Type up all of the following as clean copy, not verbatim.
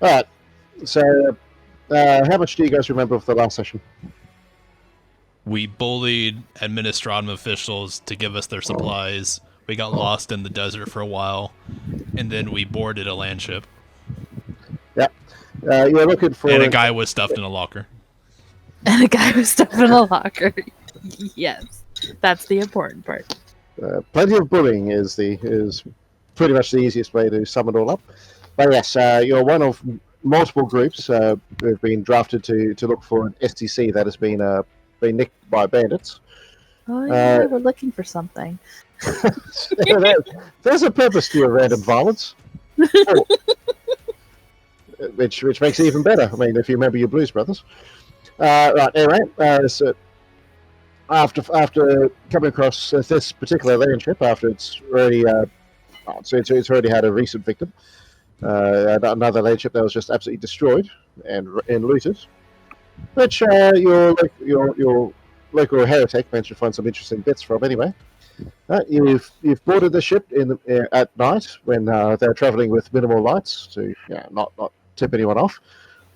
All right. So, how much do you guys remember of the last session? We bullied administrative officials to give us their supplies. We got lost in the desert for a while, and then we boarded a landship. Yeah. You're looking And for a guy was stuffed in a locker. And a guy was stuck in a locker. Yes, that's the important part. plenty of bullying is pretty much the easiest way to sum it all up. But yes, you're one of multiple groups who've been drafted to look for an STC that has been nicked by bandits. Oh yeah, we're looking for something. There's a purpose to your random violence, which makes it even better. I mean, if you remember your Blues Brothers. Right. Anyway, so after coming across this particular landship, after it's already it's already had a recent victim, another landship that was just absolutely destroyed and looted, which your local heretic managed to find some interesting bits from anyway. You've boarded the ship at night when they're traveling with minimal lights to not tip anyone off.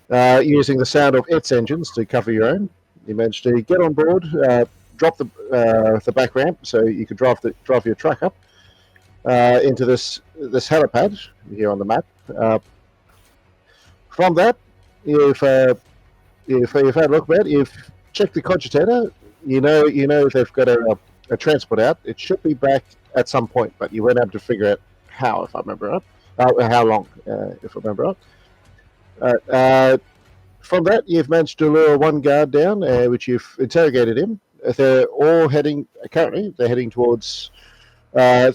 Using the sound of its engines to cover your own, you managed to get on board, drop the back ramp so you could drive your truck up into this helipad here on the map. From that, you've had a look at it. You've checked the cogitator. You know they've got a transport out. It should be back at some point, but you weren't able to figure out how, if I remember right. How long, if I remember right. From that, you've managed to lure one guard down, which you've interrogated him. They're all heading towards. They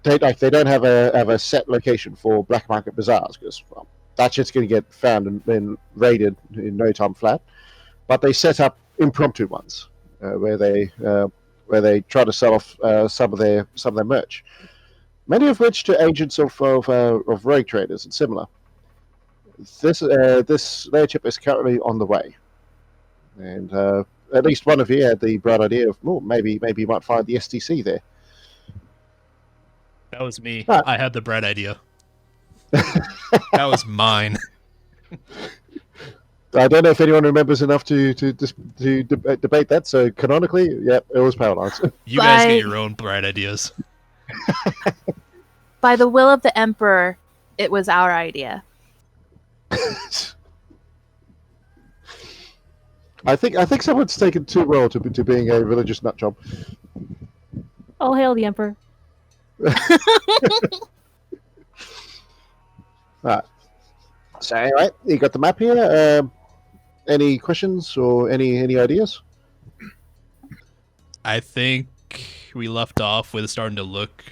don't have a set location for black market bazaars because that shit's going to get found and raided in no time flat. But they set up impromptu ones where they try to sell off some of their merch, many of which to agents of rogue traders and similar. This landship is currently on the way, and at least one of you had the bright idea of, maybe you might find the STC there. That was me. I had the bright idea. That was mine. I don't know if anyone remembers enough to debate that. So canonically, yeah, it was Powerlines. You guys get your own bright ideas. By the will of the Emperor, it was our idea. I think someone's taken too well to being a religious nutjob. All hail the Emperor. Right. So anyway, you got the map here. Any questions or any ideas? I think we left off with starting to look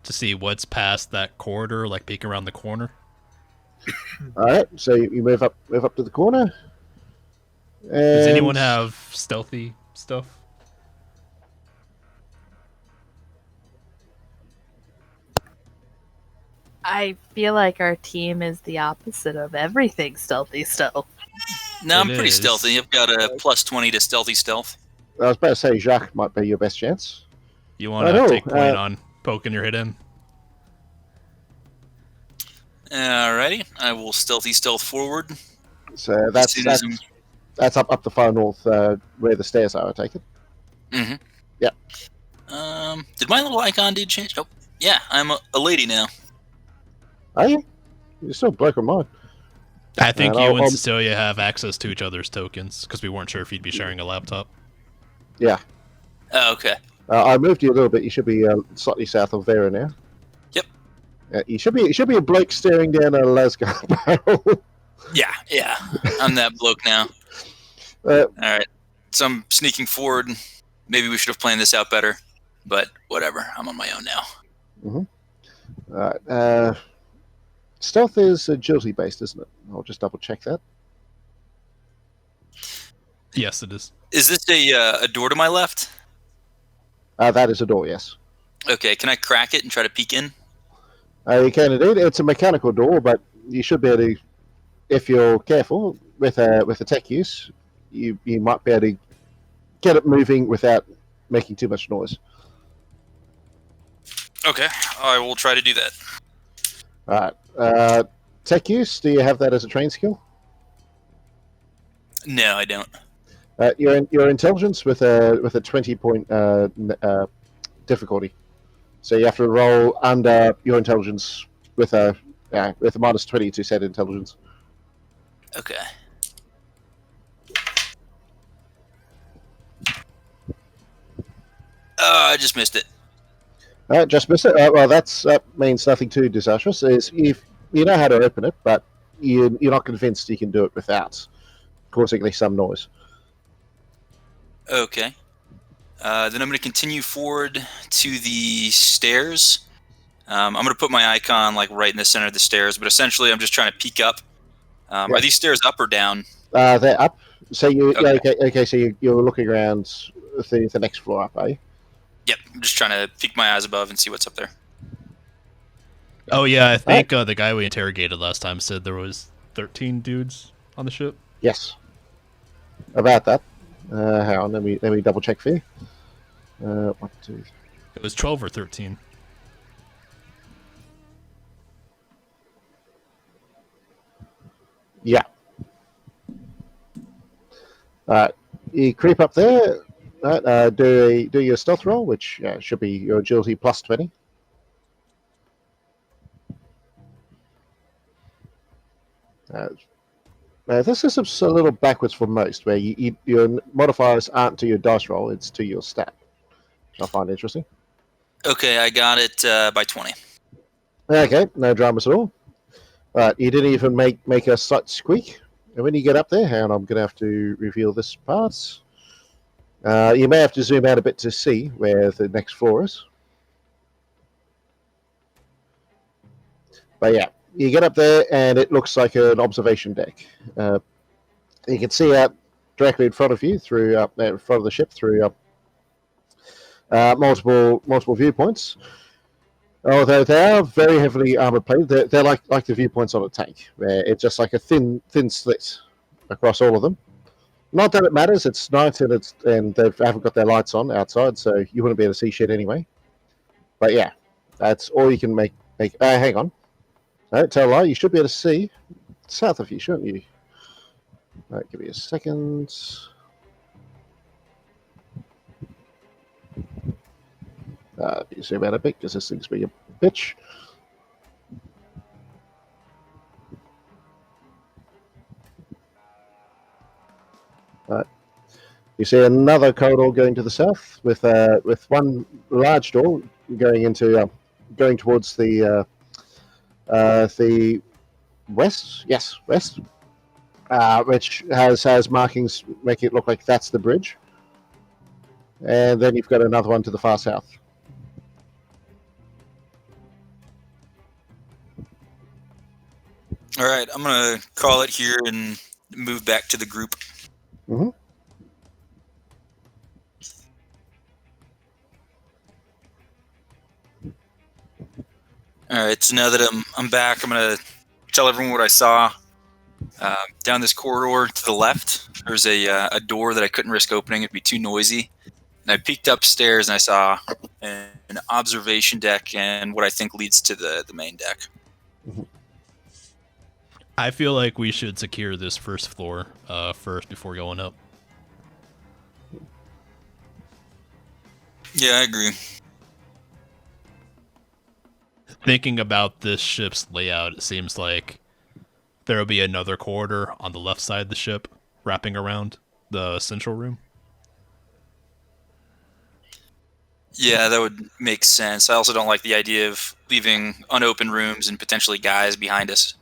to see what's past that corridor, like peek around the corner. All right, so you move up to the corner. Does anyone have stealthy stuff? I feel like our team is the opposite of everything stealthy stealth. No, I'm pretty stealthy. I've got a plus 20 to stealthy stealth. I was about to say Jacques might be your best chance. You want to take point on poking your head in? Alrighty, I will stealthy stealth forward. So that's up the far north where the stairs are, I take it. Mm-hmm. Yeah. Did my little icon change? Oh, yeah, I'm a lady now. Are you? You're still bloke of mine. I think you and Cecilia have access to each other's tokens because we weren't sure if you'd be sharing a laptop. Yeah. Oh, okay. I moved you a little bit. You should be slightly south of Vera now. Yep. You should be a bloke staring down a Lasgar barrel. Yeah. I'm that bloke now. All right. So I'm sneaking forward. Maybe we should have planned this out better, but whatever. I'm on my own now. Mm-hmm. All right. Stealth is agility based, isn't it? I'll just double check that. Yes, it is. Is this a door to my left? That is a door, yes. Okay, can I crack it and try to peek in? You can indeed. It's a mechanical door, but you should be able to, if you're careful with a tech use, you might be able to get it moving without making too much noise. Okay, I will try to do that. All right. tech use, do you have that as a train skill? No, I don't. Your intelligence with a 20-point difficulty. So you have to roll under your intelligence with a minus 20 to set intelligence. Okay. I just missed it. Just miss it. Well, that means nothing too disastrous. Is if you know how to open it, but you're not convinced you can do it without causing at least some noise. Okay. Then I'm going to continue forward to the stairs. I'm going to put my icon like right in the center of the stairs, but essentially I'm just trying to peek up. Yeah. Are these stairs up or down? They're up. So Okay. okay. So you're looking around the next floor up, are you? Yep. I'm just trying to peek my eyes above and see what's up there. Oh yeah, I think the guy we interrogated last time said there was 13 dudes on the ship. Yes. About that. Hang on. Let me double check for you. 1, 2. It was 12 or 13. Yeah. You creep up there. Do your stealth roll, which should be your agility plus 20. This is a little backwards for most, where your modifiers aren't to your dice roll; it's to your stat. Which I find interesting. Okay, I got it by 20. Okay, no dramas at all. Right, you didn't even make a slight squeak. And when you get up there, hang on, I'm going to have to reveal this part. You may have to zoom out a bit to see where the next floor is. But yeah, you get up there and it looks like an observation deck. You can see out directly in front of you through in front of the ship through multiple viewpoints. Although they are very heavily armor plated, they're like the viewpoints on a tank, where it's just like a thin slit across all of them. Not that it matters. It's night and they haven't got their lights on outside, so you wouldn't be able to see shit anyway. But yeah, that's all you can make. Hang on, no, tell a lie. You should be able to see south of you, shouldn't you? Right, give me a second. You zoom out a bit because this thing's being a bitch. Right. You see another corridor going to the south with one large door going towards the west. Yes, west. Which has markings make it look like that's the bridge. And then you've got another one to the far south. All right, I'm going to call it here and move back to the group. Mm-hmm. All right, so now that I'm back, I'm going to tell everyone what I saw. Down this corridor to the left, there's a door that I couldn't risk opening. It'd be too noisy. And I peeked upstairs and I saw an observation deck and what I think leads to the main deck. I feel like we should secure this first floor first before going up. Yeah, I agree. Thinking about this ship's layout, it seems like there will be another corridor on the left side of the ship wrapping around the central room. Yeah, that would make sense. I also don't like the idea of leaving unopened rooms and potentially guys behind us.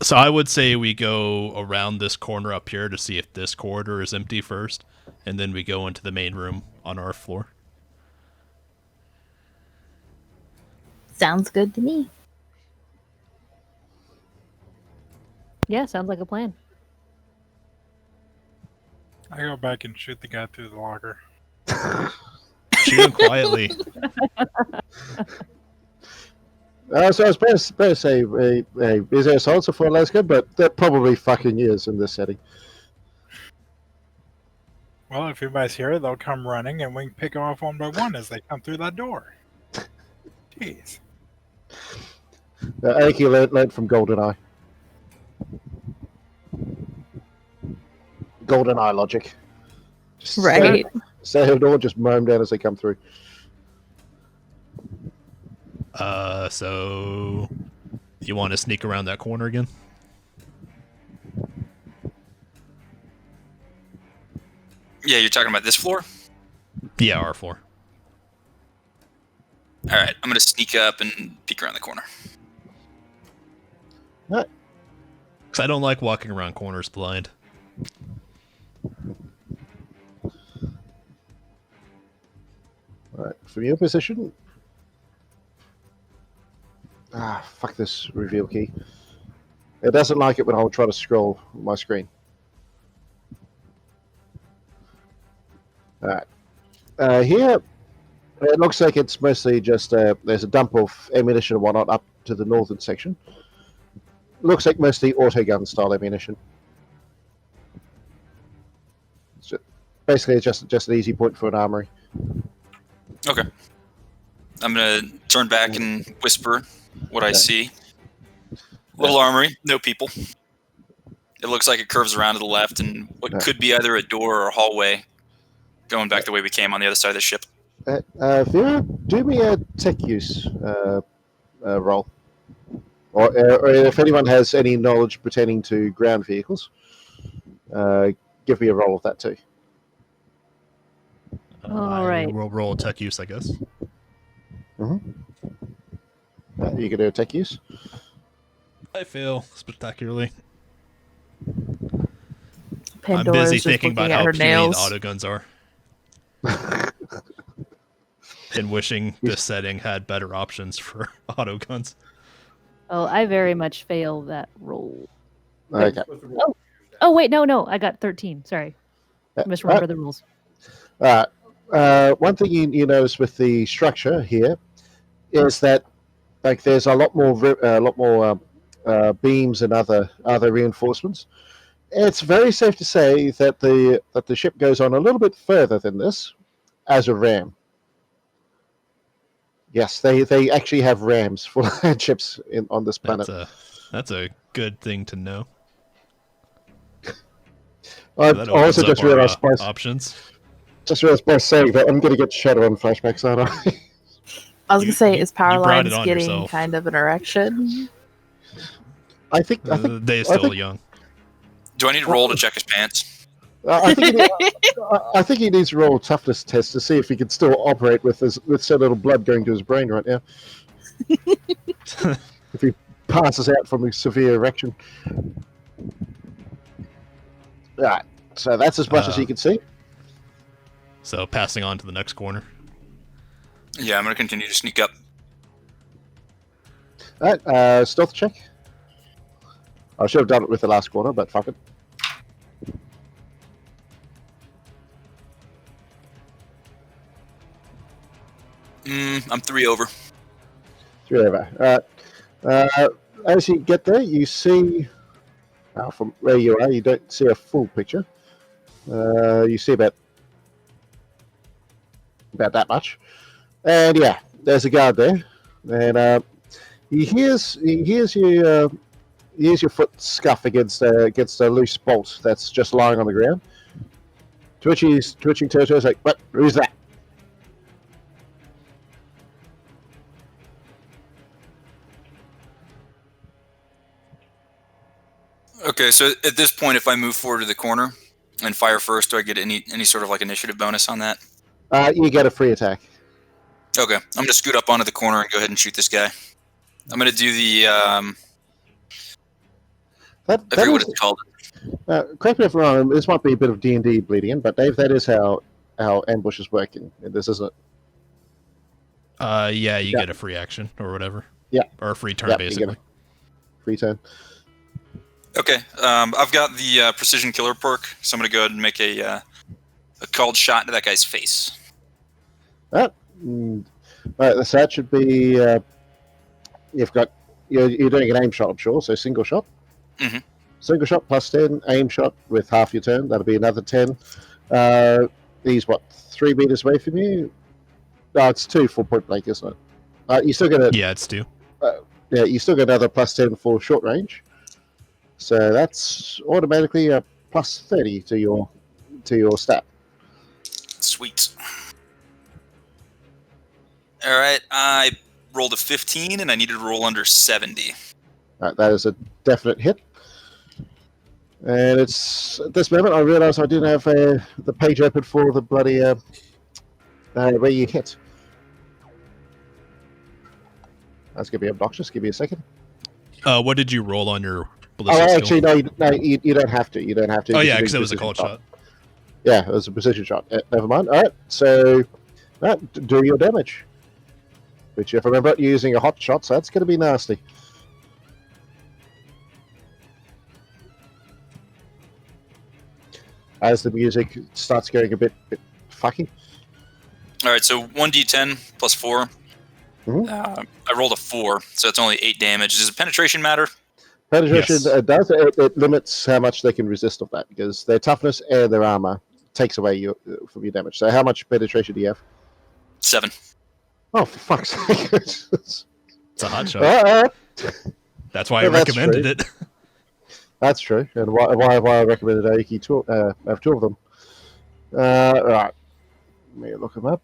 So I would say we go around this corner up here to see if this corridor is empty first, and then we go into the main room on our floor. Sounds good to me. Yeah, sounds like a plan. I go back and shoot the guy through the locker. Shoot him quietly. So I was supposed to say, is there a silencer for Alaska? But that probably fucking is in this setting. Well, if anybody's here, they'll come running and we can pick them off one by one as they come through that door. Jeez. I think he learned from GoldenEye. GoldenEye logic. Just Right. Stay at the door, just mow them down as they come through. So you want to sneak around that corner again? Yeah, you're talking about this floor? Yeah, our floor. All right, I'm going to sneak up and peek around the corner. Because I don't like walking around corners blind. Alright, from your position. Fuck this reveal key. It doesn't like it when I'll try to scroll my screen. Alright. Here, it looks like it's mostly just there's a dump of ammunition and whatnot up to the northern section. Looks like mostly autogun style ammunition. Basically, it's just an easy point for an armory. Okay. I'm going to turn back and whisper what I see. Little armory, no people. It looks like it curves around to the left and what could be either a door or a hallway going back the way we came on the other side of the ship. Vera, do me a tech use roll. Or if anyone has any knowledge pertaining to ground vehicles, give me a roll of that too. All right. We'll roll tech use, I guess. You can do a tech use. I fail spectacularly. Pandora's I'm busy just thinking about looking at how her puny nails. the autoguns are. And wishing this setting had better options for autoguns. Oh, I very much fail that roll. Okay. Oh wait, no, I got 13. Sorry, I misremember the rules. One thing you notice with the structure here is that like there's a lot more beams and other reinforcements. It's very safe to say that the ship goes on a little bit further than this as a ram. Yes, they actually have rams for landships on this planet. That's a good thing to know. I That also opens just up our, realized options. by saying that I'm going to get Shadowrun flashbacks, aren't I? I was gonna say, is brought Powerlines it on getting yourself. kind of an erection? I think They're still young. Do I need to roll to check his pants? I think he needs to roll a toughness test to see if he can still operate with so little blood going to his brain right now. If he passes out from a severe erection. Right, so that's as much as he can see. So passing on to the next corner. Yeah, I'm going to continue to sneak up. All right, stealth check. I should have done it with the last corner, but fuck it. I'm 3 over. 3 over. As you get there, you see from where you are, you don't see a full picture. You see about that much, and yeah, there's a guard there, and he hears your foot scuff against a loose bolt that's just lying on the ground. Twitching toes like, what? Who's that? Okay, so at this point, if I move forward to the corner and fire first, do I get any sort of like initiative bonus on that? You get a free attack. Okay, I'm going to scoot up onto the corner and go ahead and shoot this guy. I'm going to do the, I forget what it's called. Correct me if I'm wrong, this might be a bit of D&D bleeding in, but Dave, that is how ambushes work in this, isn't it? Yeah, you get a free action or whatever. Yeah. Or a free turn, Yeah, basically. Free turn. Okay, I've got the precision killer perk, so I'm going to go ahead and make a called shot to that guy's face. Right, so that should be. You're doing an aim shot, I'm sure. So single shot. Mm-hmm. Single shot plus 10. Aim shot with half your turn. That'll be another 10. He's 3 meters away from you. No, it's 2 for point blank, isn't it? You still get a. Yeah, it's 2. yeah, you still get another +10 for short range. So that's automatically a +30 to your stat. Sweet. All right, I rolled a 15, and I needed to roll under 70. That is a definite hit. And it's at this moment I realise I didn't have the page open for the bloody where you hit. That's gonna be obnoxious. Give me a second. What did you roll on your Oh, ballistic skill? actually, no, you don't have to. You don't have to. Oh yeah, you because do it was a precision cold shot. Yeah, it was a precision shot. Never mind. All right, so do your damage. Which, if I remember, you're using a hot shot, so that's going to be nasty. As the music starts going a bit fucky. All right, so 1d10 plus 4. Mhm. I rolled a 4, so it's only 8 damage. Does penetration matter? Penetration Yes. does it limits how much they can resist of that because their toughness and their armor takes away from your damage. So how much penetration do you have? 7. Oh, for fuck's sake! It's a hot shot. That's why I Well, that's recommended true. it. That's true, and why I recommended Aoki have 2 of them. Right, let me look them up.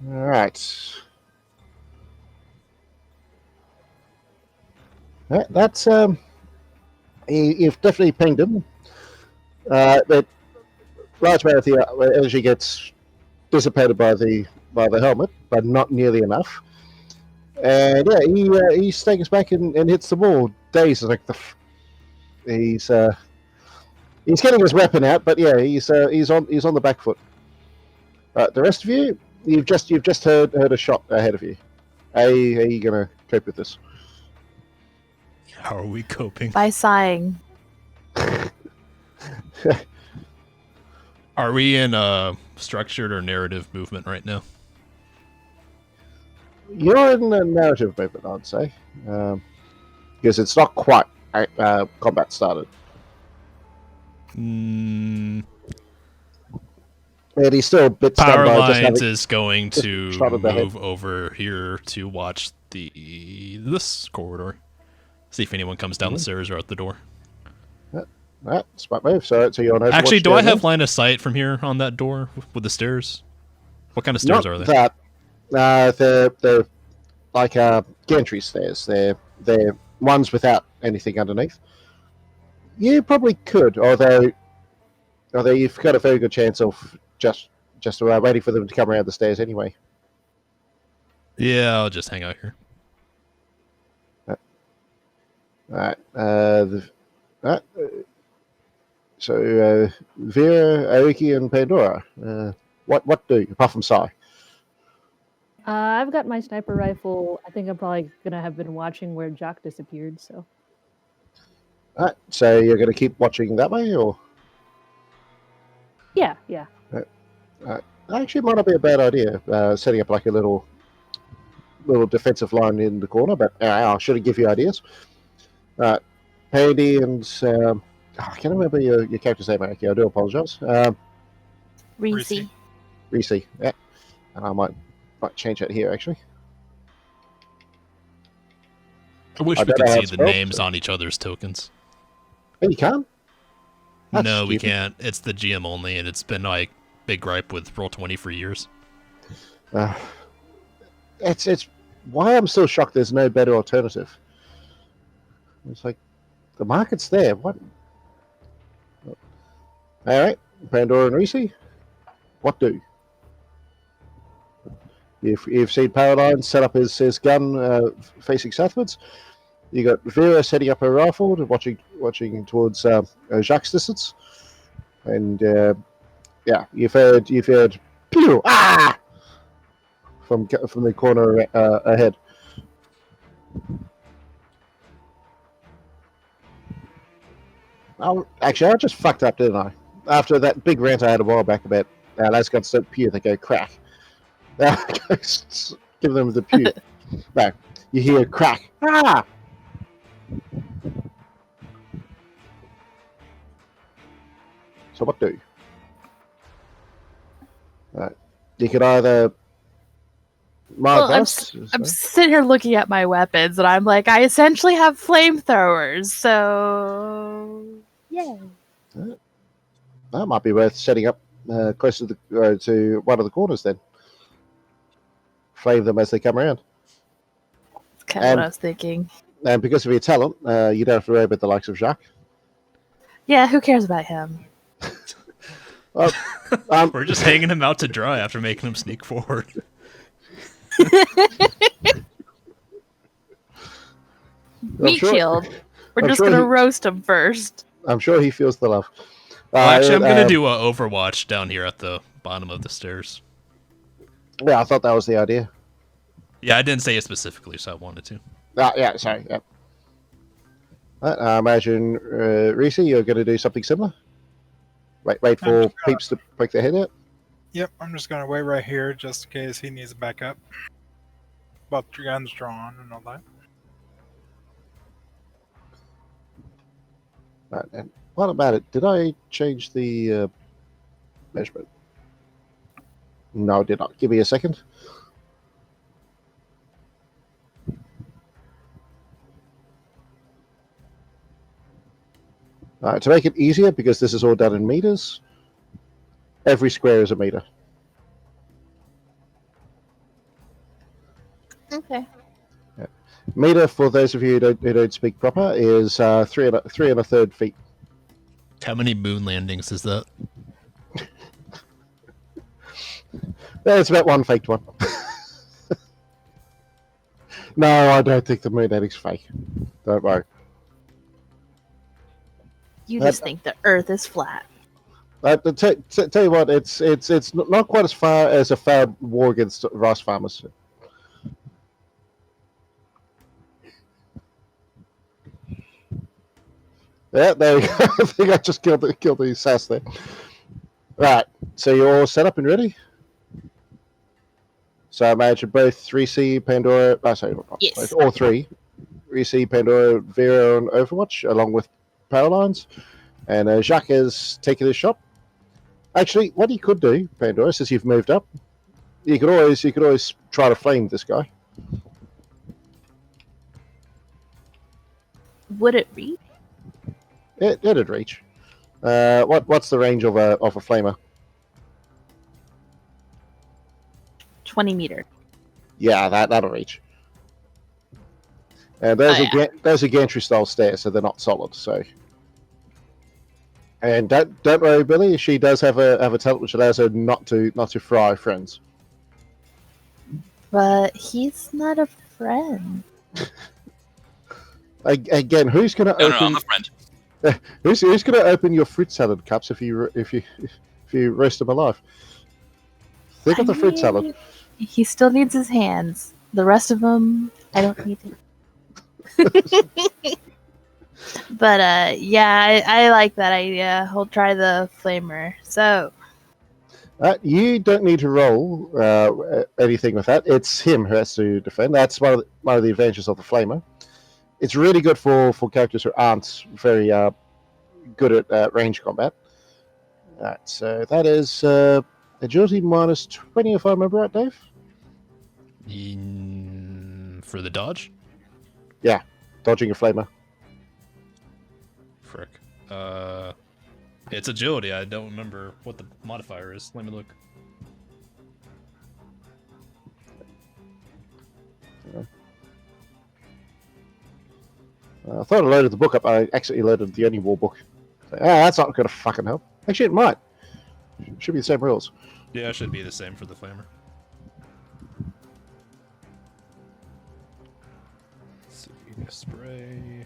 All right. That's you've definitely pinged him. But large amount of the energy gets dissipated by the helmet, but not nearly enough. And yeah, he staggers back and hits the wall. Dazed, like he's getting his weapon out, but yeah, he's on the back foot. The rest of you, you've just heard a shot ahead of you. How are you gonna cope with this? How are we coping? By sighing. Are we in a structured or narrative movement right now? You're in a narrative movement, I'd say, because it's not quite combat started. Mm, And he's still a bit Power stunned by just Lines having is going just to shot at the head. move over here to watch this corridor. See if anyone comes down the stairs or out the door. Right, smart move. So you're on Overwatch. Actually, do I down have line of sight from here on that door with the stairs? What kind of there? stairs Not are they? that. They're like gantry stairs. They're ones without anything underneath. You probably could, although you've got a very good chance of just waiting for them to come around the stairs anyway. Yeah, I'll just hang out here. Right. So Vera, Aoki, and Pandora. What do you, apart from Sai? I've got my sniper rifle. I think I'm probably gonna have been watching where Jock disappeared. So Right. So you're going to keep watching that way, or yeah. actually, it might not be a bad idea. Setting up like a little defensive line in the corner, but I should have give you ideas. Pandy and I can't remember your character's name, Aoki. I do apologise. Reese. Reese, yeah. And I might change that here actually. I wish I we don't could know how see it's the spelled, names so- on each other's tokens. Oh, you can't? That's No, we stupid. can't. It's the GM only, and it's been like big gripe with Roll20 for years. It's why I'm still shocked there's no better alternative. It's like the market's there. What? All right, Pandora and Reese, what do? You've seen Paraline set up his gun facing southwards. You got Vera setting up her rifle, watching towards Jacques' distance, and yeah, you've heard pew from the corner ahead. Actually, I just fucked up, didn't I? After that big rant I had a while back about lads got so pew, they go crack. Give them the pew. No, you hear crack. So what do? You could either Well, I'm sorry? sitting here looking at my weapons, and I'm like, I essentially have flamethrowers, so yeah. That might be worth setting up close to one of the corners then. Flame them as they come around. That's kind of And- what I was thinking. And because of your talent, you don't have to worry about the likes of Jacques. Yeah, who cares about him? We're just hanging him out to dry after making him sneak forward. Meat sure- shield. We're I'm just sure gonna he- roast him first. I'm sure he feels the love. Well, actually, I'm gonna do a Overwatch down here at the bottom of the stairs. Yeah, I thought that was the idea. Yeah, I didn't say it specifically, so I wanted to. Yeah, sorry. Yeah. I imagine, Reese, you're going to do something similar? Wait I'm for just peeps to poke their head out? Yep, I'm just gonna wait right here just in case he needs a backup. Both guns drawn and all that. Right, and what about it? Did I change the measurement? No, I did not. Give me a second. To make it easier, because this is all done in meters, every square is a meter. Okay. Meter, for those of you who don't speak proper, is 3 1/3 feet. How many moon landings is that? There's about one faked one. No, I don't think the moon landing's fake. Don't worry. You That- just think the Earth is flat. Tell you what, it's not quite as far as a failed war against rice farmers. Yeah, there we go. I think I just killed the sass there. Right, so you're all set up and ready? So I imagine both 3C, Pandora, Yes. all three, 3C, Pandora, Vera, and Overwatch, along with power lines. And Jacques has taken his shot. Actually, what you could do, Pandora, since you've moved up, you could always try to flame this guy. Would it reach? It'd reach. What's the range of a flamer? 20 meters. Yeah, that'll reach. And those Oh, are gantry style stairs, so they're not solid. So, and don't worry, Billy. She does have a talent which allows her not to fry friends. But he's not a friend. Again, who's going to No, open? I'm a friend. Who's going to open your fruit salad cups if you roast them alive? Think of the fruit salad. He still needs his hands. The rest of them, I don't need it. But yeah, I like that idea. He'll try the flamer. So You don't need to roll anything with that. It's him who has to defend. That's one of the advantages of the flamer. It's really good for characters who aren't very good at range combat. Alright, so that is agility minus 20, if I remember right, Dave? For the dodge? Dodging a flamer. Frick. It's agility. I don't remember what the modifier is. Let me look. I thought I loaded the book up. I accidentally loaded the only war book. So, that's not going to fucking help. Actually, it might. Should be the same rules. Yeah, it should be the same for the flamer. Let's see. Spray.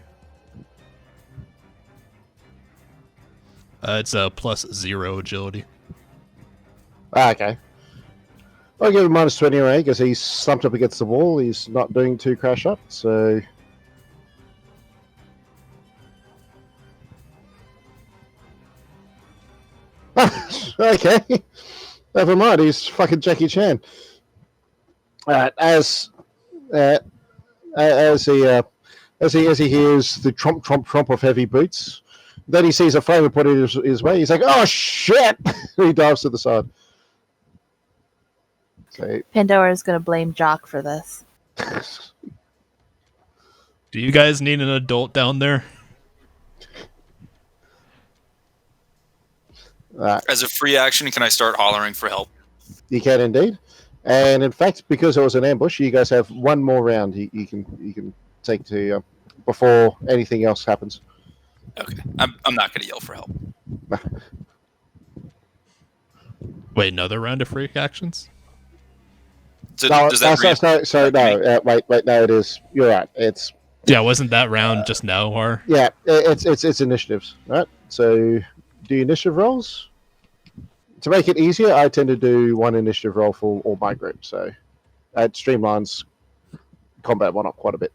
It's a +0 agility. Okay. I'll give him minus 20 anyway, because he's slumped up against the wall. He's not doing too crash up, so... Okay. Never mind, he's fucking Jackie Chan. As he hears the tromp of heavy boots, Then he sees a flamer put it his way. He's like, "Oh shit!" He dives to the side. So, Pandora's gonna blame Jock for this. Do you guys need an adult down there? As a free action, can I start hollering for help? you can indeed, and in fact, because it was an ambush, you guys have one more round. You can take to before anything else happens. Okay, I'm not going to yell for help. Wait, another round of free actions? So, No, does that wait, no, it is. You're right. It's Yeah, wasn't that round just now, or? yeah, it's initiatives, right? So do initiative rolls. To make it easier, I tend to do one initiative roll for all my group, so it streamlines combat one up quite a bit.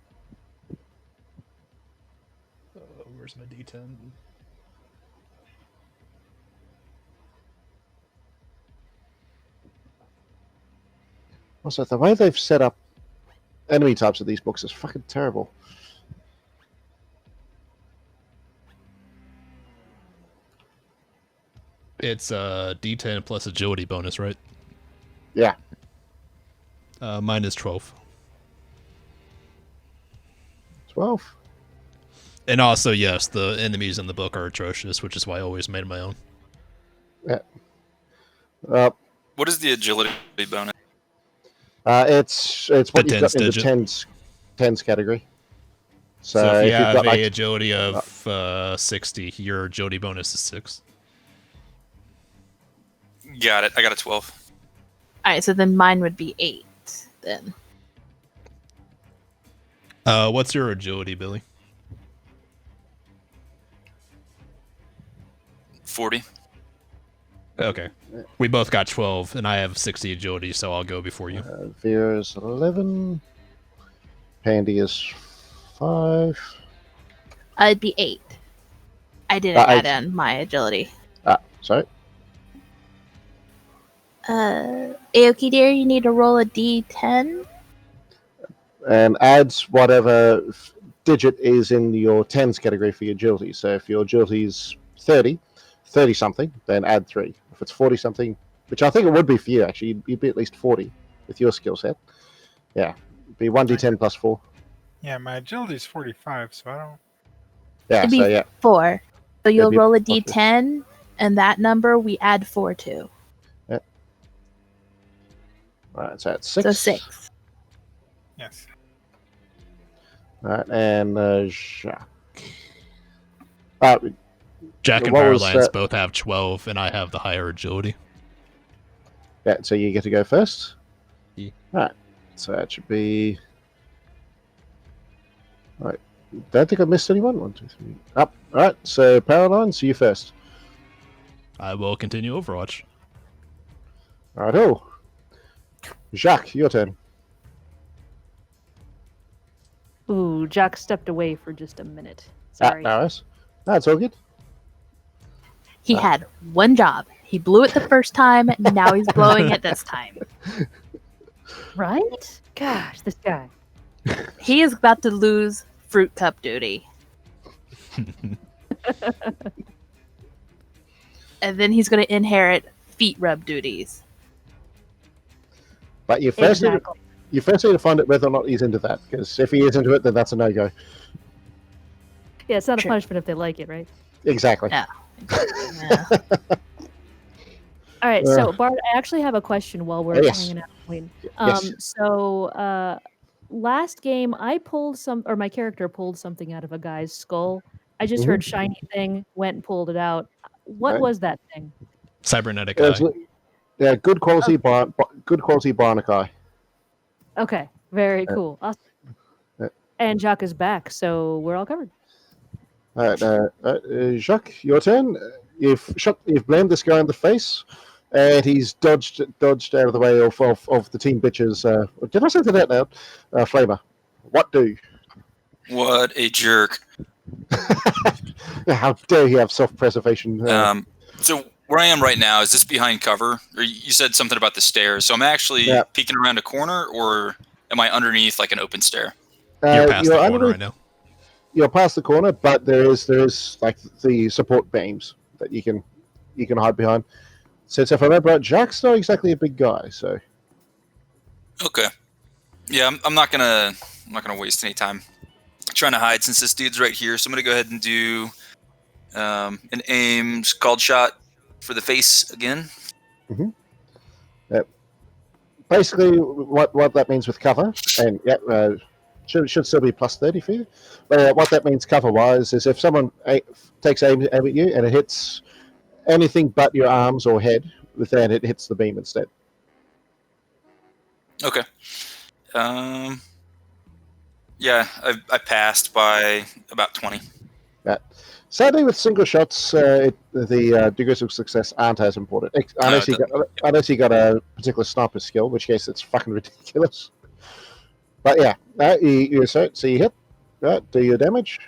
Where's my D10? Also, the way they've set up enemy types of these books is fucking terrible. It's a D10 plus agility bonus, right? Yeah. Mine is 12. 12. And also, yes, the enemies in the book are atrocious, which is why I always made my own. Yeah. What is the agility bonus? It's what The you've got tens in the digit. tens category. So if you you've have got, a like, agility of 60, your agility bonus is 6. Got it. I got a 12. Alright, so then mine would be 8 then. What's your agility, Billy? 40. Okay. We both got 12, and I have 60 agility, so I'll go before you. Vera's 11. Pandy is 5. It'd be 8. I didn't add in my agility. Sorry. Aoki dear, you need to roll a d10. And adds whatever digit is in your tens category for your agility. So if your agility is 30 something, then add 3. If it's 40 something, which I think it would be for you actually, you'd be at least 40 with your skill set. Yeah, it'd be 1d10 plus 4. Yeah, my agility's 45, so I don't. Yeah, It'd be so yeah. 4. So you'll be roll a plus d10, and that number we add 4 to. Alright, so that's 6. So 6. Yes. Alright, and Jacques. Jack and what was, Barlines both have 12, and I have the higher agility. yeah, so you get to go first. Yeah. Alright, so that should be. Alright, don't think I missed anyone. 1, 2, 3. Up. Alright, so Paraline, so you first. I will continue Overwatch. Alright, oh. Jacques, your turn. Ooh, Jock stepped away for just a minute. Sorry. No, it's all good. He had one job. He blew it the first time, now he's blowing it this time. Right? Gosh, this guy. He is about to lose fruit cup duty. And then he's going to inherit feet rub duties. But you first need to find out whether or not he's into that, because if he is into it, then that's a no-go. Yeah, it's not Sure. a punishment if they like it, right? Exactly. Yeah. Yeah. All right, so Bart, I actually have a question while we're Yes. hanging out. Wayne. Yes. So last game I pulled my character pulled something out of a guy's skull. I just heard shiny thing, went and pulled it out. What Okay. was that thing? Cybernetic It's- eye. yeah, good quality bionic eye. Okay, very cool. Awesome. And Jacques is back, so we're all covered. All right, Jacques, your turn. You've blamed this guy in the face, and he's dodged out of the way of the team bitches. Did I say that now? Flamer. What do? What a jerk. How dare he have self-preservation? So where I am right now, is this behind cover? Or you said something about the stairs. So I'm actually peeking around a corner, or am I underneath like an open stair? You're past the corner underneath- right now. you're past the corner, but there is like the support beams that you can hide behind. Since if I remember right, Jacques not exactly a big guy, so Okay. Yeah, I'm not gonna waste any time trying to hide since this dude's right here. So I'm gonna go ahead and do an aim scald shot for the face again. basically what that means with cover, and should still be plus 30 for you. But what that means cover wise is if someone takes aim at you and it hits anything but your arms or head, then it hits the beam instead. Okay. Yeah, I passed by about 20. Sadly, with single shots, the degrees of success aren't as important, unless you got a particular sniper skill, in which case it's fucking ridiculous. But yeah, you assert, so you hit, do your damage.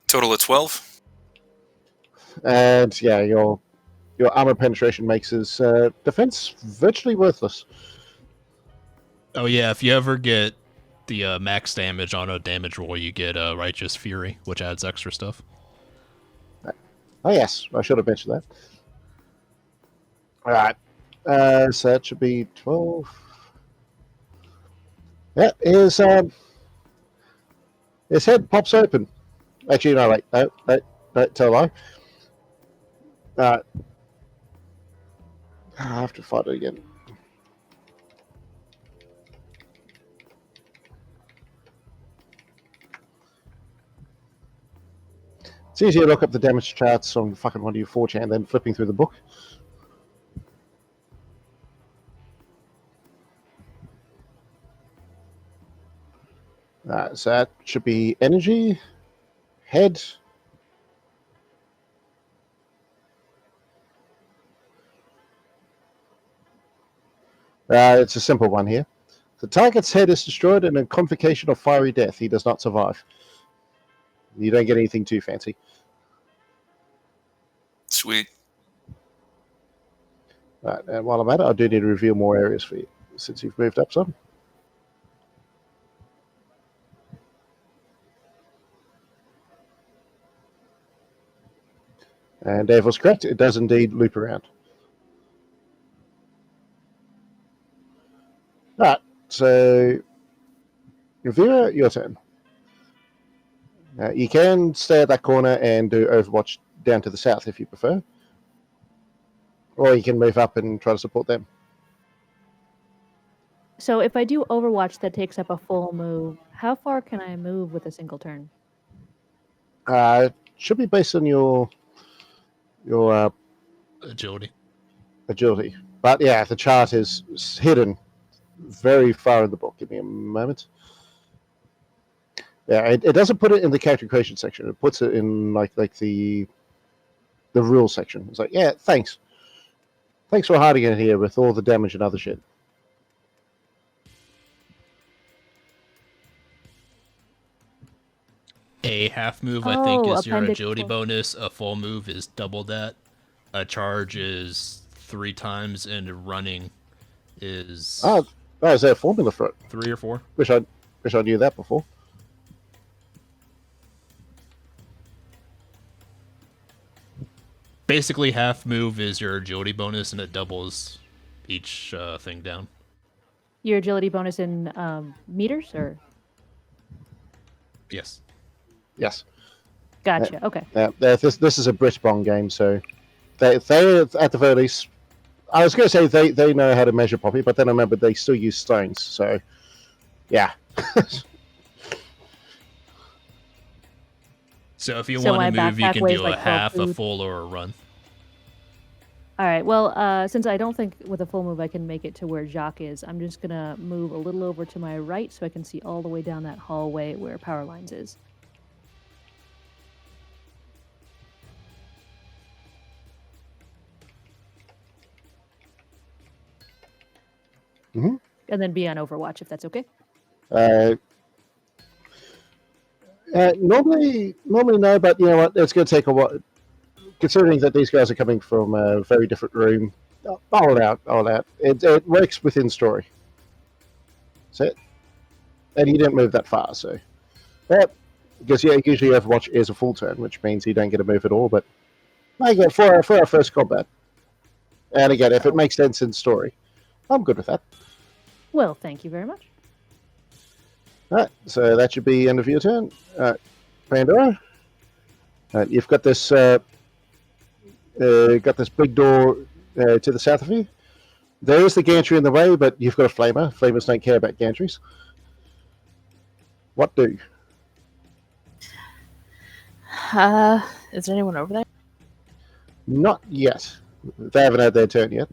Total of 12. And yeah, your armor penetration makes his defense virtually worthless. Oh yeah, if you ever get the max damage on a damage roll, you get Righteous Fury, which adds extra stuff. Oh yes, I should have mentioned that. All right, so that should be 12. Yeah, his head pops open. Actually, no, wait, don't tell a lie. I have to fight it again. It's easier to look up the damage charts on fucking 1U4chan than flipping through the book. So that should be energy, head. It's a simple one here. The target's head is destroyed in a convocation of fiery death. He does not survive. You don't get anything too fancy. Sweet. Right, and while I'm at it, I do need to reveal more areas for you, since you've moved up some. And Dave was correct. It does indeed loop around. Right, so Vera, your turn. You can stay at that corner and do Overwatch down to the south if you prefer. Or you can move up and try to support them. So if I do Overwatch that takes up a full move, how far can I move with a single turn? Should be based on your Agility. But yeah, the chart is hidden very far in the book. Give me a moment. Yeah, it doesn't put it in the character creation section. It puts it in like the rule section. It's like, yeah, thanks for hiding it here with all the damage and other shit. A half move, I think, is your Appendix agility 12. bonus. A full move is double that. A charge is 3 times, and running is Is there a formula for it? 3 or 4. Wish I knew that before. Basically, half move is your agility bonus, and it doubles each thing down. Your agility bonus in meters, or? Yes. Yes. Gotcha. Okay. This is a Britbong game, so they at the very least. I was going to say they know how to measure properly, but then I remember they still use stones. So, yeah. So if you So want to my move, you backpack can weighs do like a 12 half, a food. full, or a run. All right. Well, since I don't think with a full move I can make it to where Jacques is, I'm just gonna move a little over to my right so I can see all the way down that hallway where Power Lines is. Mm-hmm. And then be on Overwatch if that's okay. Normally no, but you know what? It's going to take a while. Considering that these guys are coming from a very different room, All out. It works within story. So, and you didn't move that far, so. But, because usually Overwatch is a full turn, which means you don't get a move at all, but I get for our first combat. And again, if it makes sense in story, I'm good with that. Well, thank you very much. Alright, so that should be end of your turn. Pandora, you've got this big door to the south of you. There is the gantry in the way, but you've got a flamer. Flamers don't care about gantries. What do? Is there anyone over there? Not yet. They haven't had their turn yet.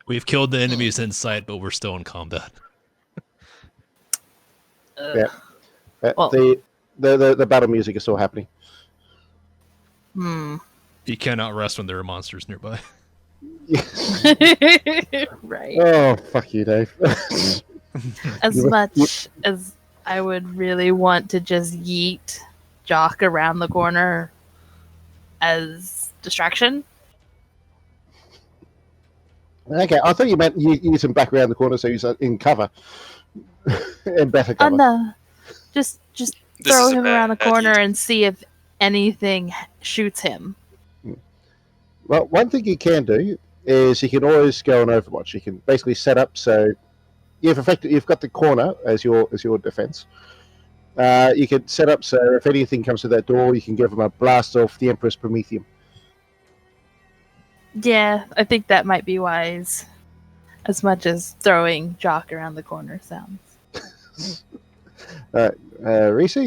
We've killed the enemies in sight, but we're still in combat. Yeah. Well- The battle music is still happening. Hmm. You cannot rest when there are monsters nearby. Right. Oh, fuck you, Dave. As much as I would really want to just yeet Jock around the corner as distraction. Okay, I thought you meant you use him back around the corner so he's in cover. In better Oh cover. no. Just This throw is a him around the bad corner idea. and see if anything shoots him. Well, one thing you can do is you can always go on Overwatch. You can basically set up so you've got the corner as your defense. You can set up so if anything comes to that door, you can give them a blast off the Empress Prometheum. Yeah, I think that might be wise. As much as throwing Jock around the corner sounds. Reese?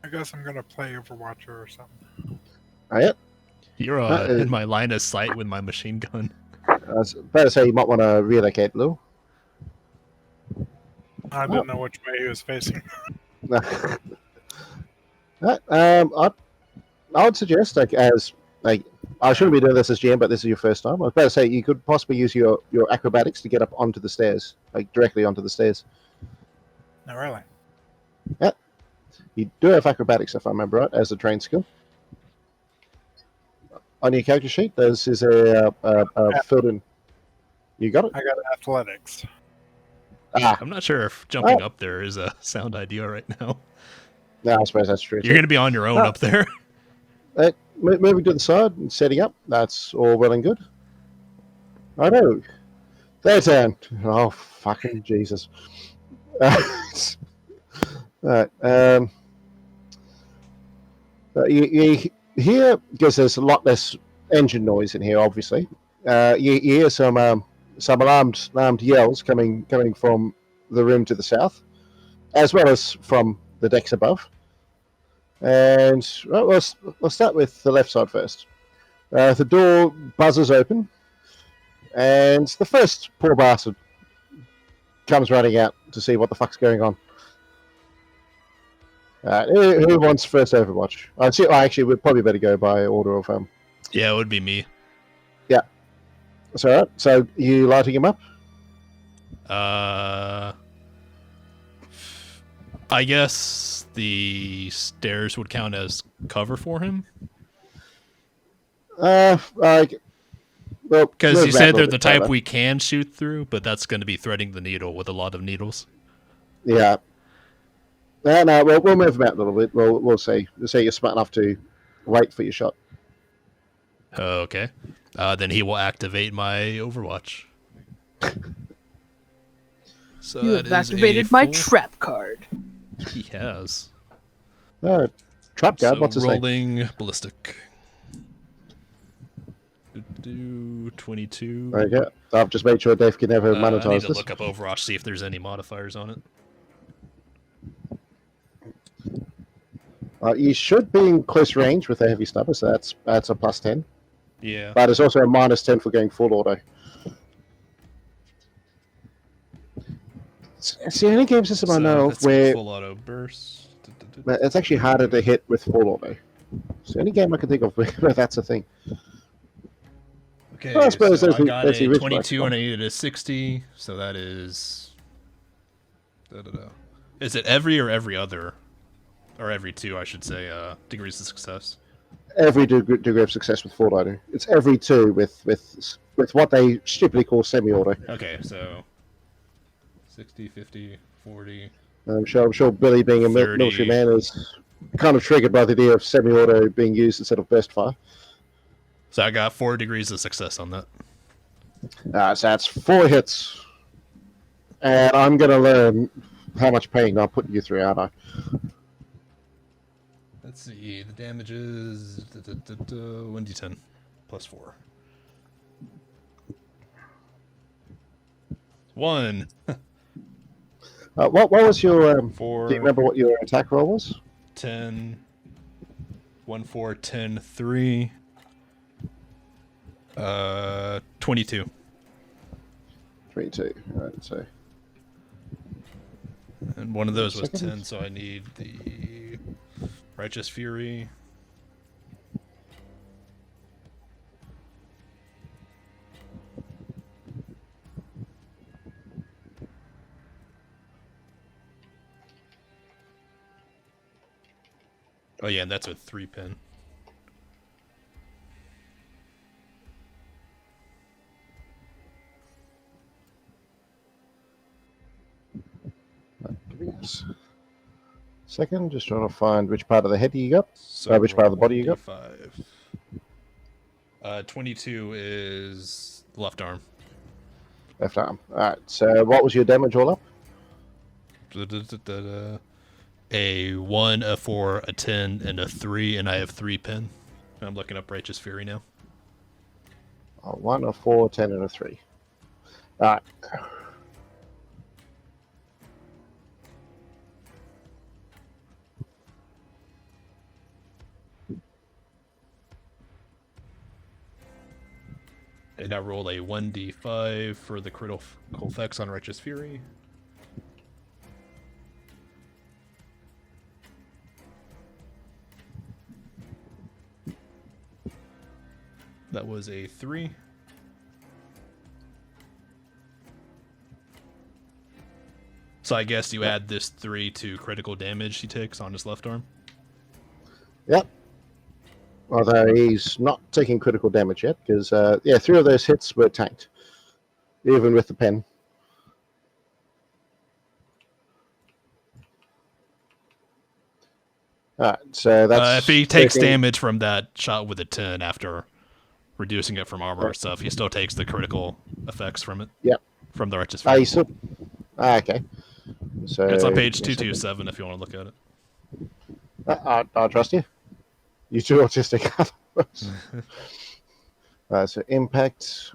I guess I'm gonna play Overwatcher or something. Oh, yeah. You're in my line of sight with my machine gun. I was about to say you might want to relocate, Lou. I didn't know which way he was facing. I would suggest, I shouldn't be doing this as GM, but this is your first time. I was about to say you could possibly use your acrobatics to get up onto the stairs, directly onto the stairs. No, really. You do have acrobatics, if I remember right, as a trained skill. On your character sheet, this is a filled in. You got it? I got athletics. I'm not sure if jumping up there is a sound idea right now. No, I suppose that's true. You're going to be on your own up there. Moving to the side and setting up, that's all well and good. I know. Their turn. Oh, fucking Jesus. Right. You hear, because there's a lot less engine noise in here, obviously. You hear some alarmed yells coming from the room to the south, as well as from the decks above. And we'll start with the left side first. The door buzzes open, and the first poor bastard comes running out to see what the fuck's going on. Who wants first Overwatch? Actually, we'd probably better go by order of Yeah, it would be me. That's all right. So you lighting him up? I guess the stairs would count as cover for him. Well, Because move you back said a they're little the bit type further. we can shoot through, but that's going to be threading the needle with a lot of needles. Yeah. No. We'll move him out a little bit. We'll see. We'll say you're smart enough to wait for your shot. Okay. Then he will activate my Overwatch. So You that have is activated a my full- trap card. He has. Trap guard. So What's his name? rolling ballistic. 22. Okay. I've just made sure Dave can never I need monetize to this. look up Overwatch, see if there's any modifiers on it. You should be in close range with a heavy stubber, so that's a plus 10. Yeah. But it's also a minus 10 for going full auto. It's the only game system I know of that's where full auto burst. it's actually harder to hit with full auto. It's the only game I can think of where that's a thing. Okay, Well, I suppose so that's I got the a original 22 one. and I needed a 60, so that is Is it every or every other? Or every two, I should say, degrees of success? Every degree of success with Ford Auto. It's every two with what they stupidly call semi-auto. Okay, so 60, 50, 40. I'm sure Billy, being a 30. military man, is kind of triggered by the idea of semi-auto being used instead of burst fire. So I got 4 degrees of success on that. So that's 4 hits. And I'm going to learn how much pain I'm putting you through, aren't I? Let's see. The damage is 1d10 plus 4. 1. What was your... 4. Do you remember what your attack roll was? 10. 1, 4, 10, 3. 22. 22. All right, so... And one of those was Second. 10, so I need the Righteous Fury. Oh yeah, and that's a 3 pin. Give me this. Second, just trying to find which part of the head you got. So Which part of the body you got? 5. 22 is left arm. Left arm. Alright, so what was your damage all up? A 1, a 4, a 10, and a 3, and I have 3 pin. I'm looking up Righteous Fury now. 1, a 4, 10, and a 3. Alright. And I roll a 1d5 for the critical effects on Righteous Fury. That was a 3. So I guess you add this 3 to critical damage he takes on his left arm. Yep. Although he's not taking critical damage yet, because, 3 of those hits were tanked. Even with the pen. Alright, so that's... If he takes 13. damage from that shot with a 10 after reducing it from armor or stuff, he still takes the critical effects from it. Yep. From the Righteous Ah, Fury. you still... okay. So It's on page 227 if you want to look at it. I'll trust you. You too autistic. So impact.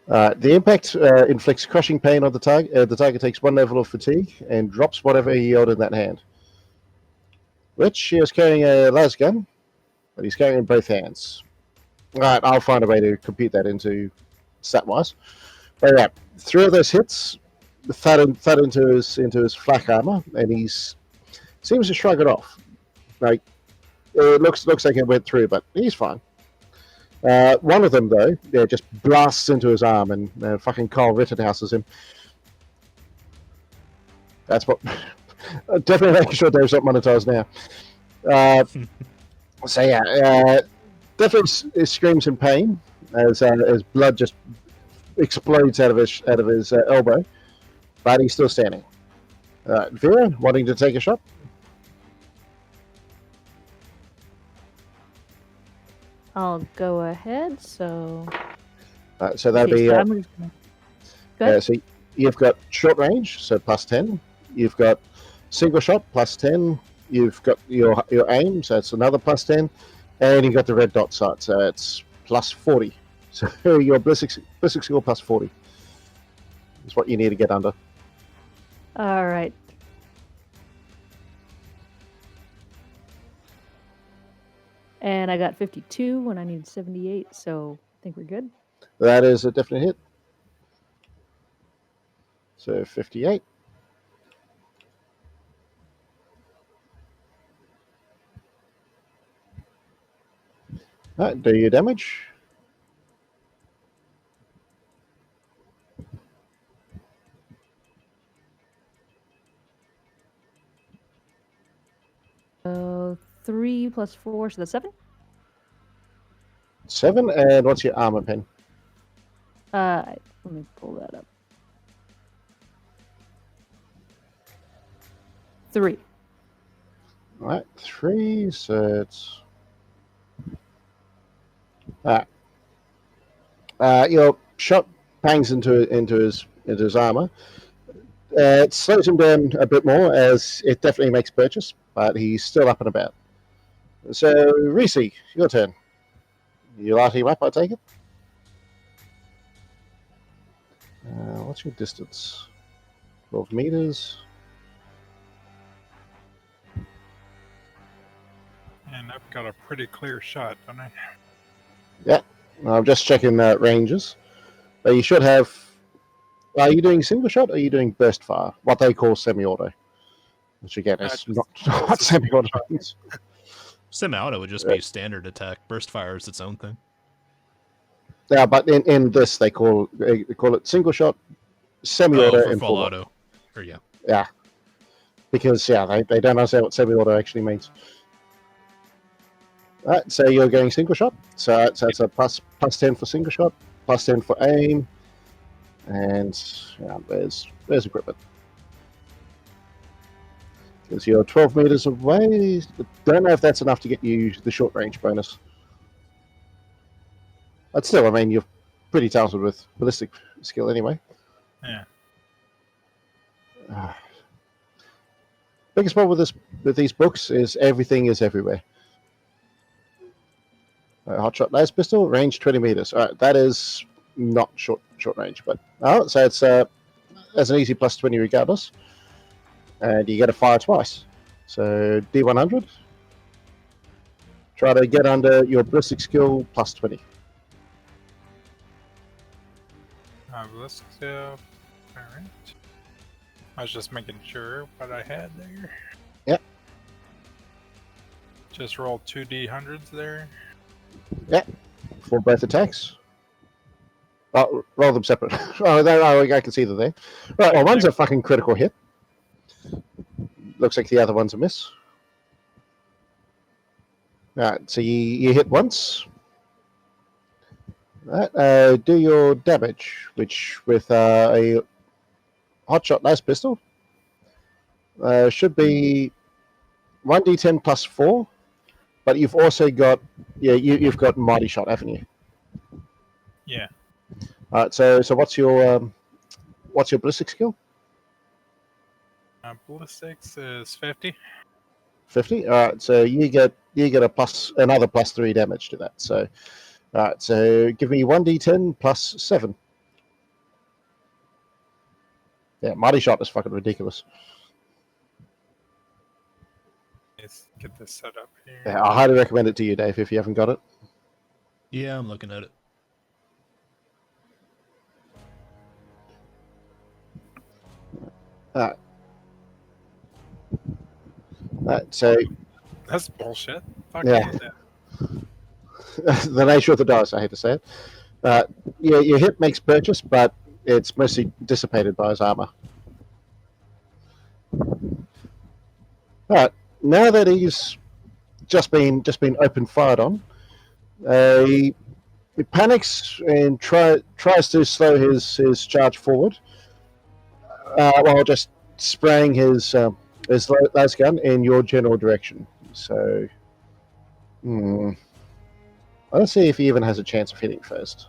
The impact inflicts crushing pain on the target. The target takes 1 level of fatigue and drops whatever he held in that hand. Which he is carrying a las gun, but he's carrying it in both hands. Right, I'll find a way to compute that into stat-wise. But yeah, 3 of those hits thud into his flak armor, and he's seems to shrug it off. Like it looks like it went through, but he's fine. One of them though, just blasts into his arm, and fucking Carl Rittenhouses him. That's what. Definitely making sure Dave's not monetized now. So yeah, definitely screams in pain as blood just explodes out of his elbow, but he's still standing. Vera, wanting to take a shot? I'll go ahead. So, So that'll okay, be. so I'm just gonna... Go ahead. So you've got short range, so plus 10. You've got single shot, plus 10. You've got your aim, so it's another plus 10. And you've got the red dot sight, so it's plus 40. So your ballistic skill plus 40 is what you need to get under. All right. And I got 52 when I needed 78, so I think we're good. That is a definite hit. So 58. Do your damage. 3 plus 4, so that's 7. 7, and what's your armor pen? Let me pull that up. 3. All right, 3, so it's... Alright. Your shot bangs into his armor. It slows him down a bit more as it definitely makes purchase, but he's still up and about. So, Reese, your turn. You lighting him up, I take it? What's your distance? 12 meters. And I've got a pretty clear shot, don't I? Yeah, I'm just checking ranges. But you should have... Are you doing single shot or are you doing burst fire? What they call semi-auto. Which again is not what semi-auto means. Semi-auto would just be standard attack. Burst fire is its own thing. Yeah, but in this they call it single shot, semi-auto, for and full auto. Or yeah. Yeah, because they don't understand what semi-auto actually means. All right, so you're going single shot. So it's a plus 10 for single shot, plus 10 for aim, and there's equipment. Because you're 12 meters away. Don't know if that's enough to get you the short range bonus. But still, I mean, you're pretty talented with ballistic skill anyway. Yeah. Biggest problem with these books is everything is everywhere. Hotshot laser pistol, range 20 meters. All right, that is not short range, but so it's as an easy plus 20 regardless, and you get to fire twice. So D100. Try to get under your ballistic skill plus 20. Ballistic skill. All right. I was just making sure what I had there. Yep. Just roll 2 D100s there. Yeah, for both attacks. Oh, roll them separate. I can see them there. Right, well, one's a fucking critical hit. Looks like the other one's a miss. Alright, so you hit once. Right, do your damage, which with a hotshot laser pistol should be 1d10 plus 4. But you've also got, you've got mighty shot, haven't you? Yeah. All right. So what's your ballistic skill? Ballistics is 50. 50. All right. So you get another plus 3 damage to that. So, all right. So give me 1d10 plus 7. Yeah, mighty shot is fucking ridiculous. Let's get this set up here. Yeah, I highly recommend it to you, Dave, if you haven't got it. Yeah, I'm looking at it. All right. So That's bullshit. Fuck Yeah. yeah. the nature of the dice, I hate to say it. Your hit makes purchase, but it's mostly dissipated by his armor. All right. Now that he's just been open fired on, he panics and tries to slow his charge forward, while just spraying his las gun in your general direction. So, let's see if he even has a chance of hitting first.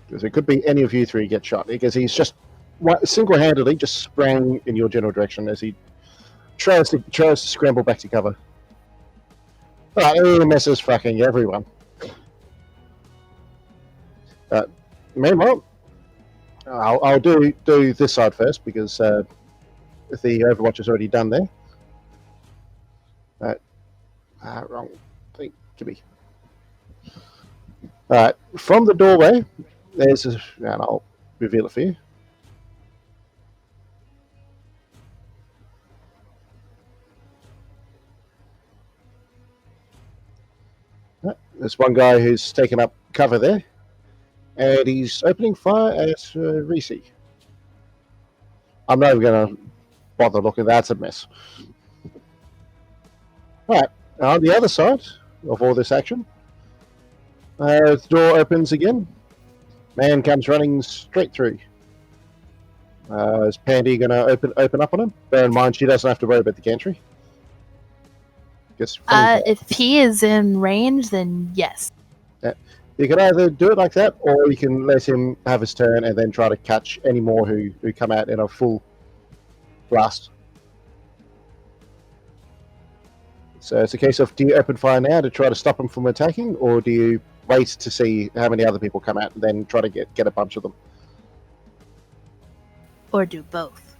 Because it could be any of you three get shot, because he's just single-handedly just spraying in your general direction as he tries to scramble back to cover. He misses fucking everyone. Meanwhile, I'll do this side first, because the Overwatch is already done there. Wrong thing. Give me. All right, from the doorway, and I'll reveal it for you. There's one guy who's taken up cover there, and he's opening fire at Reese. I'm not even going to bother looking. That's a mess. Right, on the other side of all this action, the door opens again. Man comes running straight through. Is Pandy going to open up on him? Bear in mind, she doesn't have to worry about the gantry. If he is in range, then yes. You can either do it like that, or you can let him have his turn and then try to catch any more who come out in a full blast. So it's a case of, do you open fire now to try to stop them from attacking, or do you wait to see how many other people come out and then try to get a bunch of them? Or do both.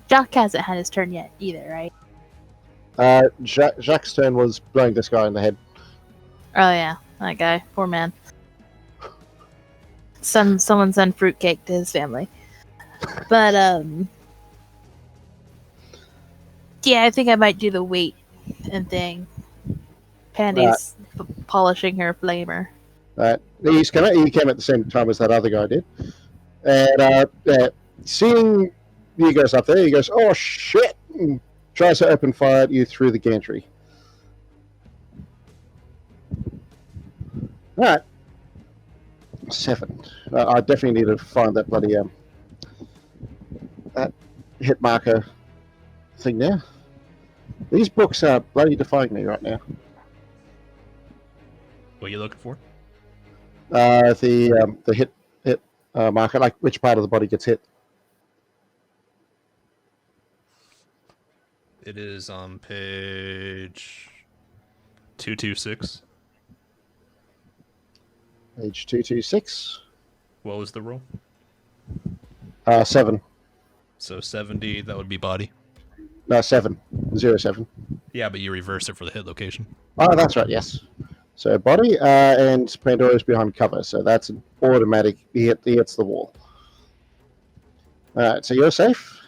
Jock hasn't had his turn yet either, right? Jacques' turn was blowing this guy in the head. Oh yeah, that guy. Poor man. Someone send fruitcake to his family. But yeah, I think I might do the weight and thing. Pandy's polishing her flamer. He came at the same time as that other guy did, and seeing you guys up there, he goes, "Oh shit!" and tries to open fire at you through the gantry. All right, 7. I definitely need to find that bloody that hit marker thing now. These books are bloody defying me right now. What are you looking for? The hit marker, like which part of the body gets hit. It is on page 226. Page 226. What was the roll? 7. So 70, that would be body. No, 7. 07. Yeah, but you reverse it for the hit location. Oh, that's right, yes. So body, and Pandora's behind cover, so that's an automatic. He hits the wall. Alright, so you're safe?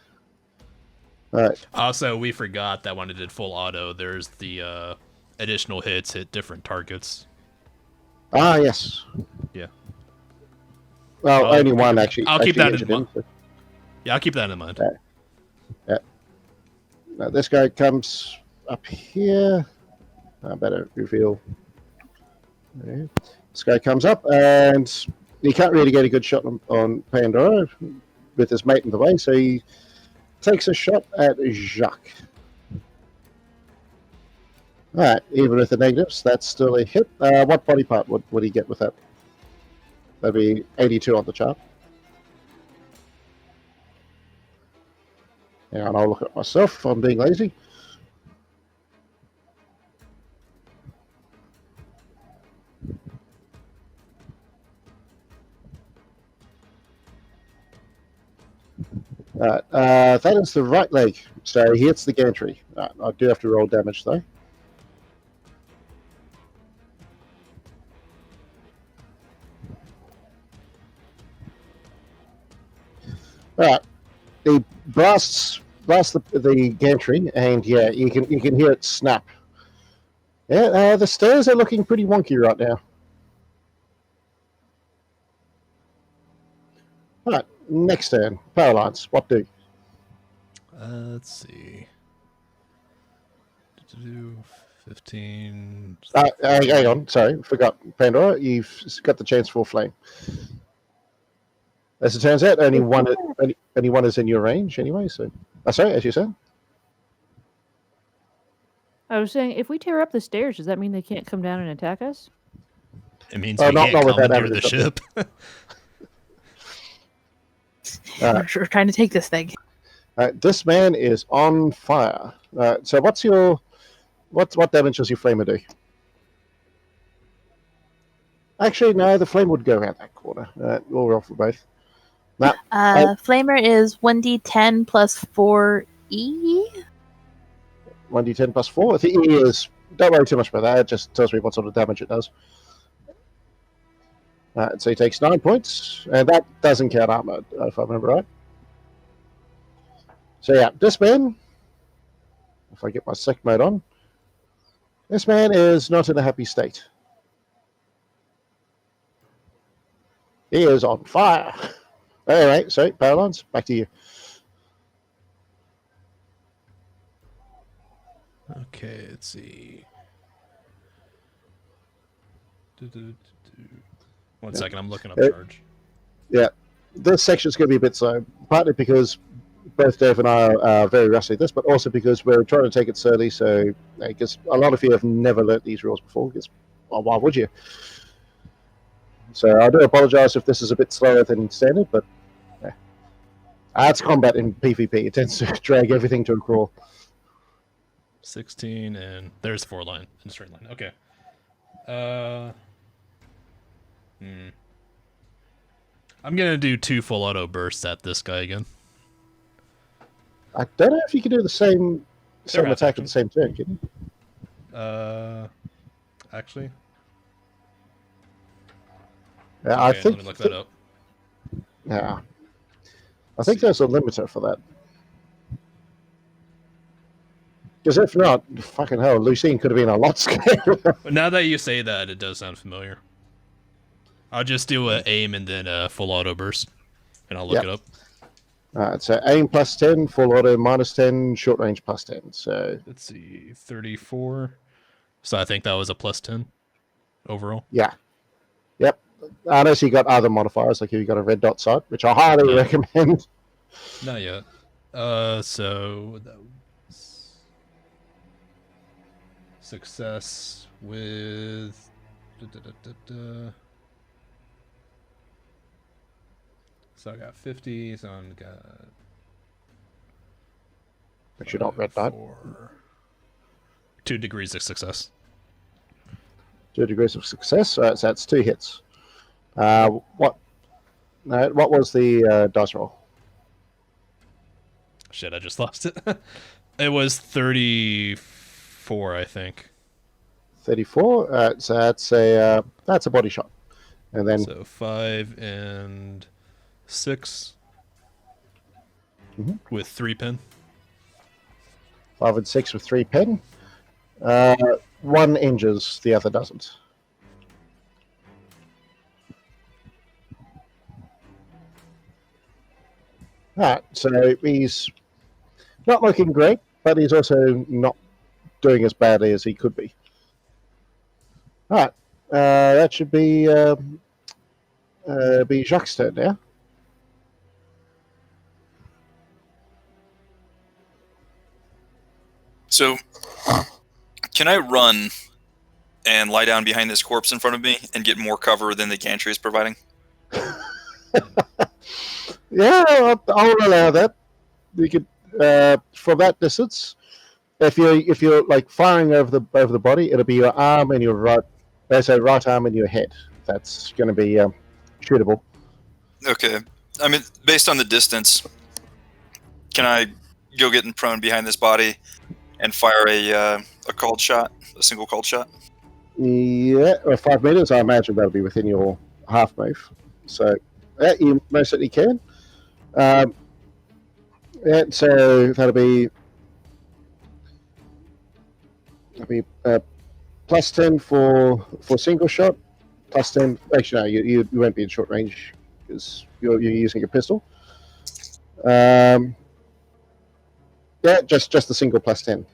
Alright. Also, we forgot that when it did full auto, there's the additional hits hit different targets. Ah, yes. Yeah. Well, only one actually. I'll keep that in injured him, mind. so- Yeah, I'll keep that in mind. Yeah. Now this guy comes up here. I better reveal. Yeah. This guy comes up, and he can't really get a good shot on Pandora with his mate in the way, so he takes a shot at Jacques. Alright, even with the negatives, that's still a hit. What body part would he get with that? That'd be 82 on the chart. Yeah, and I'll look at myself if I'm being lazy. That is the right leg, so he hits the gantry. I do have to roll damage though. Alright, he blasts the gantry, and yeah, you can hear it snap. Yeah, the stairs are looking pretty wonky right now. Alright, next turn. Power lines. What do? Let's see. 15. Hang on, sorry, forgot. Pandora, you've got the chance for flame. As it turns out, only one is in your range anyway. So, sorry, as you said. I was saying, if we tear up the stairs, does that mean they can't come down and attack us? It means Oh, we not can't with that commandeer the evidence up ship. We're trying to take this thing. This man is on fire. So, what damage does your flamer do? Actually, no, the flame would go around that corner. We'll roll for both. Now, Flamer is 1d10 plus 4e. 1d10 plus 4. I think E is. Don't worry too much about that. It just tells me what sort of damage it does. So he takes 9 points, and that doesn't count armor, if I remember right. So yeah, this man If I get my sec mode on. This man is not in a happy state. He is on fire. Anyway, so Paralons, back to you. Okay, let's see. 1 second, I'm looking up charge. Yeah, this section's going to be a bit slow, partly because both Dave and I are very rusty at this, but also because we're trying to take it slowly. So, because a lot of you have never learnt these rules before. Because, well, why would you? So I do apologise if this is a bit slower than standard, but yeah. It's combat in PvP. It tends to drag everything to a crawl. 16, and there's 4 line in straight line. Okay. I'm gonna do 2 full auto bursts at this guy again. I don't know if you can do the same They're attack half at the same turn, can you? Actually. Yeah, Okay, I think. let me look that up. Yeah. I think there's a limiter for that. Because if not, fucking hell, Lucine could have been a lot scarier. Now that you say that, it does sound familiar. I'll just do a aim and then a full auto burst, and I'll look it up. Alright, so aim plus 10, full auto minus 10, short range plus 10. So Let's see, 34. So I think that was a plus 10 overall. yeah. Yep. Unless you got other modifiers, like you got a red dot sight, which I highly recommend. Not yet. So that was success with So I got 50, so I'm got Actually not red dot. 2 degrees of success. 2 degrees of success. Alright, so that's 2 hits. What was the dice roll? Shit, I just lost it. It was 34, I think. 34. So that's a body shot, and then So 5 and 6 with 3 pin. 5 and 6 with 3 pen. One injures, the other doesn't. Alright, so he's not looking great, but he's also not doing as badly as he could be. Alright, that should be Jacques' turn now. So, can I run and lie down behind this corpse in front of me and get more cover than the gantry is providing? Yeah, I'll allow that. You could from that distance. If you're like firing over the body, it'll be your arm and your right arm and your head. That's going to be shootable. Okay. I mean, based on the distance, can I go get in prone behind this body and fire a called shot, a single called shot? Yeah, 5 meters. I imagine that'll be within your half move. So you most certainly can. Yeah, so that'll be plus 10 for single shot, plus 10. Actually, no, you won't be in short range because you're using a pistol. Yeah, just the single plus 10.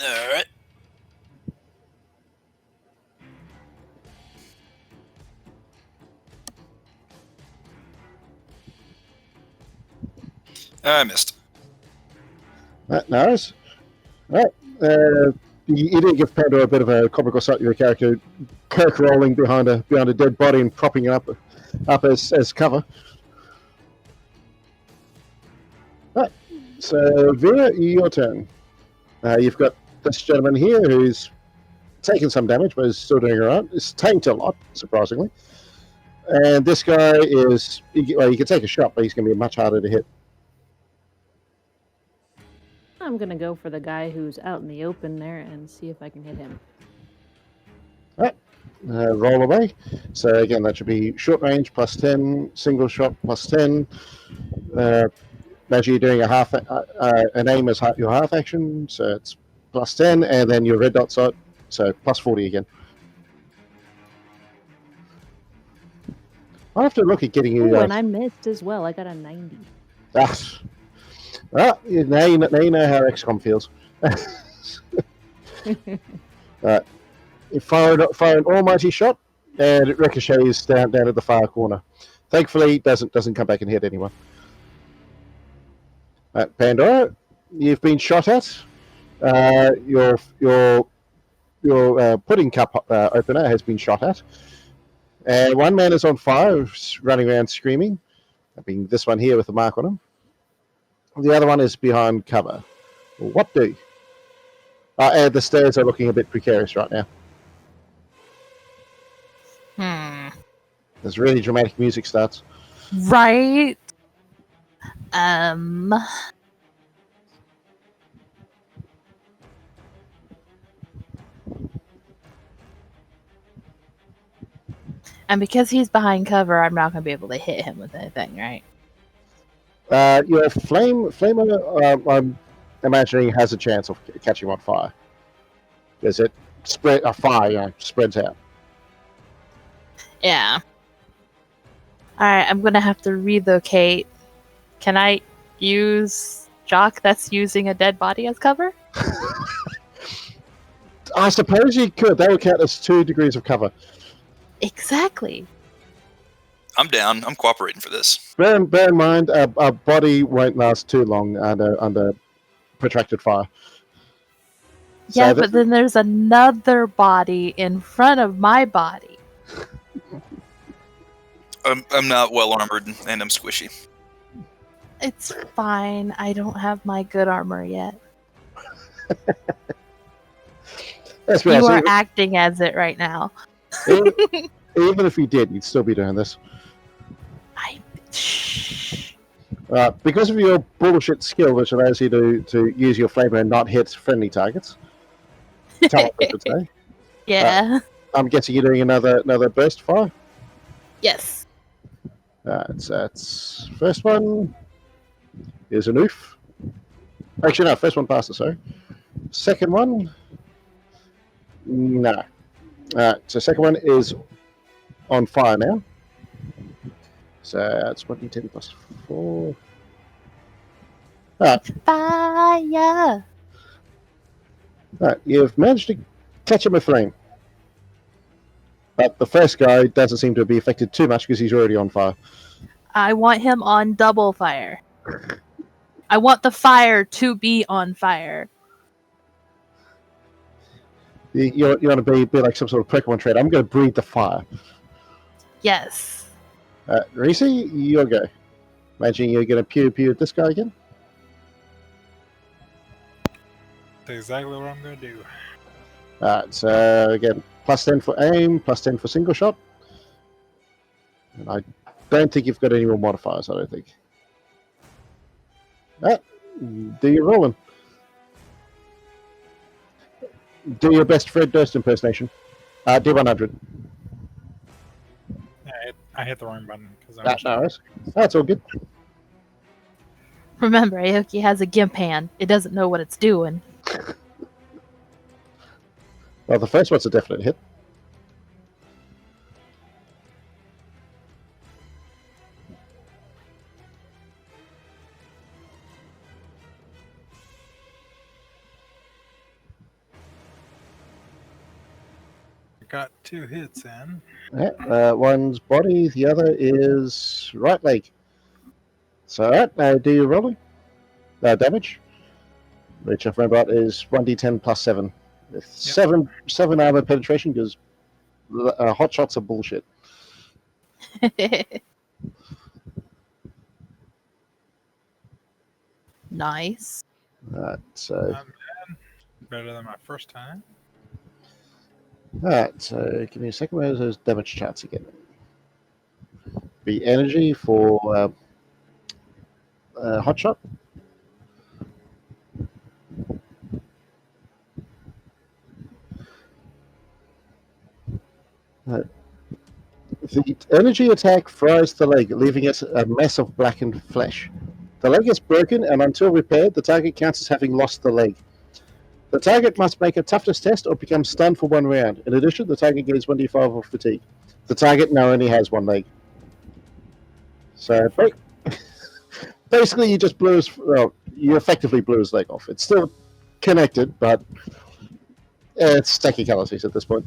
All right. I missed. Nice. All right. You did give Pandora a bit of a comical sight. Your character, Kirk rolling behind a dead body and propping it up as cover. All right. So Vera, your turn. You've got this gentleman here who's taken some damage, but is still doing all right. It's tanked a lot, surprisingly. And this guy is, well, you can take a shot, but he's going to be much harder to hit. I'm going to go for the guy who's out in the open there and see if I can hit him. All right. Roll away. So again, that should be short range plus 10, single shot plus 10. Imagine you're doing an aim as your half action, so it's plus 10, and then your red dot's on, so plus 40 again. I'll have to look at getting you. Oh, and I missed as well. I got a 90. Well, now you know how XCOM feels. You fire an almighty shot, and it ricochets down at the far corner. Thankfully, it doesn't come back and hit anyone. Pandora, you've been shot at. Your pudding cup opener has been shot at. And one man is on fire, running around screaming. I mean, this one here with a mark on him. The other one is behind cover. What do? And the stairs are looking a bit precarious right now. This really dramatic music starts. Right. And because he's behind cover, I'm not going to be able to hit him with anything, right? Your flamer, I'm imagining, has a chance of catching on fire. Because it spreads out. Yeah. Alright, I'm going to have to relocate. Can I use Jock that's using a dead body as cover? I suppose you could. That would count as 2 degrees of cover. Exactly. I'm down. I'm cooperating for this. Bear in mind, a body won't last too long under protracted fire. Yeah, So but then there's another body in front of my body. I'm not well armored and I'm squishy. It's fine. I don't have my good armor yet. Let's be You honest, are acting as it right now. even if you did, you'd still be doing this. Shh. Because of your bullshit skill, which allows you to use your flavor and not hit friendly targets. Teleported, eh? Yeah. I'm guessing you're doing another burst fire. Yes. That's first one. Is an oof. Actually, no, first one passes, sorry. Second one, no. So second one is on fire now. So that's 1d10 plus 4. Fire. Right, you've managed to catch him aflame. But the first guy doesn't seem to be affected too much because he's already on fire. I want him on double fire. I want the fire to be on fire. You want to be like some sort of Pokemon trainer. I'm going to breathe the fire. Yes. Reese, you'll go. Imagine you're going to pew at this guy again. That's exactly what I'm going to do. So again, plus 10 for aim, plus 10 for single shot. And I don't think you've got any more modifiers, I don't think. Do your rolling. Do your best Fred Durst impersonation. D100. I hit the wrong button. That's all good. Remember, Aoki has a gimp hand. It doesn't know what it's doing. Well, the first one's a definite hit. Got 2 hits in. One's body, the other is right leg. So, do your rolling. Damage. Which, if I remember, is 1d10 plus 7. With 7 armor penetration, because hot shots are bullshit. Nice. So. Better than my first time. Alright, so give me a second. Where's those damage charts again? Be energy for hot shot. The energy attack fries the leg, leaving us a mess of blackened flesh. The leg is broken, and until repaired, the target counts as having lost the leg. The target must make a toughness test or become stunned for 1 round. In addition, the target gains 1d5 of fatigue. The target now only has 1 leg. So basically, you just you effectively blew his leg off. It's still connected, but it's technicalities at this point.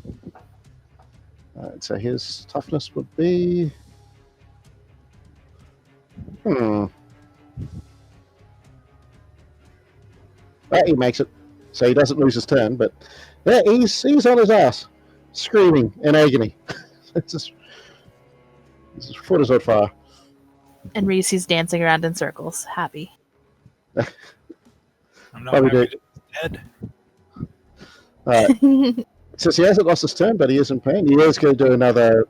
Alright, so his toughness would be... Well, he makes it. So he doesn't lose his turn, but yeah, he's on his ass, screaming in agony. His foot is on fire. And Reese's dancing around in circles, happy. I'm not happy he's dead. Since he hasn't lost his turn, but he is in pain, he is going to do another...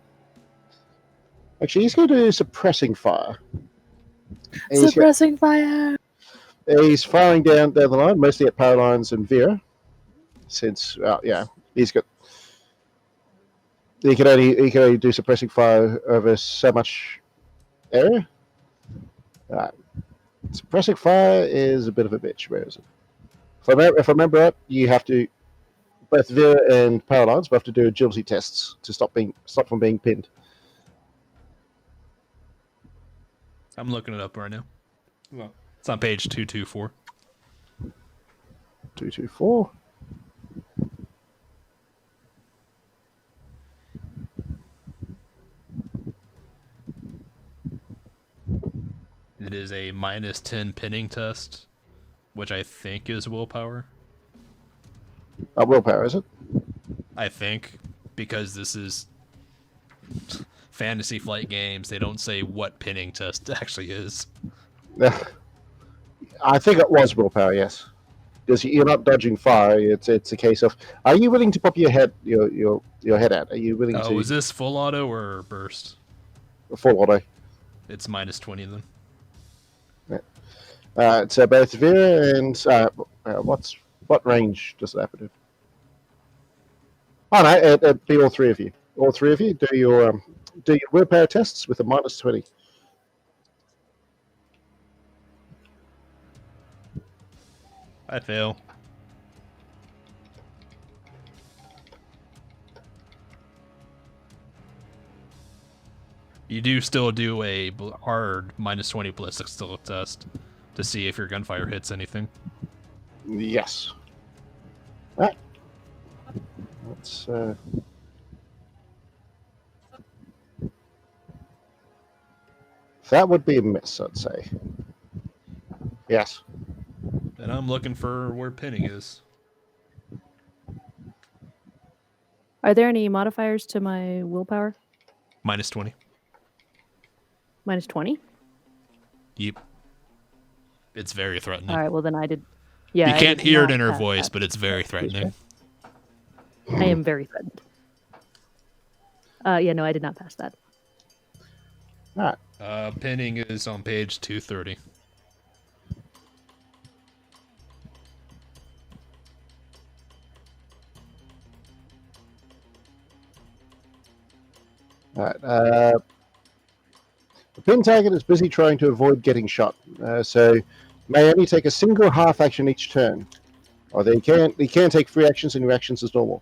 Actually, he's going to do suppressing fire. Suppressing fire! He's firing down the line, mostly at Powerlines and Vera. Since, he's got... He can only do suppressing fire over so much area. Suppressing fire is a bit of a bitch. Where is it? If I remember right, you have to... Both Vera and Powerlines will have to do agility tests to stop from being pinned. I'm looking it up right now. Well, it's on page 224. 224. It is a -10 pinning test, which I think is willpower. Willpower, is it? I think, because this is Fantasy Flight Games, they don't say what pinning test actually is. I think it was willpower, yes. Because you're not dodging fire. It's a case of, are you willing to pop your head head out? Are you willing to? Oh, is this full auto or burst? Full auto. It's -20 then. So both Vera and what range does that happen to? Oh no, it'd be all 3 of you. All 3 of you do your willpower tests with a -20. I fail. You do still do a hard -20 ballistic skill test to see if your gunfire hits anything. Yes. Right. Let's. That would be a miss, I'd say. Yes. And I'm looking for where pinning is. Are there any modifiers to my willpower? -20. -20? Yep. It's very threatening. All right, well then I did. Yeah, you I can't did hear it not in her pass voice, that. but it's very threatening. I am very threatened. Yeah, no, I did not pass that. All right. Pinning is on page 230. All right. The pin target is busy trying to avoid getting shot, so may only take a single half action each turn. Or he can take 3 actions and reactions as normal.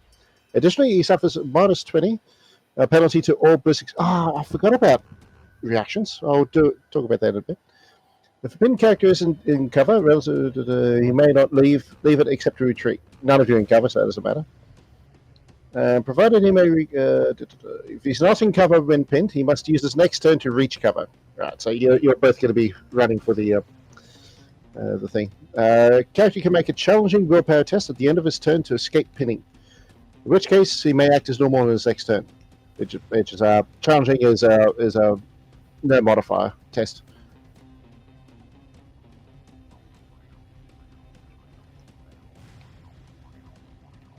Additionally, he suffers a -20 penalty to all ballistic. I forgot about reactions. I'll talk about that in a bit. If a pin character is in cover, he may not leave it except to retreat. None of you in cover, so it doesn't matter. Provided he may, if he's not in cover when pinned, he must use his next turn to reach cover. Right, so you're both going to be running for the thing. Character can make a challenging willpower test at the end of his turn to escape pinning. In which case, he may act as normal on his next turn. Which is challenging is a no modifier test.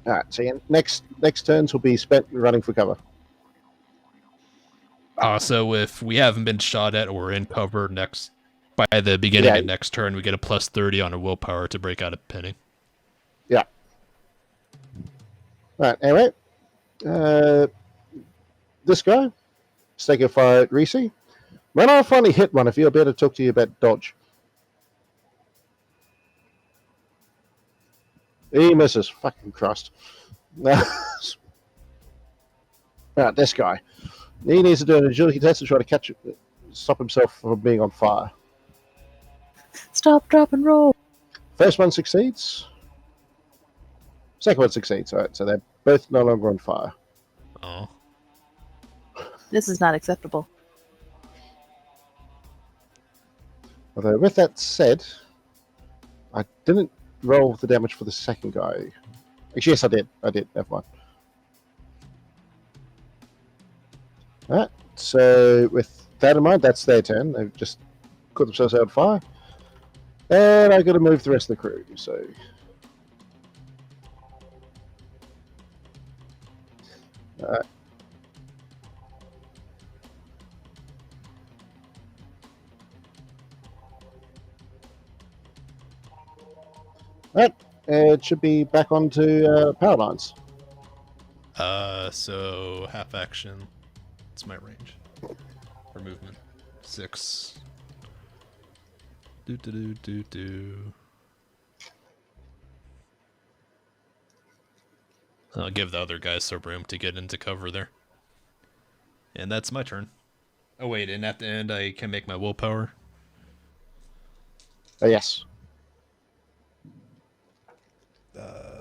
All right, so your next turns will be spent running for cover. So if we haven't been shot at or in cover by the beginning of next turn, we get a +30 on our willpower to break out of pinning. Yeah. Right, anyway. This guy, let's take a fire at Reese. When I finally hit one, if you'll be able to talk to you about dodge. He misses. Fucking Christ. Right, this guy. He needs to do an agility test to try to stop himself from being on fire. Stop, drop, and roll. First one succeeds. Second one succeeds. All right, so they're both no longer on fire. Oh. This is not acceptable. Although, with that said, I didn't roll the damage for the second guy. Actually, yes, I did. Never mind. Alright, so with that in mind, that's their turn. They've just caught themselves out on fire. And I got to move the rest of the crew, so... Alright. Alright, it should be back onto power lines. So half action. It's my range. Or movement. 6. Do. I'll give the other guys some room to get into cover there. And that's my turn. Oh wait, and at the end I can make my willpower. Yes.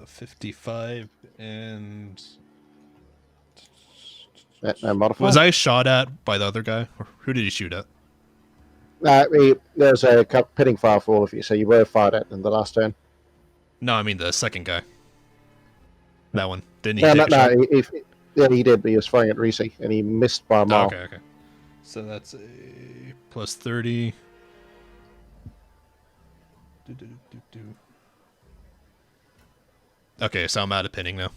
55 and... Modifier? Was I shot at by the other guy? Or who did he shoot at? There's a pitting fire for all of you, so you were fired at in the last turn. No, I mean the second guy. That one. Didn't he No, take a shot? yeah, he did, but he was firing at Reese, and he missed by a mile. Okay. So that's a plus 30. Okay, so I'm out of pinning now.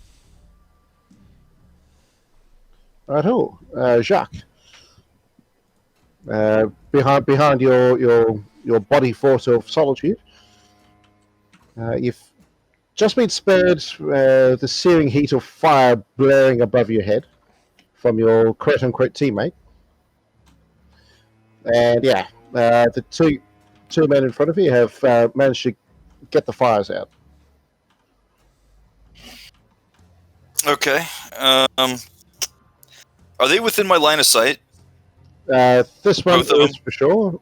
Right-ho. Jacques. Behind your body force of solitude, you've just been spared the searing heat of fire blaring above your head from your quote-unquote teammate. And yeah, the two men in front of you have managed to get the fires out. Okay. Are they within my line of sight? This one Both of is them? for sure.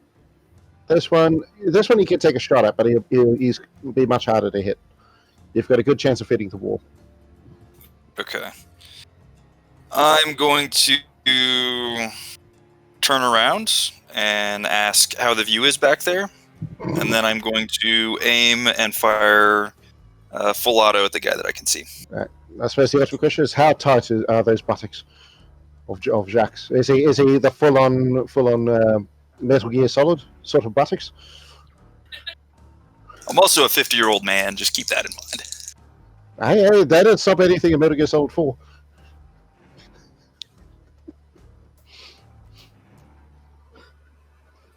This one you can take a shot at, but he's be much harder to hit. You've got a good chance of hitting the wall. Okay. I'm going to turn around and ask how the view is back there, and then I'm going to aim and fire full auto at the guy that I can see. I suppose the ultimate question is, how tight are those buttocks of Jacques? Is he the full on Metal Gear Solid sort of buttocks? I'm also a 50-year-old man. Just keep that in mind. Hey, that didn't stop anything in Metal Gear Solid 4.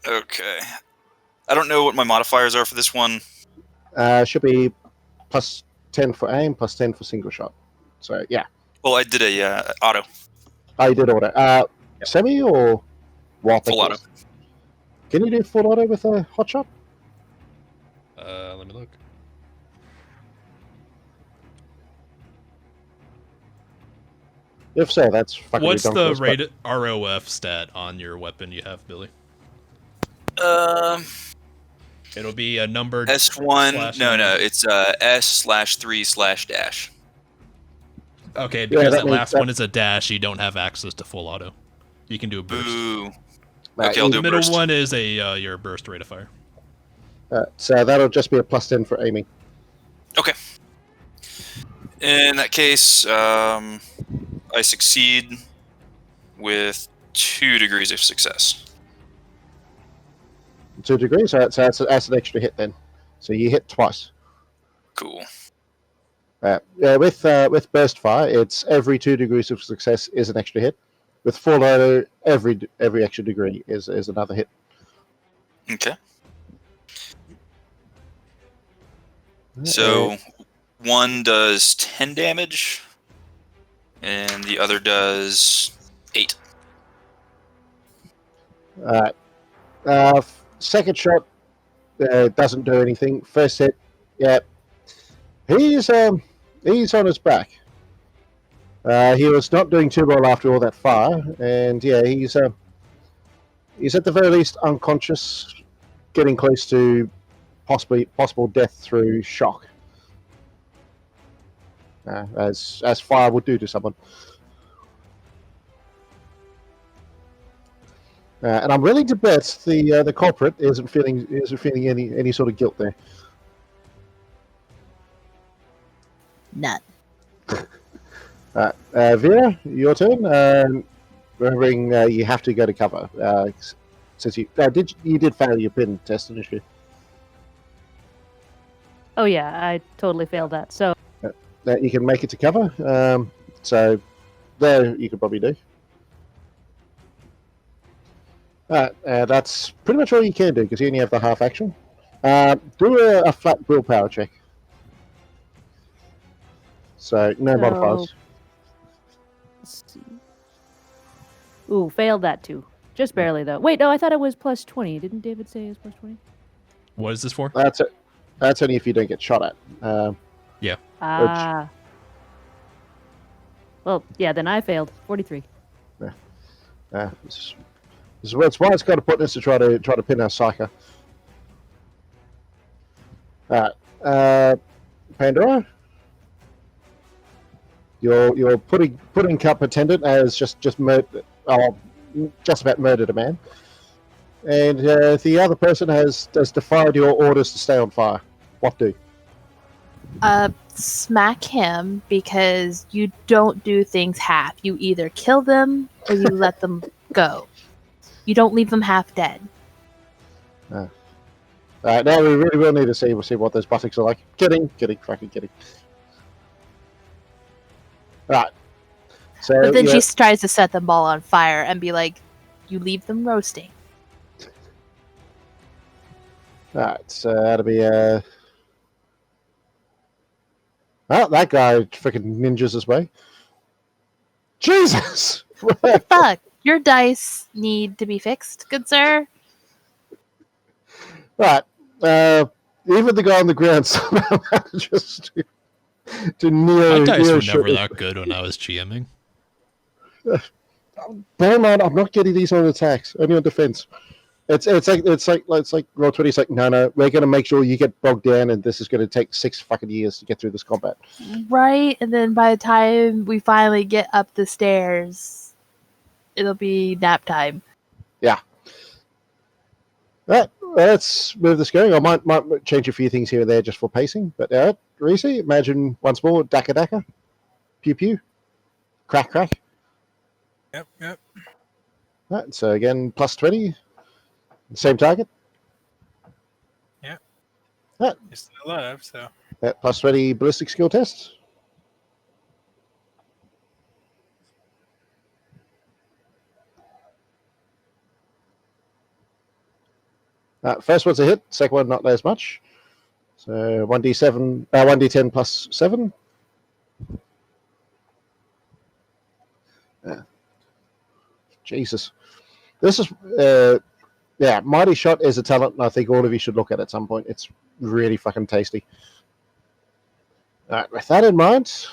Okay. I don't know what my modifiers are for this one. Should be plus 10 for aim, plus 10 for single shot. So yeah. Well, I did a auto. Oh, you did order. Semi or what? Full auto. Can you do full auto with a hot shot? Let me look. If so, that's fucking What's the ridiculous, but- rated ROF stat on your weapon you have, Billy? It'll be a numbered S1. No, it's S/3/dash. Okay, because that that means last that- one is a dash, you don't have access to full auto. You can do a burst. Boo. Right, Okay, I'll do The a middle burst. one is a your burst rate of fire. So that'll just be a plus 10 for aiming. Okay. In that case, I succeed with 2 degrees of success. 2 degrees, so that's an extra hit then. So you hit twice. Cool. With burst fire, it's every 2 degrees of success is an extra hit. With full auto, every extra degree is another hit. Okay. So one does 10 damage, and the other does 8. Second shot doesn't do anything. First hit, yeah, He's on his back. He was not doing too well after all that fire, and yeah, he's at the very least unconscious, getting close to possible death through shock, as fire would do to someone. And I'm willing to bet the culprit isn't feeling any sort of guilt there. None. Vera, your turn. Remembering you have to go to cover since you did fail your pin test initially. Oh yeah, I totally failed that. So You can make it to cover. So there you could probably do. That's pretty much all you can do because you only have the half action. Do a flat willpower check. So no modifiers. let's see. Ooh, failed that too. Just barely though. Wait, no, I thought it was plus 20. Didn't David say it was plus 20? What is this for? That's it. That's only if you don't get shot at. Ah. Well, yeah, then I failed. 43. This is why it's got to put this to try to pin our psycho. Pandora, you're putting cup attendant as just about murdered a man, and the other person has defied your orders to stay on fire. What do? Smack him because you don't do things half. You either kill them or you let them go. You don't leave them half dead. Now we really will need to see what those buttocks are like. Kidding, fucking kidding. Right. So, But then she tries to set them all on fire and be like, you leave them roasting. Alright, so that'll be well, that guy freaking ninjas his way. Jesus! Fuck, your dice need to be fixed, good sir. Right. Even the guy on the ground somehow manages to near. My dice near were shoot never me. that good when I was GMing. Bear in mind, I'm not getting these on attacks, only on defense. It's like Roll20. It's like no, we're gonna make sure you get bogged down, and this is gonna take 6 fucking years to get through this combat. Right, and then by the time we finally get up the stairs, it'll be nap time. Yeah. Right, let's move this going. I might change a few things here and there just for pacing. But Reese, imagine once more, Daka Daka, pew pew, crack crack. Yep. Right, so again, plus 20. Same target. Yep. Right. You're still alive, so. Plus 20 ballistic skill test. First one's a hit, second one not as much. So 1d7, 1d10 plus 7. Jesus. This is, Mighty Shot is a talent, and I think all of you should look at some point. It's really fucking tasty. All right, with that in mind,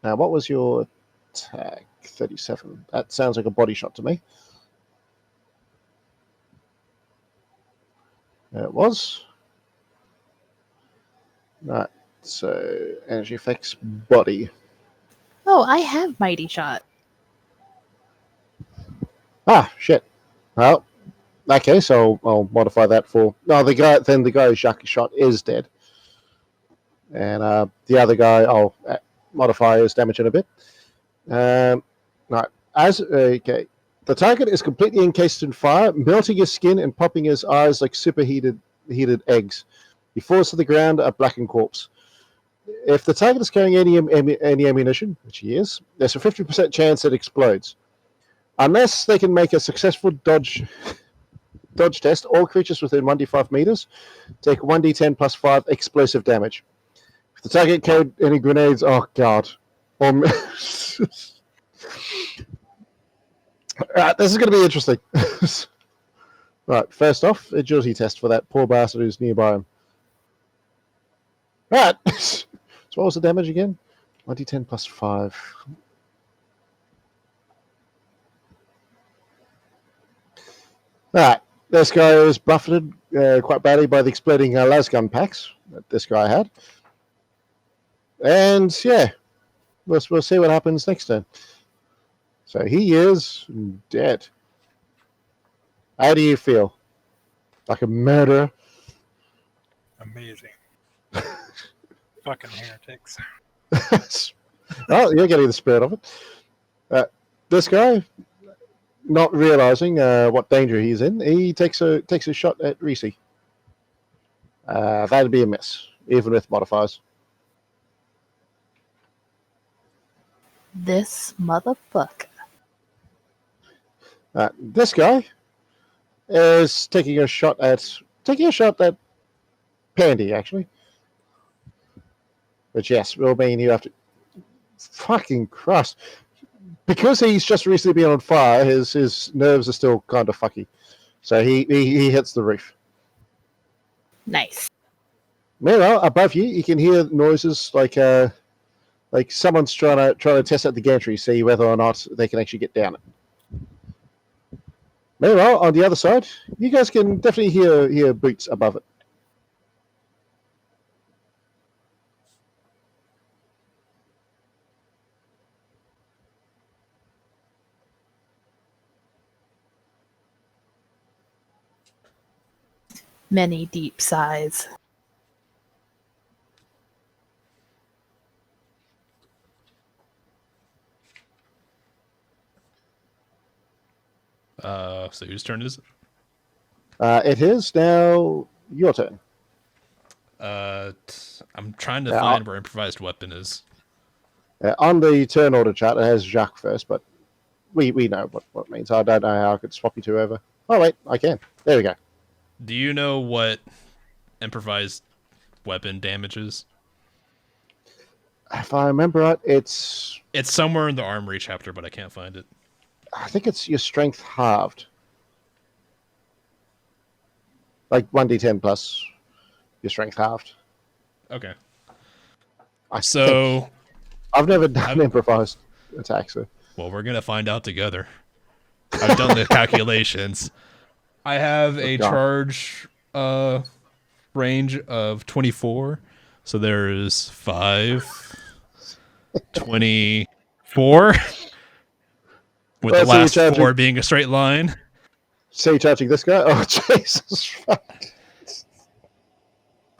now what was your attack? 37. That sounds like a body shot to me. It was. Right, so energy effects, body. Oh, I have Mighty Shot. Ah, shit. Well, in that case, I'll modify that for. No, the guy who shot is dead, and the other guy I'll modify his damage in a bit. Right, okay. The target is completely encased in fire, melting his skin and popping his eyes like heated eggs. He falls to the ground, a blackened corpse. If the target is carrying any ammunition, which he is, there's a 50% chance it explodes. Unless they can make a successful dodge test, all creatures within 1d5 meters take 1d10 plus 5 explosive damage. If the target carried any grenades, oh god. Right, this is going to be interesting. Right, first off, agility test for that poor bastard who's nearby him. Right. So what was the damage again? 1d10 plus 5. Right. This guy was buffeted quite badly by the exploding lasgun packs that this guy had. And yeah, we'll see what happens next turn. So he is dead. How do you feel? Like a murderer? Amazing. Fucking heretics. Well, you're getting the spirit of it. This guy, not realizing what danger he's in, he takes a shot at Reese. That'd be a miss, even with modifiers. This motherfucker. This guy is taking a shot at Pandy, actually. Which, yes, will mean you have to... Fucking Christ. Because he's just recently been on fire, his nerves are still kind of fucky. So he hits the roof. Nice. Meanwhile, above you, you can hear noises like someone's trying to test out the gantry, see whether or not they can actually get down it. Meanwhile, on the other side, you guys can definitely hear boots above it. Many deep sighs. So whose turn is it? It is now your turn. I'm trying to Yeah, find where improvised weapon is. On the turn order chart, it has Jacques first, but we know what it means. I don't know how I could swap you two over. Oh, wait, I can. There we go. Do you know what improvised weapon damages? If I remember right, it's somewhere in the armory chapter, but I can't find it. I think it's your strength halved. Like 1d10 plus your strength halved. Okay. So I've never done improvised attacks. So. Well, we're going to find out together. I've done the calculations. I have a charge range of 24. So there's 5, 24. With the last 4 being a straight line. So you're charging this guy? Oh, Jesus.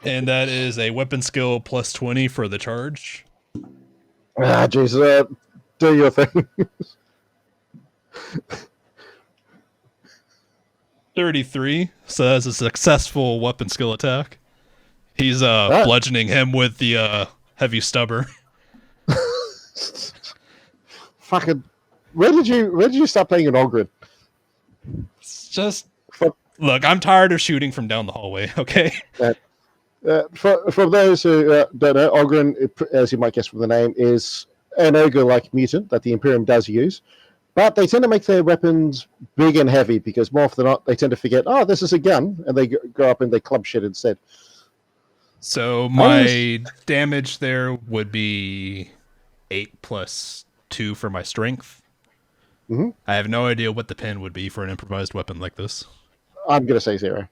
And that is a weapon skill plus 20 for the charge. Ah, Jesus. Do your thing. 33. So that's a successful weapon skill attack. He's bludgeoning him with the heavy stubber. Fucking... Where did you start playing an Ogren? It's just... Look, I'm tired of shooting from down the hallway, okay? For those who don't know, Ogren, as you might guess from the name, is an ogre-like mutant that the Imperium does use. But they tend to make their weapons big and heavy because more often than not, they tend to forget, oh, this is a gun, and they go up and they club shit instead. So my damage there would be 8 plus 2 for my strength. Mm-hmm. I have no idea what the pin would be for an improvised weapon like this. I'm going to say 0.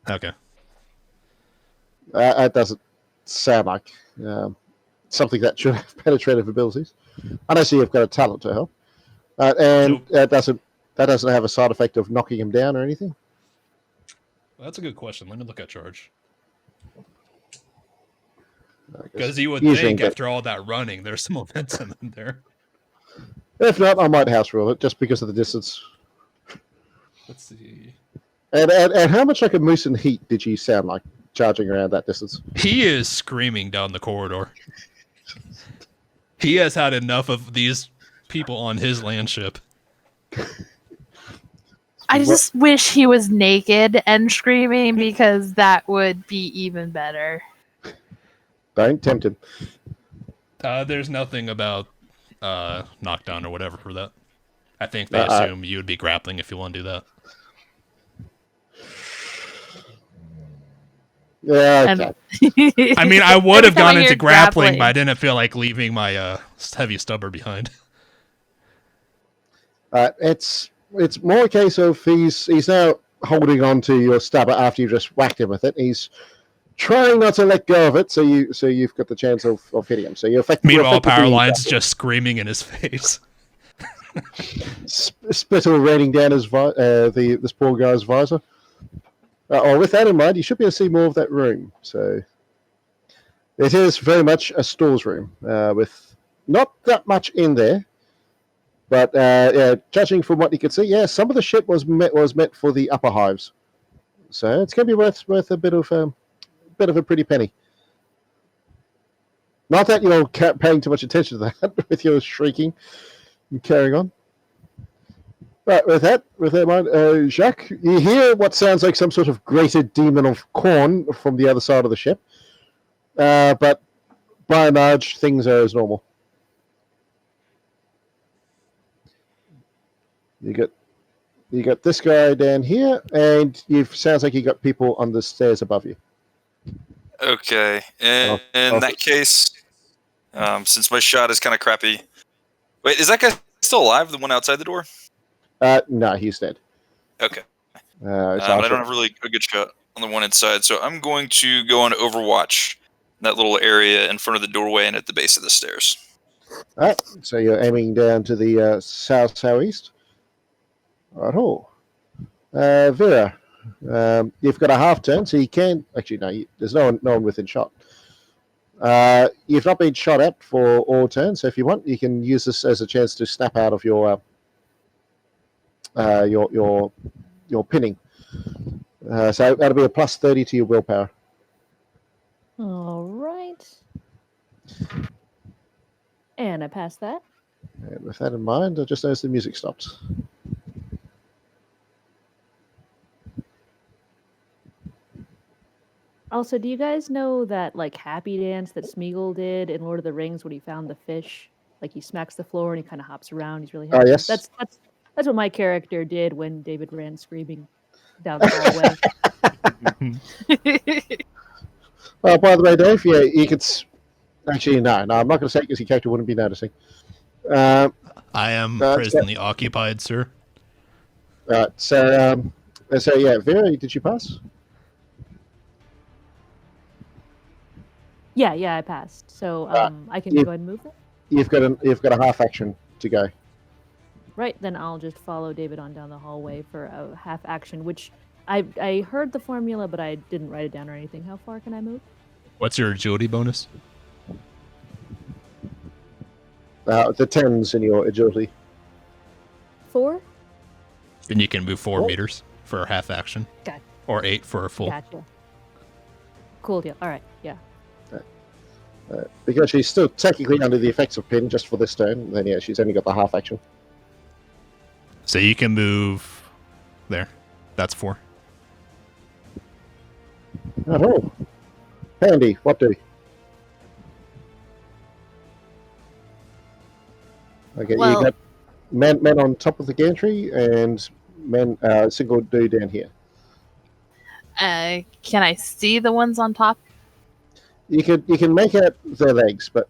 Okay. That doesn't sound like something that should have penetrative abilities. Unless you've got a talent to help. That doesn't have a side effect of knocking him down or anything? That's a good question. Let me look at charge. Because you would think after all that running, there's some momentum in there. If not, I might house rule it just because of the distance. Let's see. And how much like a moose in heat did you sound like charging around that distance? He is screaming down the corridor. He has had enough of these people on his landship. I just wish he was naked and screaming because that would be even better. Don't tempt him. There's nothing about knockdown or whatever for that. I think they assume you would be grappling if you want to do that. Yeah, And- okay. I mean, I would Every have time I gone hear into grappling, but I didn't feel like leaving my heavy stubber behind. It's more a case of he's now holding on to your stubber after you just whacked him with it. He's trying not to let go of it, so you've got the chance of hitting him. So you're Meanwhile, effectively Powerline's just screaming in his face. spittle raining down his this poor guy's visor. With that in mind, you should be able to see more of that room. So it is very much a stores room with not that much in there. But judging from what you could see, yeah, some of the shit was meant for the upper hives, so it's going to be worth a bit of a pretty penny. Not that you're paying too much attention to that with your shrieking and carrying on. Right, with that in mind, Jacques, you hear what sounds like some sort of grated demon of corn from the other side of the ship, but by and large, things are as normal. You got this guy down here, and sounds like you got people on the stairs above you. Okay. In that case, since my shot is kind of crappy. Wait, is that guy still alive? The one outside the door? No, he's dead. Okay. But I don't have really a good shot on the one inside, so I'm going to go on Overwatch, that little area in front of the doorway and at the base of the stairs. All right, so you're aiming down to the southeast. Right, Vera, you've got a half turn, so you can actually no. There's no one within shot. You've not been shot at for all turns, so if you want, you can use this as a chance to snap out of your pinning. So that'll be a plus 30 to your willpower. All right. And I passed that. And with that in mind, I just noticed the music stopped. Also, do you guys know that like happy dance that Smeagol did in Lord of the Rings when he found the fish? Like he smacks the floor and he kind of hops around. He's really happy. Oh, yes. That's what my character did when David ran screaming down the hallway. Oh, by the way, Dave, yeah, you could actually no, I'm not going to say it because your character wouldn't be noticing. I am presently occupied, sir. Right, so yeah, Vera, did you pass? Yeah, I passed. So I can go ahead and move it. You've got a half action to go. Right, then I'll just follow David on down the hallway for a half action, which I heard the formula, but I didn't write it down or anything. How far can I move? What's your agility bonus? The 10's in your agility. 4? Then you can move 4 meters for a half action. Gotcha. Or 8 for a full. Gotcha. Cool deal. All right, yeah. Because she's still technically under the effects of pin just for this turn, then yeah, she's only got the half action. So you can move there. That's 4. Oh, handy. What do? Okay, Well, you got men on top of the gantry and single dude down here. Can I see the ones on top? You can make out their legs, but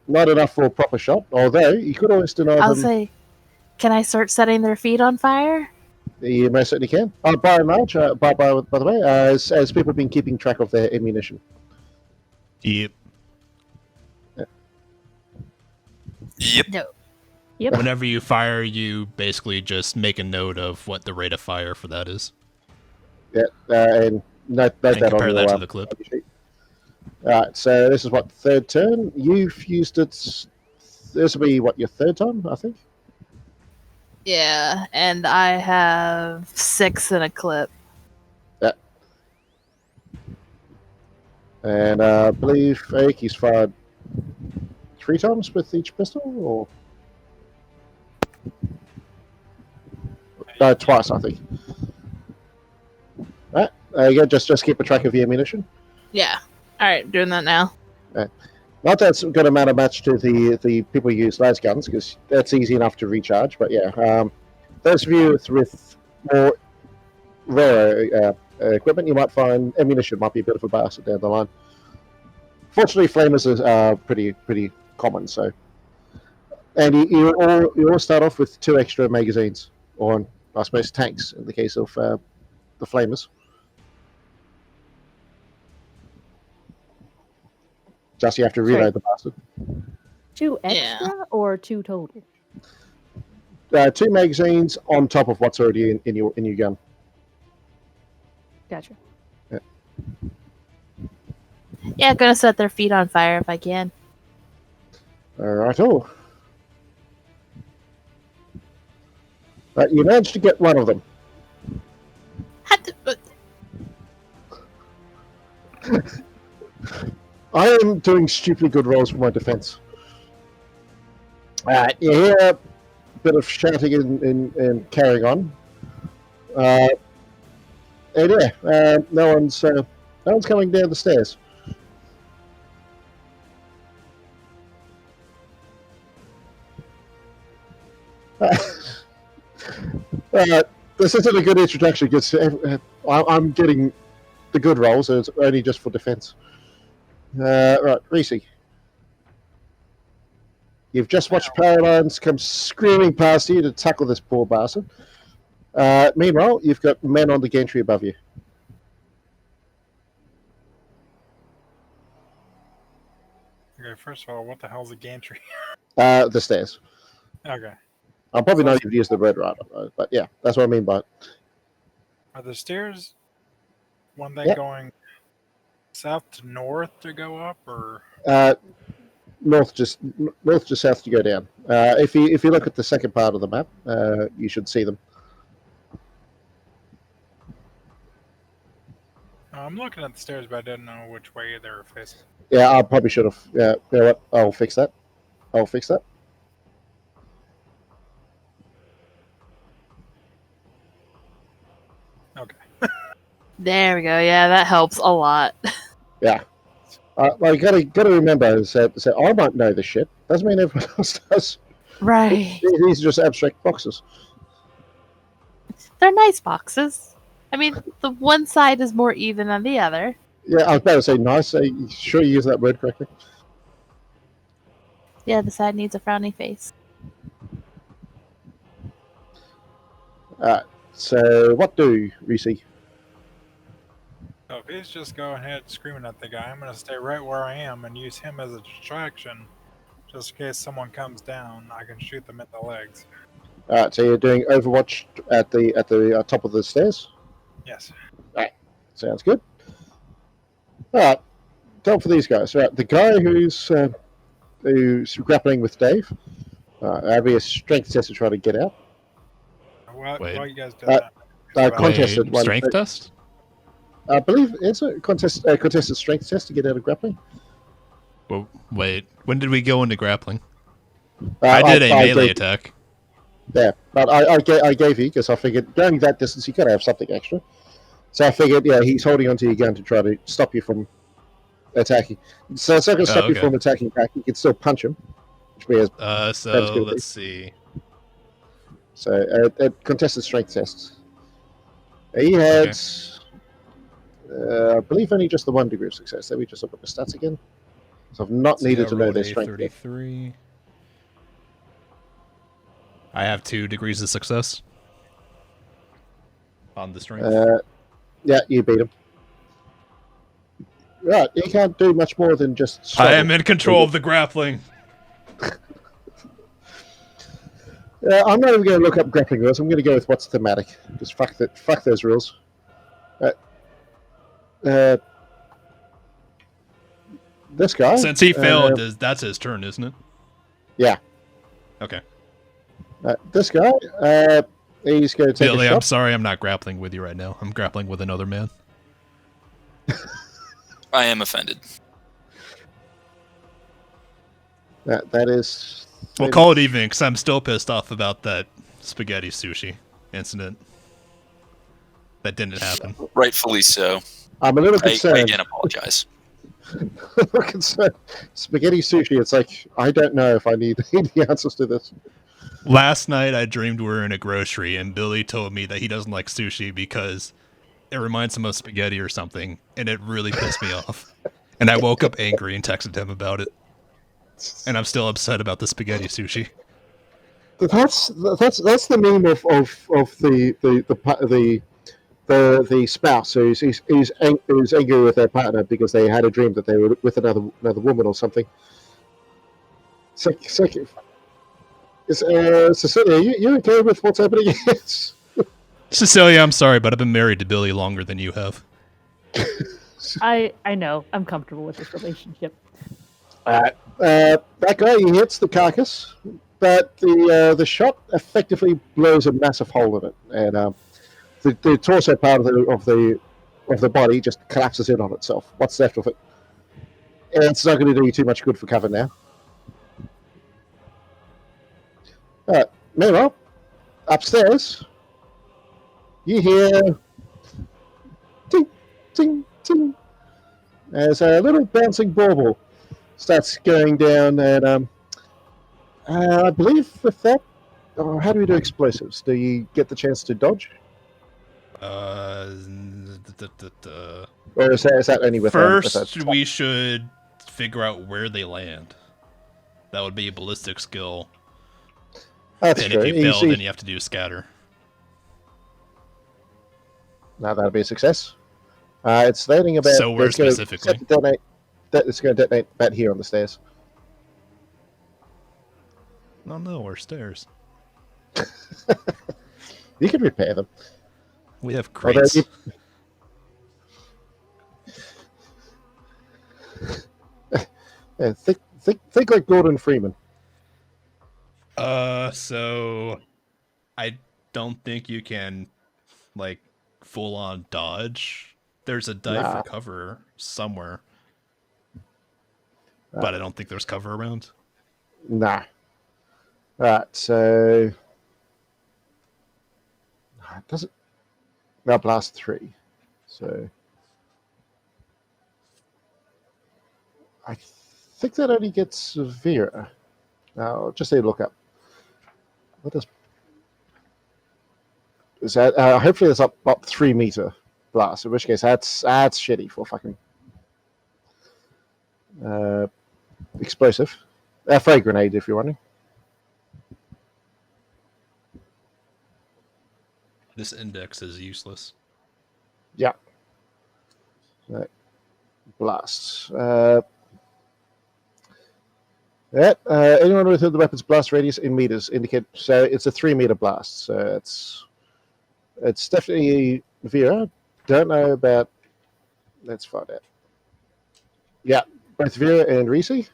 not enough for a proper shot. Although you could always deny I'll them. say, can I start setting their feet on fire? You most certainly can. By and large, by the way, as people have been keeping track of their ammunition. Yep. Yep. No. Yep. Whenever you fire, you basically just make a note of what the rate of fire for that is. Yeah, and note that on compare your, that to the clip. on your sheet. Alright, so this is what, third turn? You've used it. This will be what, your third time, I think? Yeah, and I have 6 in a clip. Yeah. And I believe Aiki's fired 3 times with each pistol, or? No, twice, I think. Alright, yeah, just keep a track of your ammunition. Yeah. All right, doing that now. Not that's going to matter much to the people who use las guns, because that's easy enough to recharge. But yeah, those of you with more rare equipment, you might find ammunition might be a bit of a bastard down the line. Fortunately, flamers are pretty common. So, and you all start off with 2 extra magazines, or I suppose tanks in the case of the flamers. Just you have to reload the bastard. 2 extra or 2 total? 2 magazines on top of what's already in your gun. Gotcha. Yeah, gonna set their feet on fire if I can. Righto. But you managed to get one of them. I am doing stupidly good rolls for my defense. You hear a bit of shouting and carrying on. And yeah, no one's coming down the stairs. This isn't a good introduction because I'm getting the good rolls, so it's only just for defense. Right, Reese. You've just watched power lines come screaming past you to tackle this poor bastard. Meanwhile, you've got men on the gantry above you. Okay, first of all, what the hell's a gantry? The stairs. Okay. I'll probably not even use the red radar, but yeah, that's what I mean by it. Are the stairs one thing going south to north to go up, or north just south to go down? If you look at the second part of the map, you should see them. I'm looking at the stairs, but I didn't know which way they were facing. Yeah, I probably should have. Yeah, you know what? I'll fix that. Okay. There we go. Yeah, that helps a lot. Yeah. Well, you gotta remember, so I might know this shit. Doesn't mean everyone else does. Right. These are just abstract boxes. They're nice boxes. I mean, the one side is more even than the other. Yeah, I was about to say nice. Are you sure you use that word correctly? The other side needs a frowny face. So what do, Reese? So if he's just going ahead screaming at the guy, I'm going to stay right where I am and use him as a distraction, just in case someone comes down. I can shoot them in the legs. Alright, so you're doing Overwatch at the top of the stairs? Yes. Alright, sounds good. Alright, time for these guys. Right, the guy who's grappling with Dave, that'll be a strength test to try to get out. Why you guys doing that? Contested one. Strength test? I believe it's a contested strength test to get out of grappling. Well, wait, when did we go into grappling? I did a melee attack. Yeah, but I gave you because I figured going that distance you gotta have something extra. So I figured, yeah, he's holding onto your gun to try to stop you from attacking. So it's not going to stop you from attacking back. You can still punch him. Which let's see. So contested strength tests. He had, I believe, only just the 1 degree of success. Let me just look at the stats again. So I've not needed to know their strength. 33. I have 2 degrees of success on the strength. Yeah, you beat him. Right, you can't do much more than just struggle. I am in control of the grappling. I'm not even going to look up grappling rules. I'm going to go with what's thematic. Because fuck those rules. This guy. Since he failed, that's his turn, isn't it? Yeah. Okay. This guy, he's going to take Billy, a shot. I'm sorry I'm not grappling with you right now. I'm grappling with another man. I am offended. That is... We'll call it even, because I'm still pissed off about that spaghetti sushi incident. That didn't happen. Rightfully so. I'm a little I concerned. again apologize. Concerned. Spaghetti sushi, it's like, I don't know if I need the answers to this. Last night I dreamed we were in a grocery and Billy told me that he doesn't like sushi because it reminds him of spaghetti or something, and it really pissed me off. And I woke up angry and texted him about it. And I'm still upset about the spaghetti sushi. That's the meme of the spouse who's angry with their partner because they had a dream that they were with another woman or something. Cecilia, you okay with what's happening? Cecilia, I'm sorry, but I've been married to Billy longer than you have. I know. I'm comfortable with this relationship. That guy, he hits the carcass, but the shot effectively blows a massive hole in it, and the torso part of the body just collapses in on itself. What's left of it? And it's not going to do you too much good for cover now. Meanwhile, upstairs, you hear ting, ting, ting, as a little bouncing bauble starts going down, and I believe with that, how do we do explosives? Do you get the chance to dodge? Or is that only with first, we should figure out where they land. That would be a ballistic skill. That's and true. If you fail, then you have to do scatter. Now that'll be a success. It's landing about. So where specifically? It's going to detonate about here on the stairs. No, we're stairs. You can repair them. We have crates. Yeah, think like Gordon Freeman. So I don't think you can like full on dodge. There's a dive for cover somewhere. But I don't think there's cover around. Nah. Right, so does it now blast 3. So I think that only gets Vera. Now just need to look up. What is that? Hopefully it's up 3 meter blast, in which case that's shitty for fucking explosive. Frag grenade if you're running. This index is useless. Yeah. Right. Blast. Anyone within the weapon's blast radius in meters indicate. So it's a 3 meter blast. So it's definitely Vera. Don't know about. Let's find out. Yeah, both Vera and Reese.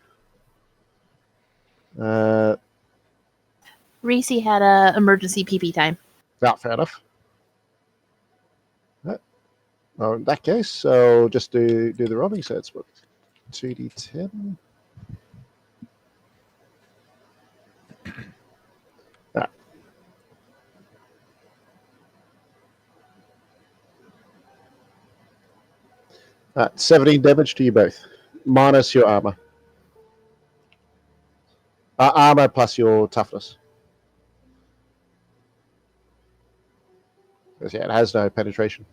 Reese had a emergency PP time. Fair enough. Right. Well, in that case, so just do the rolling. So it's what 2d10. Right. Right, 17 damage to you both, minus your armor. Armor plus your toughness. Because yeah, it has no penetration.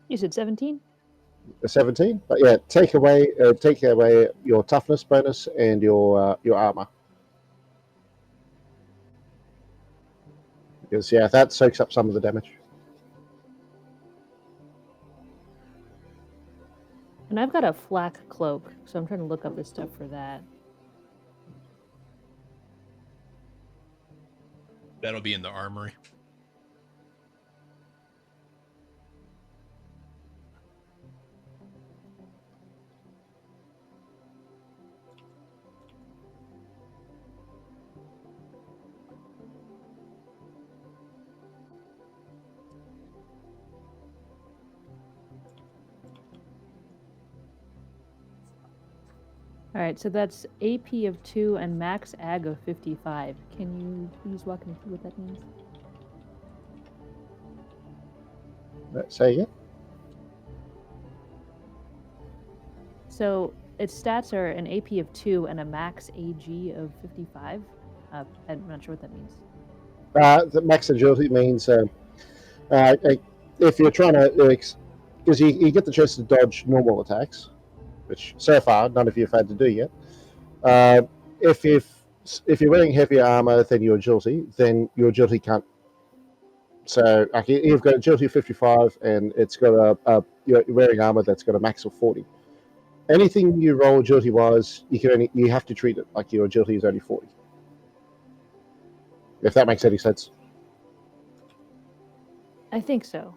You said 17? 17, but yeah, take away your toughness bonus and your armor. Because yeah, that soaks up some of the damage. And I've got a flak cloak, so I'm trying to look up this stuff for that. That'll be in the armory. All right, so that's AP of 2 and max AG of 55. Can you please walk me through what that means? Say again. So its stats are an AP of 2 and a max AG of 55. I'm not sure what that means. The max agility means if you're trying to, because you get the chance to dodge normal attacks, which so far none of you have had to do yet. If you're wearing heavier armor than your agility can't. So you've got agility of 55, and it's got you're wearing armor that's got a max of 40. Anything you roll agility wise, you have to treat it like your agility is only 40. If that makes any sense. I think so.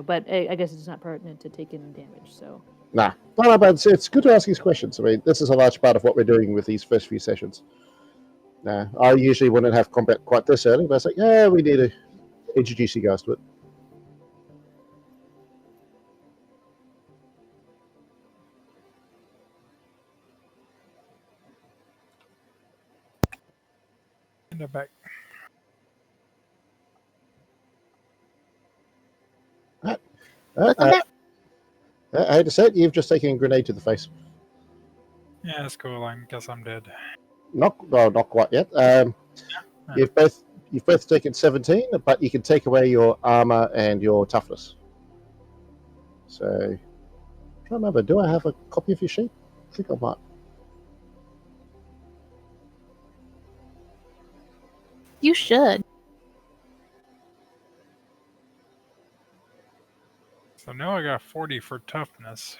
But I guess it's not pertinent to take any damage. So. Nah, but it's good to ask these questions. I mean, this is a large part of what we're doing with these first few sessions. I usually wouldn't have combat quite this early, but it's like, yeah, we need to introduce you guys to it. In the back. Welcome back. I hate to say it, you've just taken a grenade to the face. Yeah, that's cool. I guess I'm dead. Not quite yet. You've both taken 17, but you can take away your armor and your toughness. So, I'm trying to remember, do I have a copy of your sheet? I think I might. You should. So now I got 40 for toughness.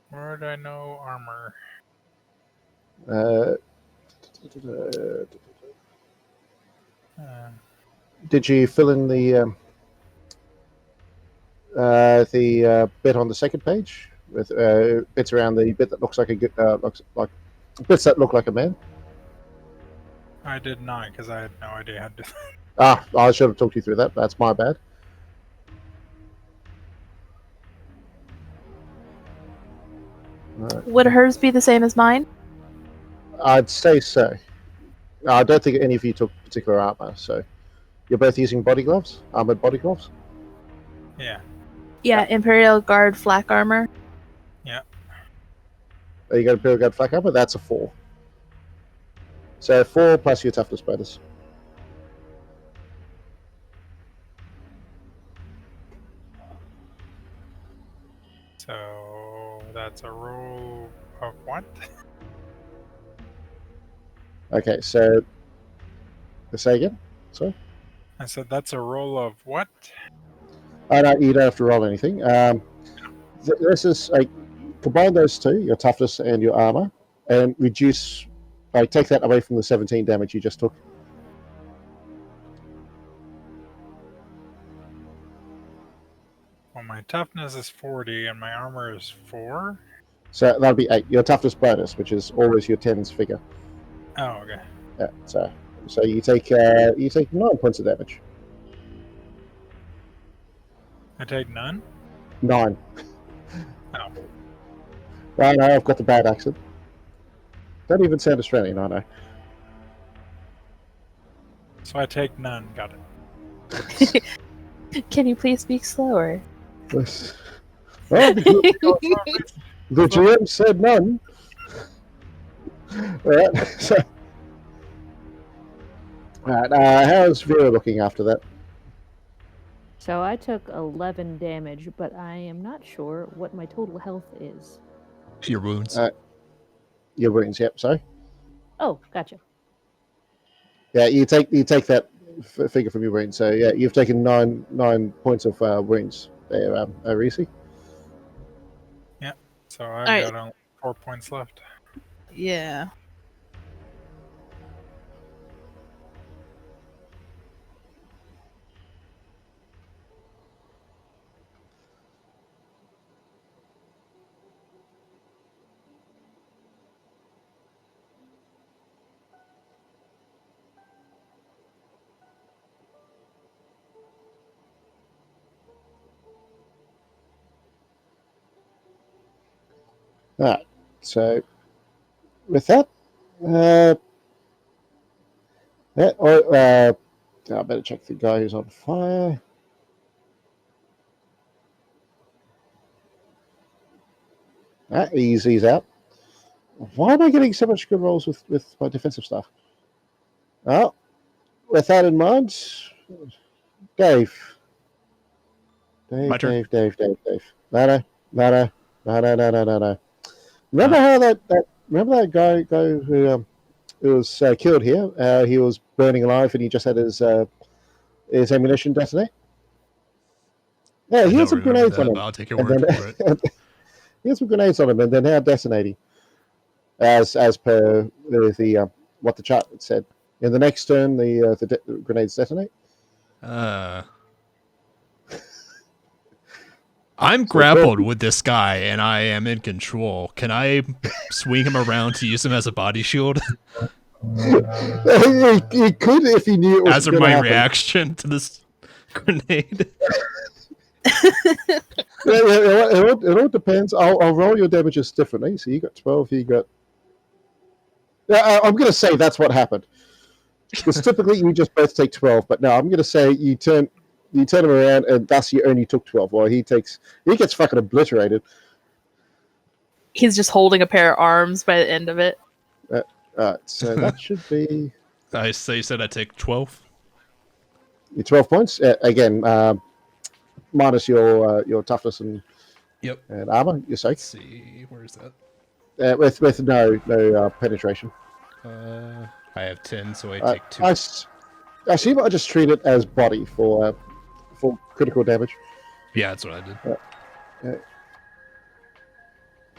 Where did I know armor? Did you fill in the bit on the second page with bits around the bit that looks like bits that look like a man? I did not, because I had no idea how to do that. I should have talked you through that. That's my bad. Would hers be the same as mine? I'd say so. I don't think any of you took particular armor, so you're both using body gloves, armored body gloves. Yeah. Yeah, Imperial Guard flak armor. Yeah. You got Imperial Guard flak armor. That's a 4. So 4 plus your toughness bonus. So that's a roll of what? Okay, so say again. Sorry. I said that's a roll of what? Oh, no, you don't have to roll anything. This is combine those two, your toughness and your armor, and reduce. Take that away from the 17 damage you just took. Well, my toughness is 40 and my armor is 4. So that'll be 8. Your toughness bonus, which is always your 10s figure. Oh, okay. Yeah. So you take 9 points of damage. I take none? 9. Oh. I know, I've got the bad accent. Don't even sound Australian, I know. So I take none. Got it. Can you please speak slower? Well, the GM said none. Alright, so. Alright, how's Vera looking after that? So I took 11 damage, but I am not sure what my total health is. Your wounds. Your wounds, yep, sorry. Oh, gotcha. Yeah, you take that figure from your wounds. So yeah, you've taken 9 points of wounds there, Arisi. Yeah. So I've got only 4 points left. Yeah. Alright, so with that, I better check the guy who's on fire. He's out. Why am I getting so much good rolls with my defensive stuff? Well, with that in mind, Dave. My turn. Dave. No. Remember remember that guy who was killed here? He was burning alive and he just had his ammunition detonate? Yeah, I he had don't some remember grenades on that, him. but I'll take your And word then, for it. he had some grenades on him and they're now detonating. As per what the chart said. In the next turn, the grenades detonate. I'm grappled with this guy, and I am in control. Can I swing him around to use him as a body shield? He could if he knew it was as going to my happen. reaction to this grenade. It all depends. I'll roll your damages differently. So you got 12. He got. Yeah, I'm going to say that's what happened. Because typically you just both take 12, but no, I'm going to say you turn him around, and thus you only took 12. Well, he gets fucking obliterated. He's just holding a pair of arms by the end of it. So that should be. You said I take 12. Your 12 points again, minus your toughness and armor. You're safe. Let's see, where is that? With no penetration. I have 10, so I take 2. I assume I just treat it as body for critical damage. Yeah, that's what I did.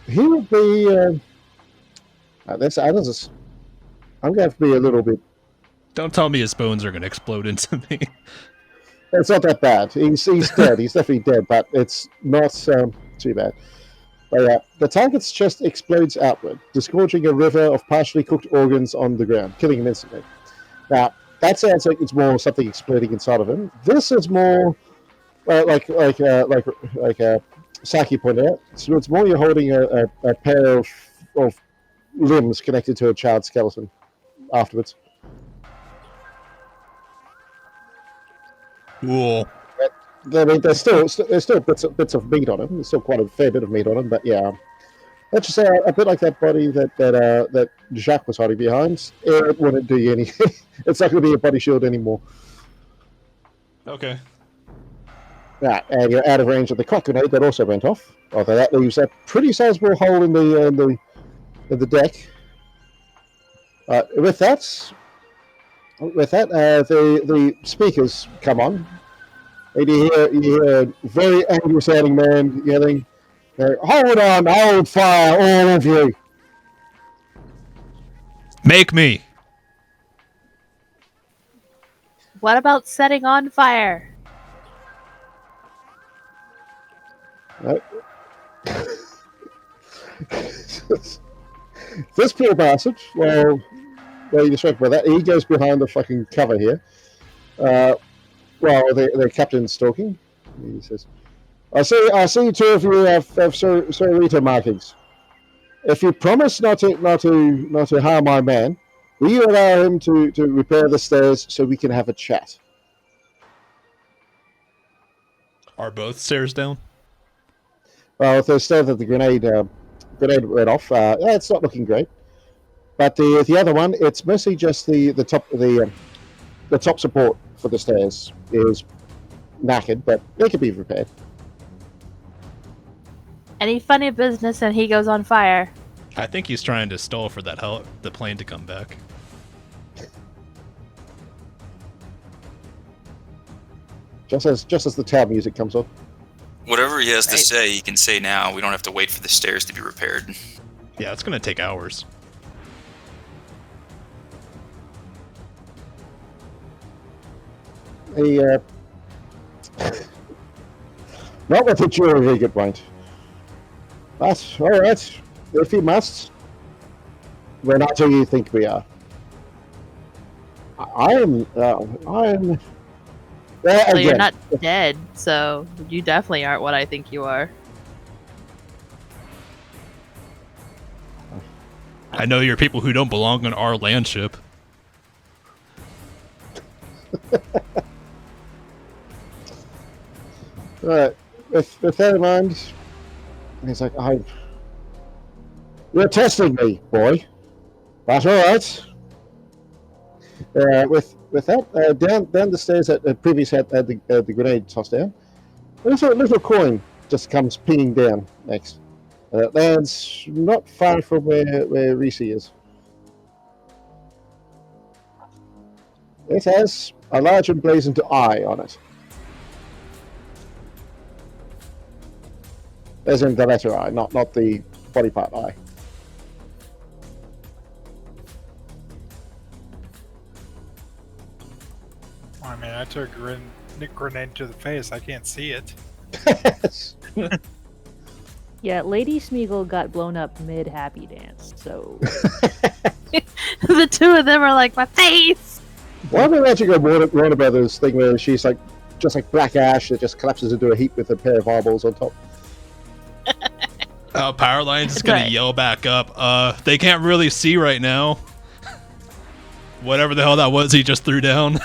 He would be. I'm going to have to be a little bit. Don't tell me his bones are going to explode into me. It's not that bad. He's dead. He's definitely dead, but it's not too bad. But the target's chest explodes outward, disgorging a river of partially cooked organs on the ground, killing him instantly. Now, that sounds like it's more something exploding inside of him. This is more like Saki pointed out. So it's more you're holding a pair of limbs connected to a charred skeleton afterwards. Cool. I mean, there's still bits of meat on him. There's still quite a fair bit of meat on him, but yeah, let's just say a bit like that body that Jacques was hiding behind. It wouldn't do you anything. It's not going to be a body shield anymore. Okay. Yeah, and you're out of range of the cock grenade that also went off. Although that leaves a pretty sizable hole in the deck. With that, the speakers come on. And you hear a very angry sounding man yelling, hold fire, all of you. Make me. What about setting on fire? This poor bastard, well, you distracted by that, he goes behind the fucking cover here. Well, the captain's talking. He says, I see two of you have Sororita markings. If you promise not to harm my man, will you allow him to repair the stairs so we can have a chat? Are both stairs down? Well, if the stair that the grenade went off, it's not looking great. But the other one, it's mostly just the top support for the stairs is knackered, but it can be repaired. Any funny business and he goes on fire. I think he's trying to stall for the plane to come back. Just as the town music comes on. Whatever he has to say, he can say now. We don't have to wait for the stairs to be repaired. Yeah, it's going to take hours. Not with the jury, he could point. But, alright, if he must, we're not who you think we are. I'm Well, again, you're not dead, so you definitely aren't what I think you are. I know you're people who don't belong on our landship. Alright, with that in mind, he's like, You're testing me, boy. That's all right. With that, down the stairs that previous had the grenade tossed down, a little coin just comes pinging down next. Lands not far from where Reese is. It has a large emblazoned eye on it. As in the letter I, not the body part I. I mean, I took a grenade to the face. I can't see it. Yeah, Lady Smeagol got blown up mid happy dance, so The two of them are like, my face! Why am I imagining a Warner Brothers thing where she's like, just like black ash that just collapses into a heap with a pair of eyeballs on top? Powerline's is gonna Right. yell back up. They can't really see right now. Whatever the hell that was, he just threw down.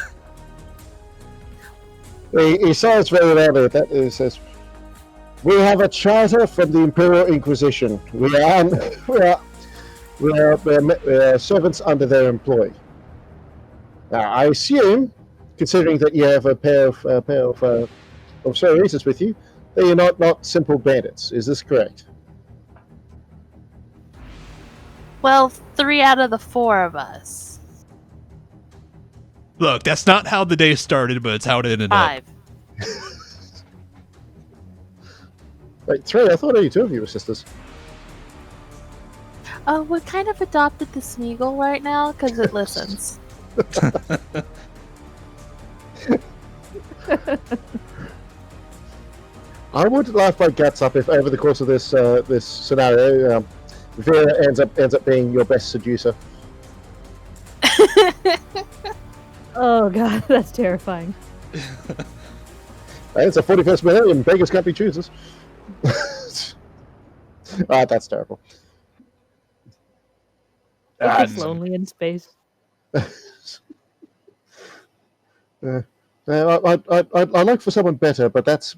He says very loudly that it says, "We have a charter from the Imperial Inquisition. We are servants under their employ. Now, I assume, considering that you have a pair of Cereses with you, that you're not simple bandits. Is this correct?" Well, 3 out of the 4 of us. Look, that's not how the day started, but it's how it ended up. 5. Wait, 3? I thought only 2 of you were sisters. Oh, we kind of adopted the Smeagol right now because it listens. I would laugh my guts up if over the course of this this scenario, Vera ends up being your best seducer. oh god, that's terrifying. It's a 41st millennium. Beggars can't be choosers. That's terrible. It's lonely in space. I'd like for someone better, but that's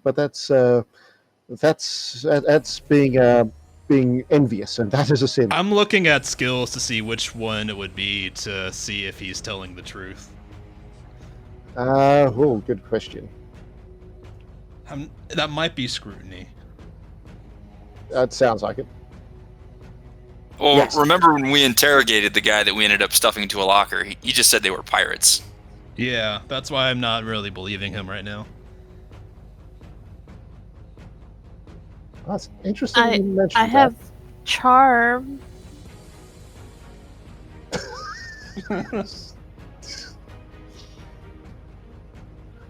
being envious, and that is a sin. I'm looking at skills to see which one it would be to see if he's telling the truth. Good question. That might be scrutiny. That sounds like it. Well, Yes. remember when we interrogated the guy that we ended up stuffing into a locker? He just said they were pirates. Yeah, that's why I'm not really believing him right now. That's interesting. you mentioned I that. have charm.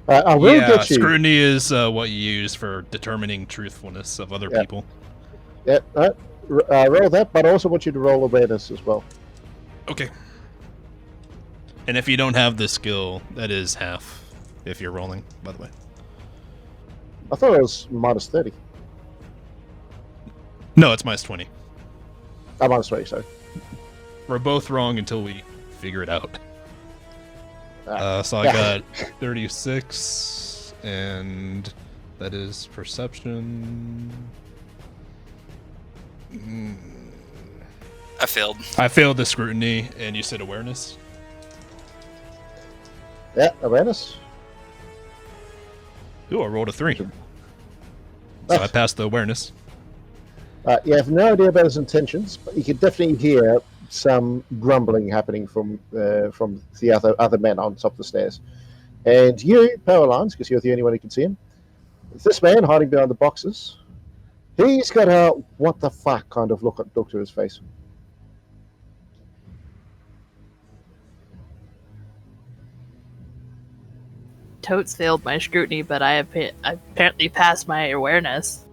I will get you. Scrutiny is what you use for determining truthfulness of other people. Yeah, roll that, but I also want you to roll awareness as well. Okay. And if you don't have the skill, that is half if you're rolling, by the way. I thought it was minus 30. No, it's minus 20. Minus 20, sorry. We're both wrong until we figure it out. So I yeah. got 36, and that is perception. I failed. I failed the scrutiny, and you said awareness? Yeah, awareness. Ooh, I rolled a 3. So I passed the awareness. You have no idea about his intentions, but you can definitely hear some grumbling happening from the other men on top of the stairs. And you, Powerlines, because you're the only one who can see him, this man hiding behind the boxes, he's got a what the fuck kind of look to his face. Totes failed my scrutiny, but I apparently passed my awareness.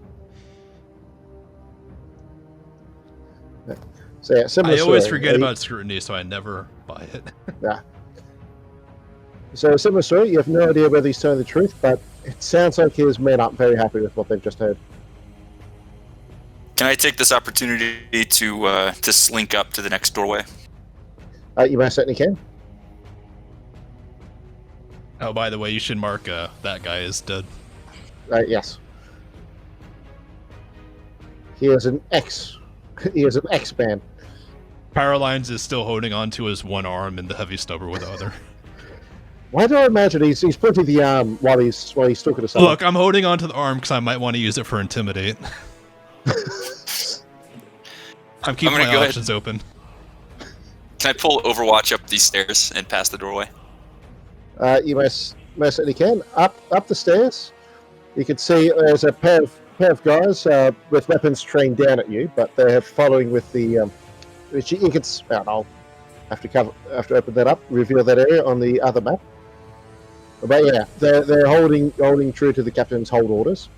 So yeah, similar I always story. forget about scrutiny, so I never buy it. Yeah. So similar story. You have no idea whether he's telling the truth, but it sounds like his men aren't very happy with what they've just heard. Can I take this opportunity to slink up to the next doorway? You most certainly can. Oh, by the way, you should mark that guy is dead. Yes. He is an He is an X-Man. Paralynes is still holding on to his one arm and the heavy stubber with the other. Why do I imagine he's putting the arm while he's talking to someone? Look, I'm holding on to the arm because I might want to use it for intimidate. I'm keeping my options open. Can I pull Overwatch up these stairs and past the doorway? You most certainly can. Up the stairs, you can see there's a pair of guys with weapons trained down at you, but they're following with the. Which you can. I'll have to open that up, reveal that area on the other map. But yeah, they're holding true to the captain's hold orders,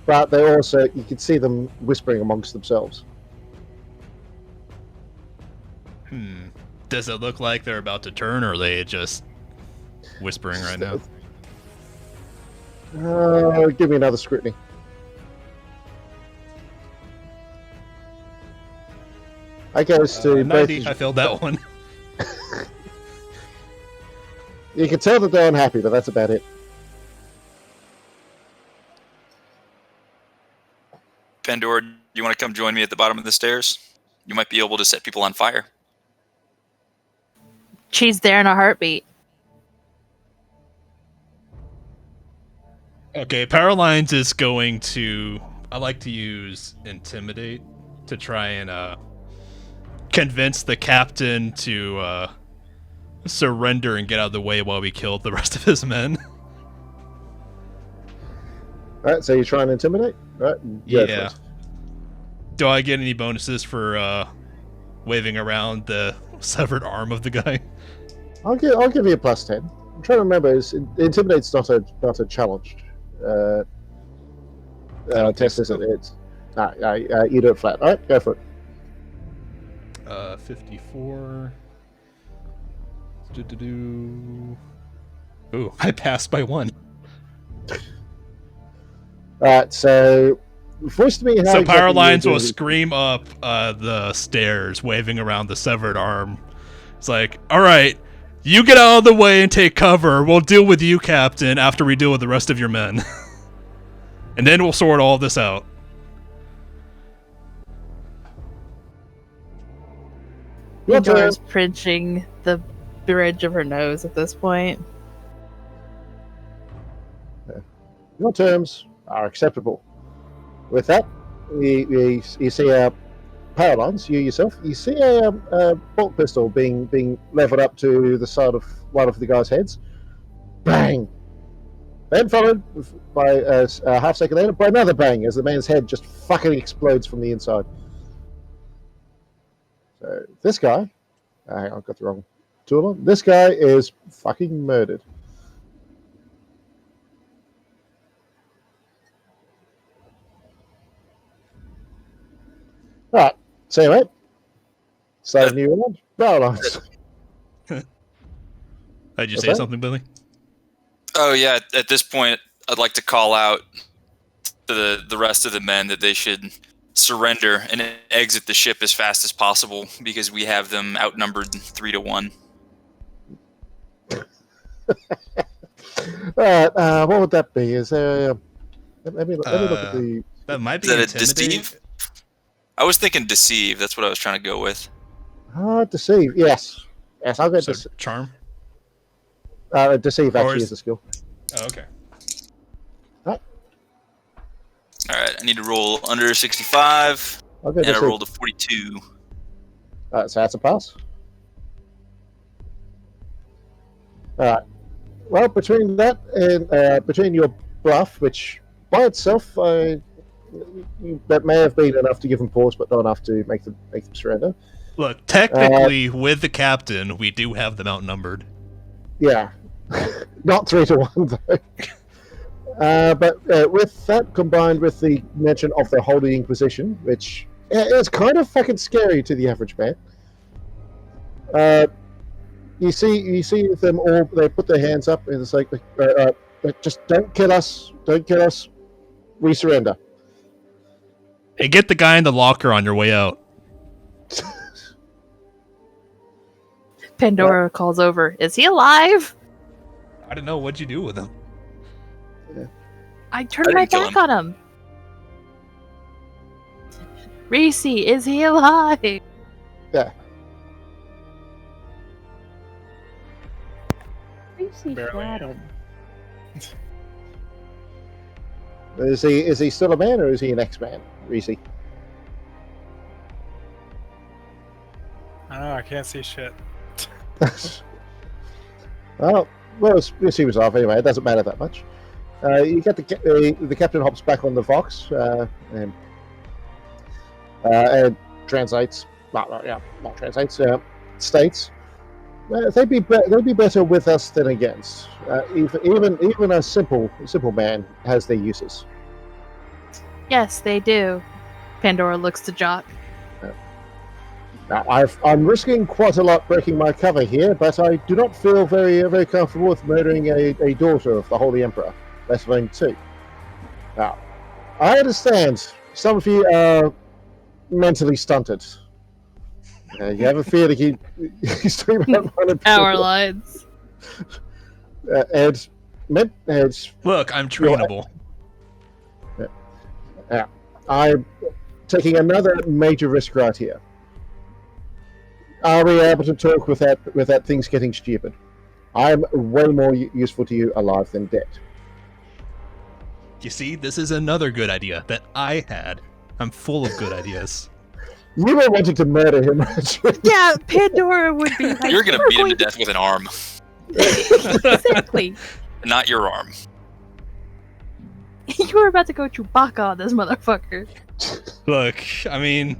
but they also you can see them whispering amongst themselves. Does it look like they're about to turn, or are they just whispering right now? Give me another scrutiny. I goes to 90. I failed that one. You can tell that they're unhappy, but that's about it. Pandora, do you want to come join me at the bottom of the stairs? You might be able to set people on fire. She's there in a heartbeat. Okay, Paralynes is going to... I like to use Intimidate to try and convince the captain to surrender and get out of the way while we killed the rest of his men. Alright, so you're trying to intimidate? Right? Yeah. Do I get any bonuses for waving around the severed arm of the guy? I'll give you a plus 10. I'm trying to remember. Intimidate's not a challenge test, is it? It's you do it flat. All right, go for it. 54. Ooh, I passed by 1. Alright, so voice to me how so exactly Paralynes will scream up the stairs, waving around the severed arm. It's like, alright, you get out of the way and take cover. We'll deal with you, Captain, after we deal with the rest of your men. And then we'll sort all this out. Pandora's pinching the bridge of her nose at this point. Your terms are acceptable. With that, you see a Paralynes, you yourself, you see a bolt pistol being leveled up to the side of one of the guys' heads. Bang! Then followed by a half second later by another bang as the man's head just fucking explodes from the inside. So this guy, hang on, I've got the wrong tool on. This guy is fucking murdered. Alright, so anyway, start a new round. Paralynes. Did you say something, Billy? Oh yeah, at this point, I'd like to call out to the rest of the men that they should surrender and exit the ship as fast as possible because we have them outnumbered 3-1. Alright, what would that be? Is there let me look at the... That might be Is that a deceive? I was thinking deceive. That's what I was trying to go with. Deceive, yes. Yes, I'll go charm? Deceive actually is a skill. Oh, okay. All right, I need to roll under 65, and I rolled a 42. So that's a pass. Alright. Well, between that and between your bluff, which by itself that may have been enough to give them pause, but not enough to make them surrender. Look, technically, with the captain, we do have them outnumbered. Yeah, not 3-1 though. But with that combined with the mention of the Holy Inquisition, which is kind of fucking scary to the average man. You see them all. They put their hands up and it's like, just don't kill us, we surrender. Hey, get the guy in the locker on your way out. Pandora calls over. Is he alive? I don't know. What'd you do with him? I turned my back on him. Reese, is he alive? Yeah. Reese Barely shot am. him. Is he still a man or is he an ex-man, Reese? I don't know. I can't see shit. Well, we'll see what's off anyway. It doesn't matter that much. You get the captain hops back on the Vox and translates. Not translates. States. They'd be better with us than against. Even a simple man has their uses. Yes, they do. Pandora looks to Jock. Now, I'm risking quite a lot breaking my cover here, but I do not feel very comfortable with murdering a daughter of the Holy Emperor, let alone two. Now, I understand some of you are mentally stunted. You have a fear that you stream out Power lines. and Look, I'm trainable. I'm taking another major risk right here. Are we able to talk without things getting stupid? I'm way more useful to you alive than dead. You see, this is another good idea that I had. I'm full of good ideas. You were wanting to murder him. Yeah, Pandora would be like, You're gonna beat him to death with an arm, Exactly. not your arm. You were about to go Chewbacca on this motherfucker. Look, I mean,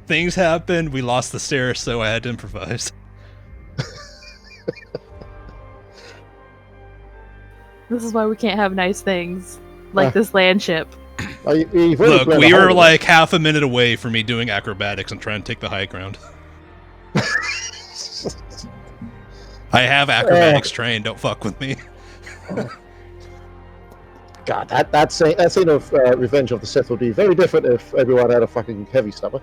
things happened. We lost the stairs, so I had to improvise. This is why we can't have nice things like this landship. Look, we were like half a minute away from me doing acrobatics and trying to take the high ground. I have acrobatics trained. Don't fuck with me. God, that scene of Revenge of the Sith would be very different if everyone had a fucking heavy stomach.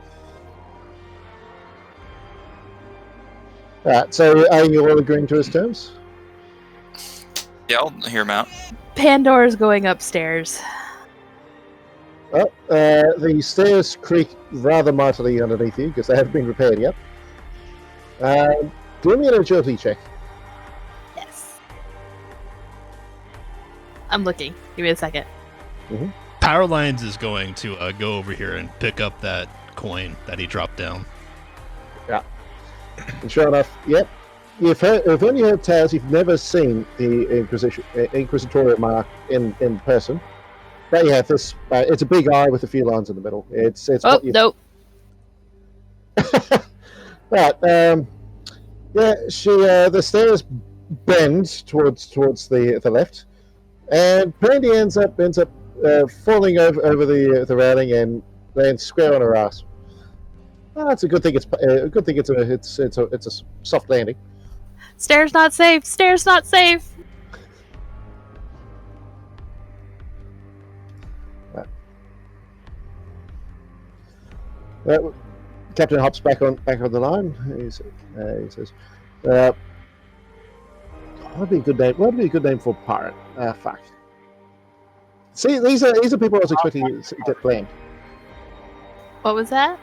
Alright, so are you all agreeing to his terms? Yeah, I'll hear him out. Pandora's going upstairs. Well, the stairs creak rather mightily underneath you because they haven't been repaired yet. Do me an agility check. Yes. I'm looking. Give me a second. Power Lines is going to go over here and pick up that coin that he dropped down. Yeah. And sure enough, yep. You've only heard tales. You've never seen the Inquisitorial mark in person. But yeah, this it's a big eye with a few lines in the middle. It's Oh, nope. Right. Yeah. The stairs bend towards the left, and Brandy ends up falling over the railing and lands square on her ass. Well, that's a good thing. It's a soft landing. Stairs not safe. Stairs not safe. Captain hops back on the line. He says, "What would be a good name? What would be a good name for a pirate? Fuck. See, these are people I was expecting to get blamed. What was that?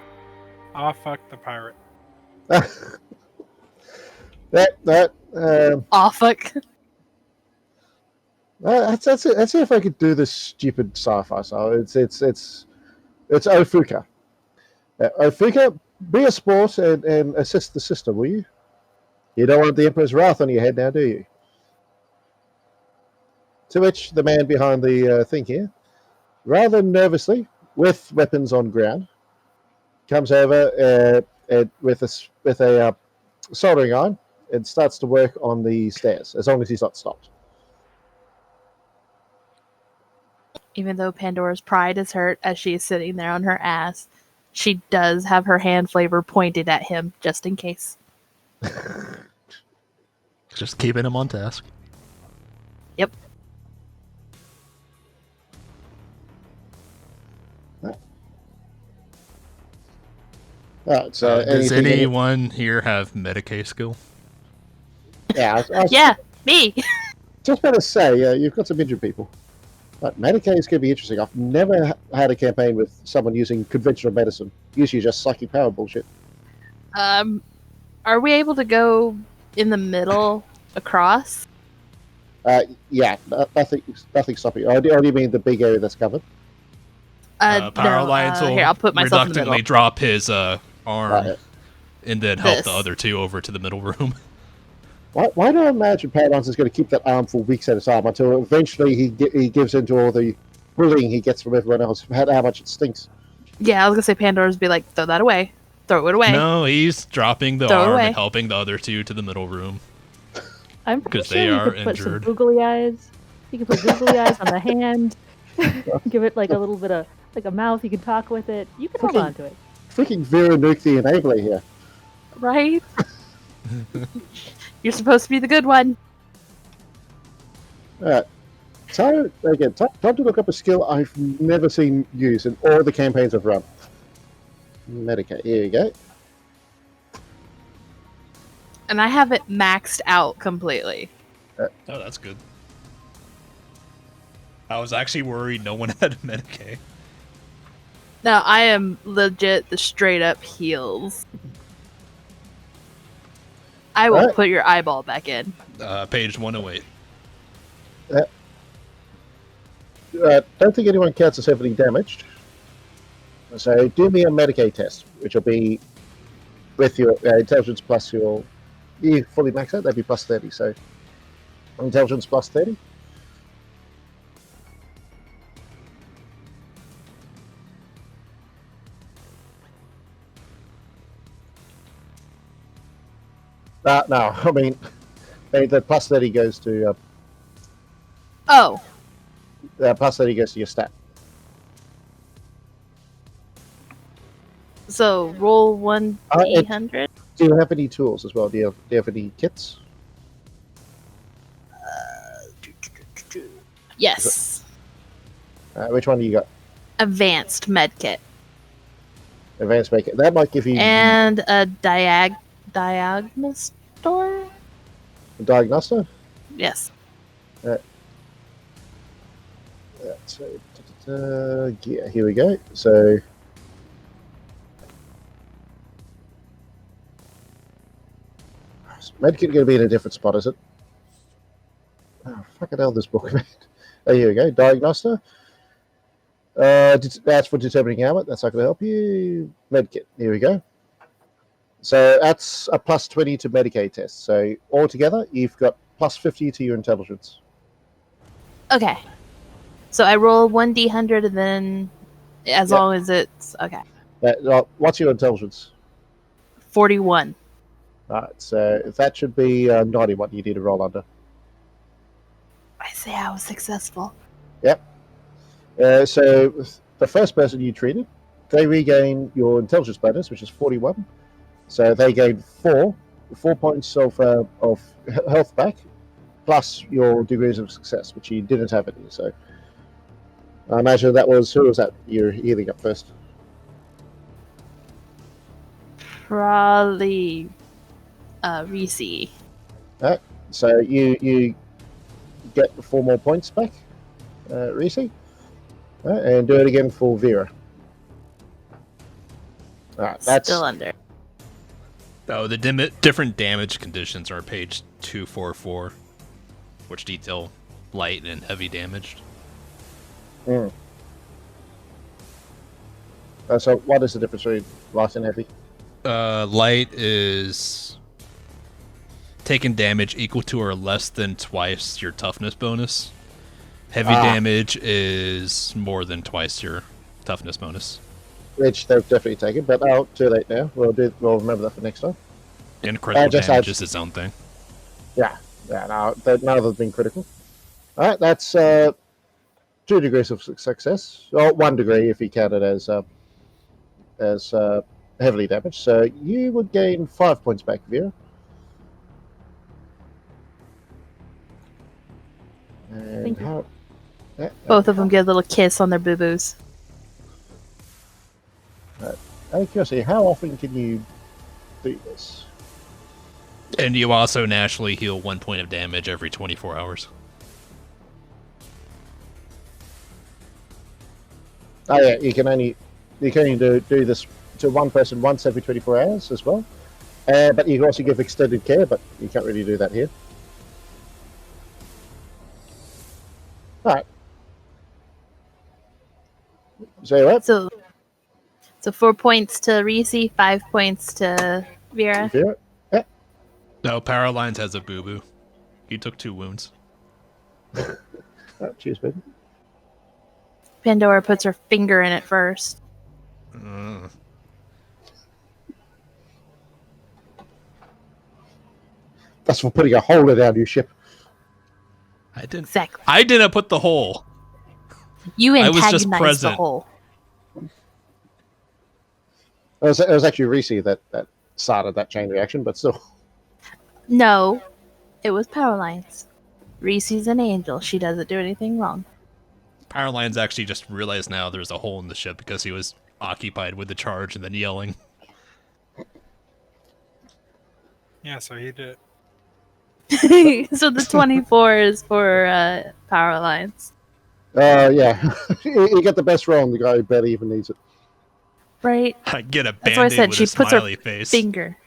Ah, fuck the pirate. Aw, fuck. Let's see if I could do this stupid sci-fi style. It's Ofuka. Ofuka, be a sport and assist the sister, will you? You don't want the Emperor's wrath on your head now, do you? To which the man behind the thing here, rather nervously, with weapons on ground, comes over with a soldering iron and starts to work on the stairs, as long as he's not stopped. Even though Pandora's pride is hurt as she is sitting there on her ass, she does have her hand flavor pointed at him, just in case. Just keeping him on task. Yep. Right, so Does anyone here have Medicaid skill? Yeah, I was Yeah, me. just about to say, you've got some injured people. But Medicaid is going to be interesting. I've never had a campaign with someone using conventional medicine. Usually just psychic power bullshit. Are we able to go in the middle across? Yeah, nothing stopping. Or do you mean the big area that's covered? Power No, Alliance will here, I'll put myself in the reluctantly middle. drop his arm and then help This. the other two over to the middle room. Why do I imagine Paradise is going to keep that arm for weeks at a time until eventually he gives into all the bullying he gets from everyone else, how much it stinks? Yeah, I was gonna say Pandora's be like, throw that away. Throw it away. No, he's dropping the Throw it arm away. and helping the other two to the middle room. I'm pretty 'Cause sure they you are could put some injured. googly eyes. You could put googly eyes on the hand. Give it like a little bit of like a mouth. You can talk with it. You can hold Freaking- on to it. Freaking Vera Nuke the enabler here. Right? You're supposed to be the good one. So, again, time to look up a skill I've never seen used in all the campaigns I've run. Medicaid, here you go. And I have it maxed out completely. Oh, that's good. I was actually worried no one had Medicaid. No, I am legit the straight up heals. I will Alright. put your eyeball back in. Page 108. Don't think anyone counts as heavily damaged. So do me a Medicaid test, which will be with your intelligence plus your... You fully max out, that'd be plus 30. So intelligence plus 30. No, I mean, the plus 30 goes to... Oh, plus 30 goes to your stat. so roll one it- d100. Do you have any tools as well? Do you have any kits? Yes. Which one do you got? Advanced medkit. Advanced Make It. That might give you And a diagnostor? a diagnoster. Yes. So, yeah, here we go. So, medkit going to be in a different spot, is it? Oh, fucking hell, this book. Oh, here we go. Diagnoster. That's for determining ailment. That's not going to help you. Medkit. Here we go. So that's a plus 20 to Medicaid test. So altogether, you've got plus 50 to your intelligence. Okay. So I roll 1d100 and then as Yep. long as it's okay. What's your intelligence? 41. All right, so that should be 91 you need to roll under. I say I was successful. So the first person you treated, they regain your intelligence bonus, which is 41. So they gain 4 points of health back, plus your degrees of success, which you didn't have any. So I imagine that was, who was that you're healing up first? Probably Reese. So you get 4 more points back, Reese, and do it again for Vera. All right, that's Still under. Oh, the different damage conditions are page 244, which detail light and heavy damage. So what is the difference between light and heavy? Light is taking damage equal to or less than twice your toughness bonus. Heavy damage is more than twice your toughness bonus. Which they've definitely taken, but too late now. We'll remember that for next time. And critical just damage adds- is its own thing. Yeah, no, none of them have been critical. All right, that's 2 degrees of success, or 1 degree if you count it as heavily damaged. So you would gain 5 points back, Vera. And Thank you. how? Both of them get a little kiss on their boo-boos. Out of curiosity, how often can you do this? And you also naturally heal 1 point of damage every 24 hours. Oh yeah, you can only do this to one person once every 24 hours as well. But you can also give extended care, but you can't really do that here. All right. So what? So 4 points to Reese, 5 points to Vera. Yeah. No, Powerlines has a boo-boo. He took 2 wounds. Oh, cheers, baby. Pandora puts her finger in it first. That's for putting a hole in our new ship. I didn't. Exactly. I didn't put the hole. You I was just antagonized the present. hole. It was actually Reese that started that chain reaction, but still. No, it was Powerlines. Reese's an angel. She doesn't do anything wrong. Powerlines actually just realized now there's a hole in the ship because he was occupied with the charge and then yelling. Yeah, so he did. So the 24 is for Powerlines. Yeah. You get the best roll on the guy who barely even needs it. Right? I get a That's why I band-aid said with she a puts her smiley face. finger.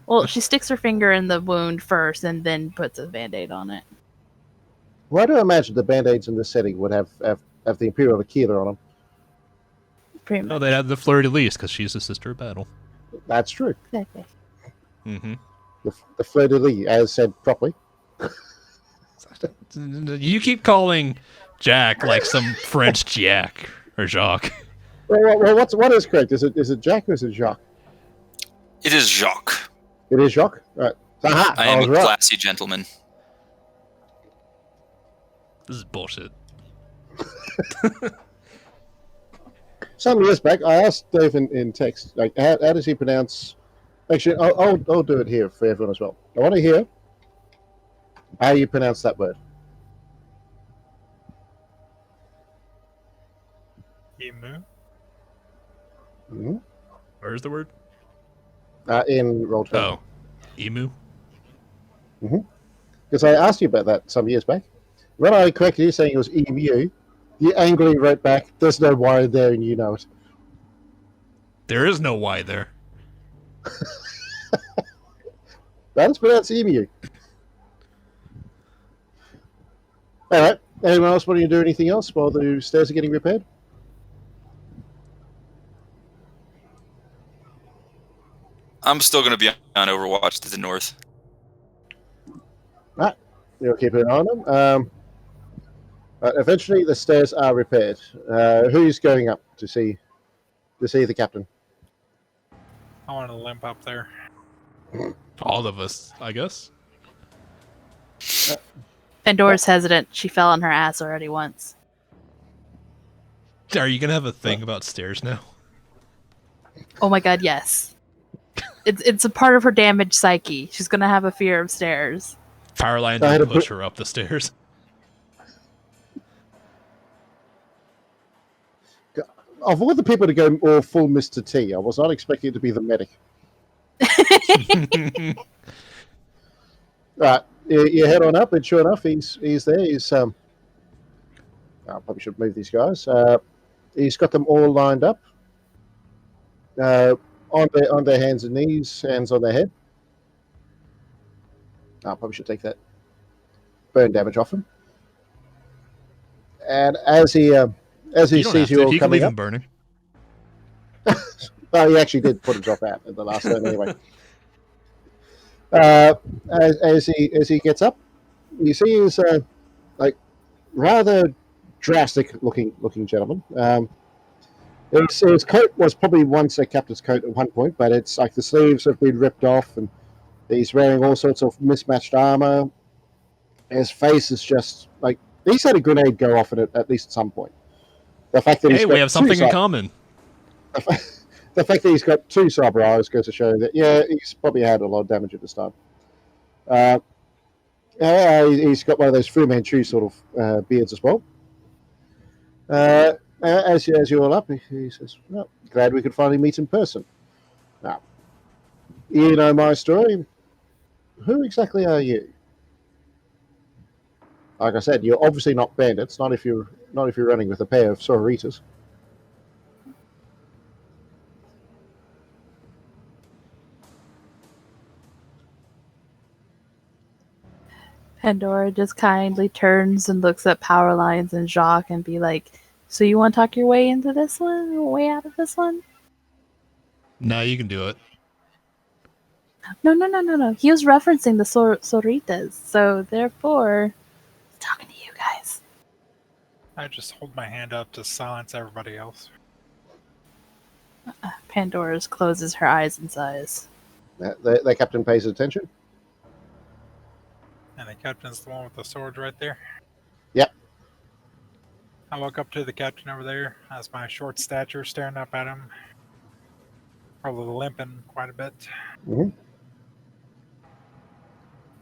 Well, she sticks her finger in the wound first and then puts a band-aid on it. Why do I imagine the band-aids in this setting would have the Imperial Aquila on them? Pretty much. Oh, they have the fleur-de-lis because she's the sister of battle. That's true. Exactly. Mm-hmm. The fleur-de-lis, as said properly. You keep calling Jack like some French Jack or Jacques. Well, what is correct? Is it Jack or is it Jacques? It is Jacques. It is Jacques. Right. Aha! I am was a right. classy gentleman. This is bullshit. Some years back, I asked Dave in text, like, how does he pronounce? Actually, I'll do it here for everyone as well. I want to hear how you pronounce that word. Emu. Mm-hmm. Where's the word? In Roll20. Oh, emu. Because I asked you about that some years back. When I corrected you saying it was emu, you angrily wrote back, "There's no Y there, and you know it." There is no Y there. That's pronounced emu. All right. Anyone else wanting to do anything else while the stairs are getting repaired? I'm still going to be on Overwatch to the north. Right. You'll keep an eye on them. Eventually, the stairs are repaired. Who's going up to see the captain? I want to limp up there. All of us, I guess. Pandora's hesitant. She fell on her ass already once. Are you gonna have a thing about stairs now? Oh my god, yes. It's a part of her damaged psyche. She's gonna have a fear of stairs. Powerline I had will to push put- her up the stairs. Of all the people to go all full Mr. T, I was not expecting it to be the medic. Right, you head on up, and sure enough, he's there. I probably should move these guys. He's got them all lined up on their hands and knees, hands on their head. I probably should take that burn damage off him. And as he You don't sees have you to. all He can coming leave up, him burning. oh, he actually did put himself out at the last turn anyway. As he gets up, you see his like rather drastic looking gentleman. His coat was probably once a captain's coat at one point, but it's like the sleeves have been ripped off, and he's wearing all sorts of mismatched armor. His face is just like he's had a grenade go off at least at some point. The fact that Hey, we have something in common. The fact that he's got 2 cyber eyes goes to show that, yeah, he's probably had a lot of damage at this time. He's got one of those Fu Manchu sort of beards as well. As you're all up, he says, well, glad we could finally meet in person. Now, you know my story. Who exactly are you? Like I said, you're obviously not bandits. Not if you're running with a pair of sororitas. Pandora just kindly turns and looks at Power Lines and Jacques and be like, "So you want to talk your way into this one? Way out of this one?" No, you can do it. No. He was referencing the Soritas, so therefore, he's talking to you guys. I just hold my hand up to silence everybody else. Pandora closes her eyes and sighs. The captain pays attention. And the captain's the one with the sword right there. Yep. I walk up to the captain over there, as my short stature staring up at him. Probably limping quite a bit. Mm-hmm.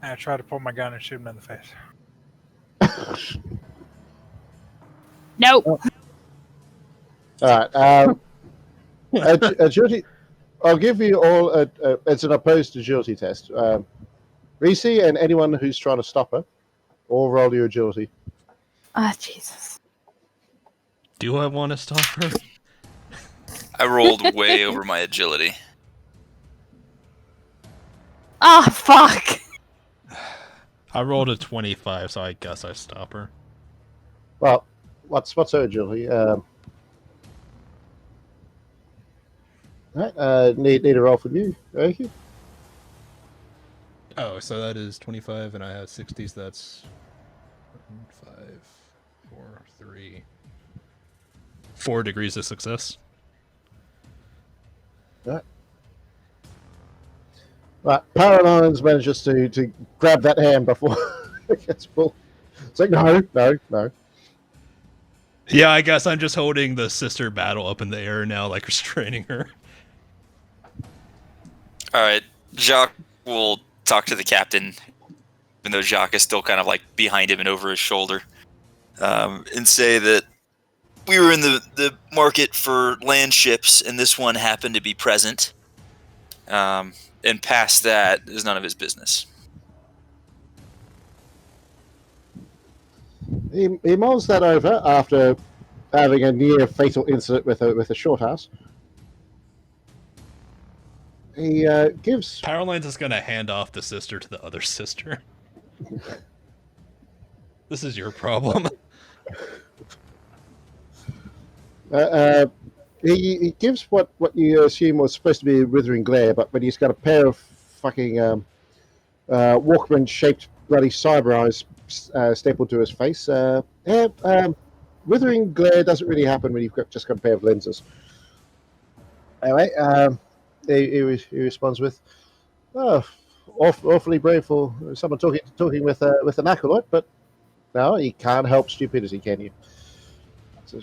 And I try to pull my gun and shoot him in the face. No. All right. Agility. I'll give you all it's an opposed agility test. Reese and anyone who's trying to stop her, all roll your agility. Ah, Jesus. Do I want to stop her? I rolled way over my agility. Ah, fuck. I rolled a 25, so I guess I stop her. Well, what's her agility? Right, need a roll from you. Okay. Oh, so that is 25, and I have 60, so that's 5, 4, 3, 4 degrees of success. Right, Paralines manages to grab that hand before it gets full. It's like, no. Yeah, I guess I'm just holding the sister battle up in the air now, like restraining her. Alright, Jacques will talk to the captain, even though Jacques is still kind of like behind him and over his shoulder, and say that we were in the market for land ships, and this one happened to be present. And past that is none of his business. He mulls that over after having a near fatal incident with a short house. He gives. Powerlines is going to hand off the sister to the other sister. This is your problem. He gives what you assume was supposed to be a withering glare, but he's got a pair of fucking Walkman-shaped bloody cyber eyes stapled to his face. Withering glare doesn't really happen when you've just got a pair of lenses. Anyway, he responds with, "Oh, awfully brave for someone talking with an acolyte, but no, you can't help stupidity, can you?" So,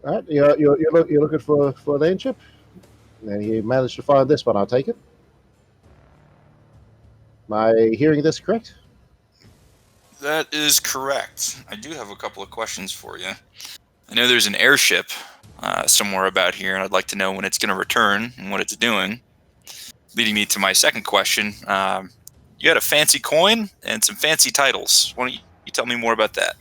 all right, you're looking for a landship, and you managed to find this one. I'll take it. Am I hearing this correct? That is correct. I do have a couple of questions for you. I know there's an airship somewhere about here, and I'd like to know when it's going to return and what it's doing. Leading me to my second question. You had a fancy coin and some fancy titles. Why don't you tell me more about that?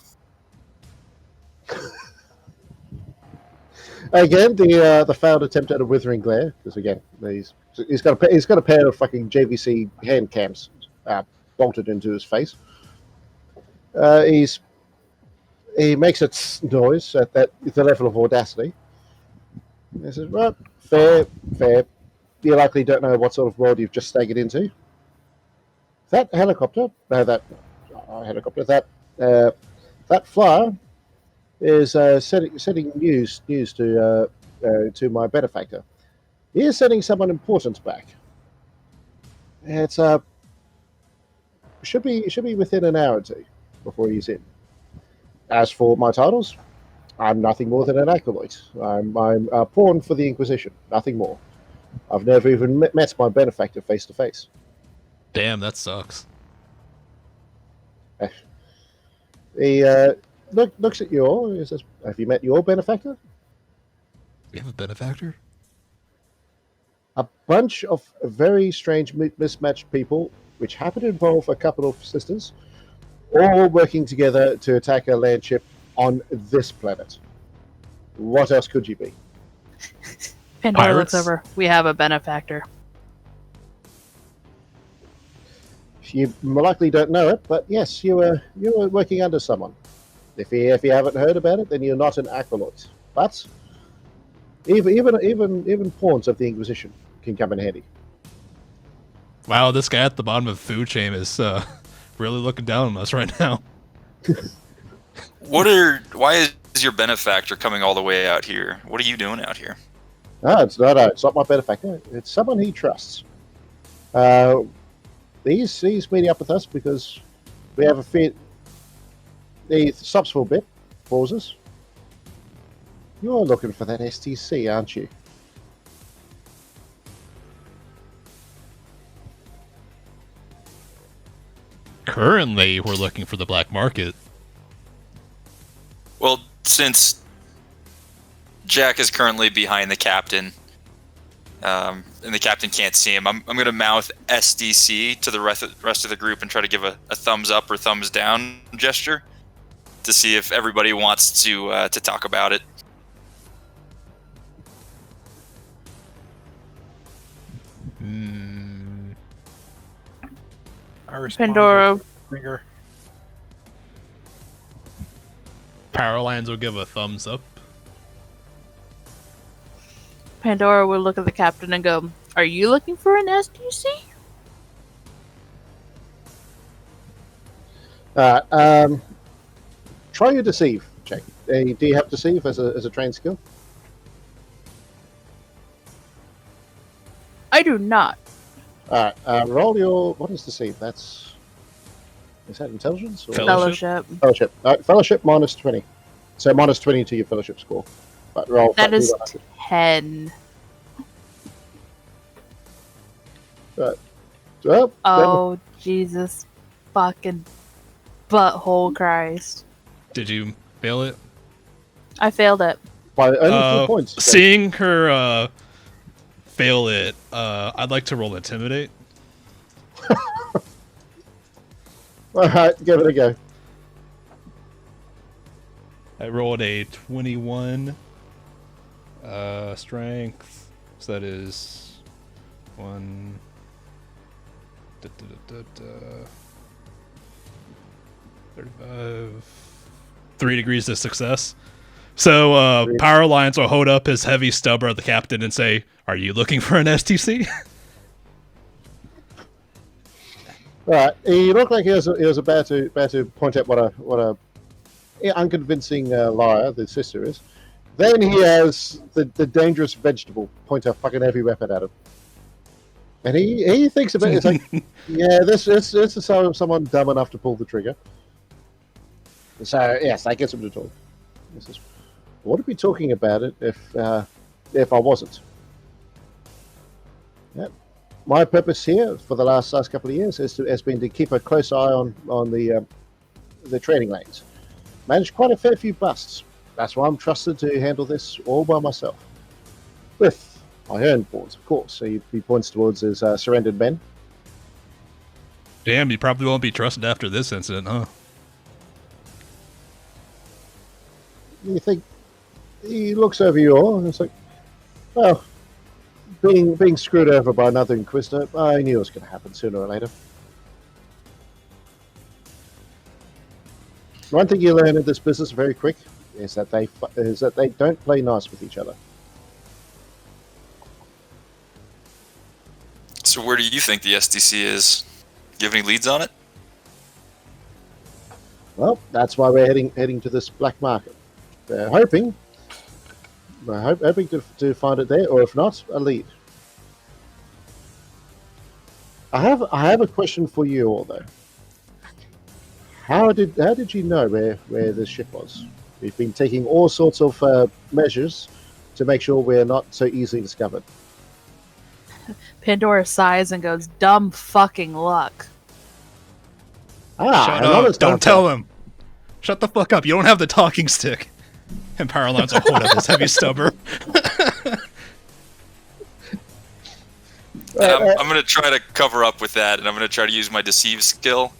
Again, the failed attempt at a withering glare, because again, he's got a pair of fucking JVC hand cams bolted into his face. He makes a noise at the level of audacity. He says, "Well, fair. You likely don't know what sort of world you've just staggered into. That helicopter, that flyer is sending news to my benefactor. He is sending someone important back. It's should be within an hour or two before he's in. As for my titles, I'm nothing more than an acolyte. I'm a pawn for the Inquisition, nothing more. I've never even met my benefactor face to face." Damn, that sucks. He looks at you and says, "Have you met your benefactor?" We have a benefactor? A bunch of very strange mismatched people, which happen to involve a couple of sisters, all working together to attack a land ship on this planet. What else could you be? Pandora looks Pirates? over. We have a benefactor. You likely don't know it, but yes, you were working under someone. If you haven't heard about it, then you're not an acolyte. But even pawns of the Inquisition can come in handy. Wow, this guy at the bottom of the food chain is really looking down on us right now. Why is your benefactor coming all the way out here? What are you doing out here? No, it's not my benefactor. It's someone he trusts. He's meeting up with us because we have a fair. He stops for a bit, pauses. You're looking for that STC, aren't you? Currently, we're looking for the black market. Well, since Jack is currently behind the captain, and the captain can't see him, I'm going to mouth SDC to the rest of the group and try to give a thumbs up or thumbs down gesture to see if everybody wants to talk about it. I respond Pandora. with a finger. Power lines will give a thumbs up. Pandora will look at the captain and go, "Are you looking for an SDC?" Try your deceive check. Do you have deceive as a trained skill? I do not. All right. Roll your what is deceive? Is that intelligence or Fellowship. Fellowship. fellowship? Fellowship minus 20. So minus 20 to your fellowship score. But roll. That is 100. 10. Well, Oh, Jesus fucking butthole Christ. Did you fail it? I failed it. by only 4 points. So- Seeing her fail it, I'd like to roll Intimidate. All right, give it a go. I rolled a 21 strength, so that is 1. 35. 3 degrees to success. So Power Alliance will hold up his heavy stubber at the captain and say, "Are you looking for an STC?" All right, he looked like he was about to point out what a unconvincing liar the sister is. Then he has the dangerous vegetable point a fucking heavy weapon at him, and he thinks about it. It's like, yeah, this is someone dumb enough to pull the trigger. So yes, that gets him to talk. He says, "I wouldn't be talking about it if I wasn't." Yeah. My purpose here for the last couple of years has been to keep a close eye on the trading lanes. Managed quite a fair few busts. That's why I'm trusted to handle this all by myself. With my own boards, of course. So he points towards his surrendered men. Damn, you probably won't be trusted after this incident, huh? You think he looks over you all and it's like, well, being screwed over by another Inquisitor, I knew it was going to happen sooner or later. One thing you learn in this business very quick is that they don't play nice with each other. So where do you think the SDC is? Do you have any leads on it? Well, that's why we're heading to this black market. We're hoping to find it there, or if not, a lead. I have a question for you all though. How did you know where this ship was? We've been taking all sorts of measures to make sure we're not so easily discovered. Pandora sighs and goes, "Dumb fucking luck." Shut up. Don't tell him. Shut the fuck up. You don't have the talking stick. And Power Alliance will hold up his heavy stubber. And I'm going to try to cover up with that, and I'm going to try to use my deceive skill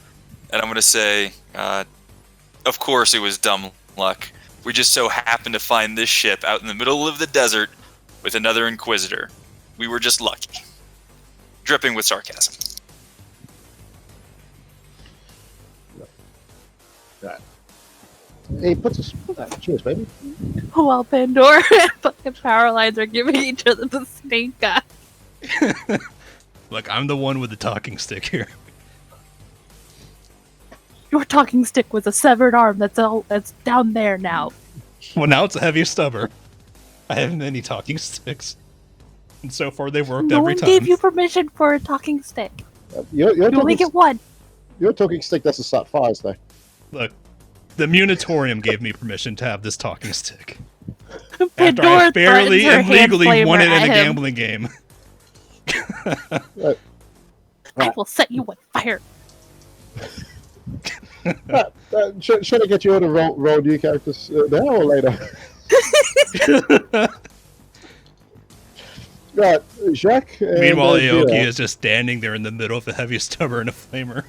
and I'm going to say, of course it was dumb luck. We just so happened to find this ship out in the middle of the desert with another Inquisitor. We were just lucky. Dripping with sarcasm. Right. He puts us. Cheers, baby. While Pandora and fucking power lines are giving each other the stink eye. Look, I'm the one with the talking stick here. Your talking stick was a severed arm. That's down there now. Well, now it's a heavy stubber. I haven't any talking sticks. And so far, they've worked No every one time. gave you permission for a talking stick. You're You only get one. Your talking stick doesn't start fires, though. Look, the Munitorium gave me permission to have this talking stick. After Pandora I fairly threatens her and legally hand won it flamer in a at him. gambling game. I will set you on fire. Should I get you to roll new characters now or later? Right, Jacques. And, Meanwhile, Aoki Vera. is just standing there in the middle of a heavy stubber and a flamer.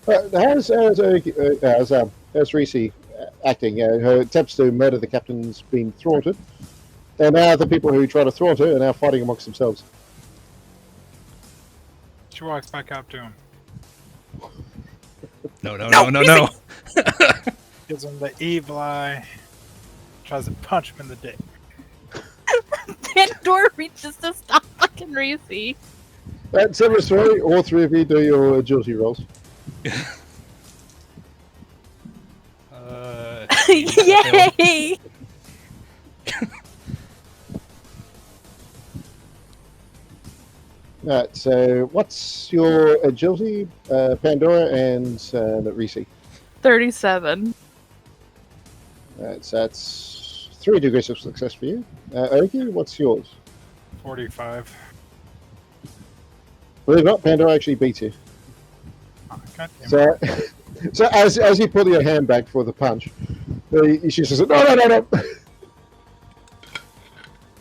How's Reese acting? Her attempts to murder the captain's been thwarted, and now the people who try to thwart her are now fighting amongst themselves. She walks back up to him. No. Gives him the evil eye. Tries to punch him in the dick. Pandora reaches to stop fucking Reese. That's every story. All three of you do your agility rolls. Yay! Right, so what's your agility, Pandora and Reese? 37. Right, so that's 3 degrees of success for you. Oki, what's yours? 45. Believe it or not, Pandora actually beats you. Oh, God damn So, so as you pull your hand back for the punch, she says, "No!" Now,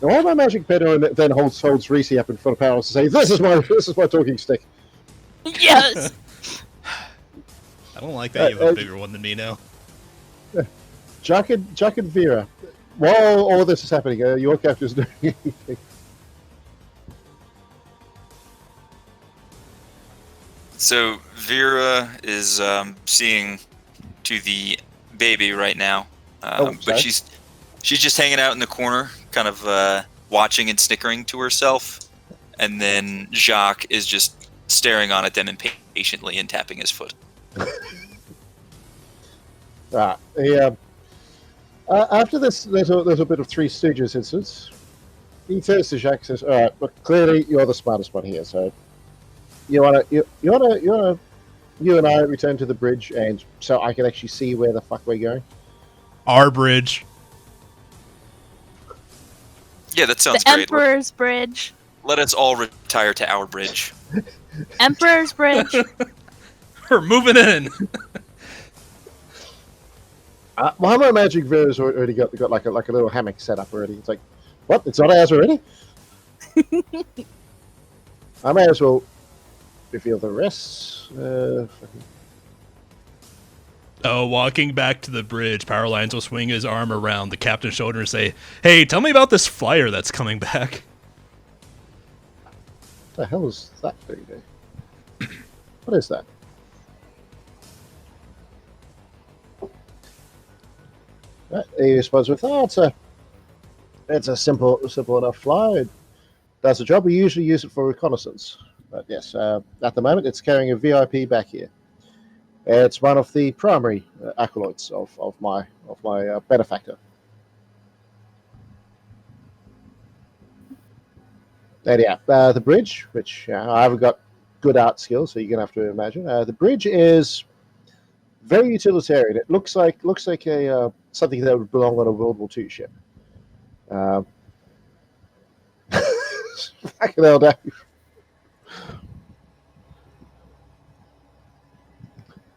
all my magic Pandora then holds Reese up in front of Power to say, "This is my talking stick." Yes! I don't like that you have a bigger one than me now. Jack and Vera, while all this is happening, your character's doing anything. So Vera is seeing to the baby right now, sorry. but she's just hanging out in the corner, kind of watching and snickering to herself. And then Jacques is just staring on at them impatiently and tapping his foot. Right. After this, there's a bit of Three Stooges instance. He turns to Jacques and says, "All right, but clearly you're the smartest one here. So you and I return to the bridge, and so I can actually see where the fuck we're going." Our bridge. Yeah, that sounds The great. Emperor's Bridge. Let us all retire to our bridge. Emperor's Bridge. We're moving in. Well, my magic Vera's already got like a little hammock set up already. It's like, what? It's not ours already? I may as well reveal the rest. Oh, walking back to the bridge, Powerlines will swing his arm around the captain's shoulder and say, "Hey, tell me about this flyer that's coming back." What the hell is that thing there? What is that? You suppose we thought it's a simple enough flyer. It does the job. We usually use it for reconnaissance. But yes, at the moment it's carrying a VIP back here. It's one of the primary acolytes of my benefactor. And yeah, the bridge, which I haven't got good art skills, so you're gonna have to imagine. The bridge is very utilitarian. It looks like a something that would belong on a World War II ship. Fucking hell, Dave.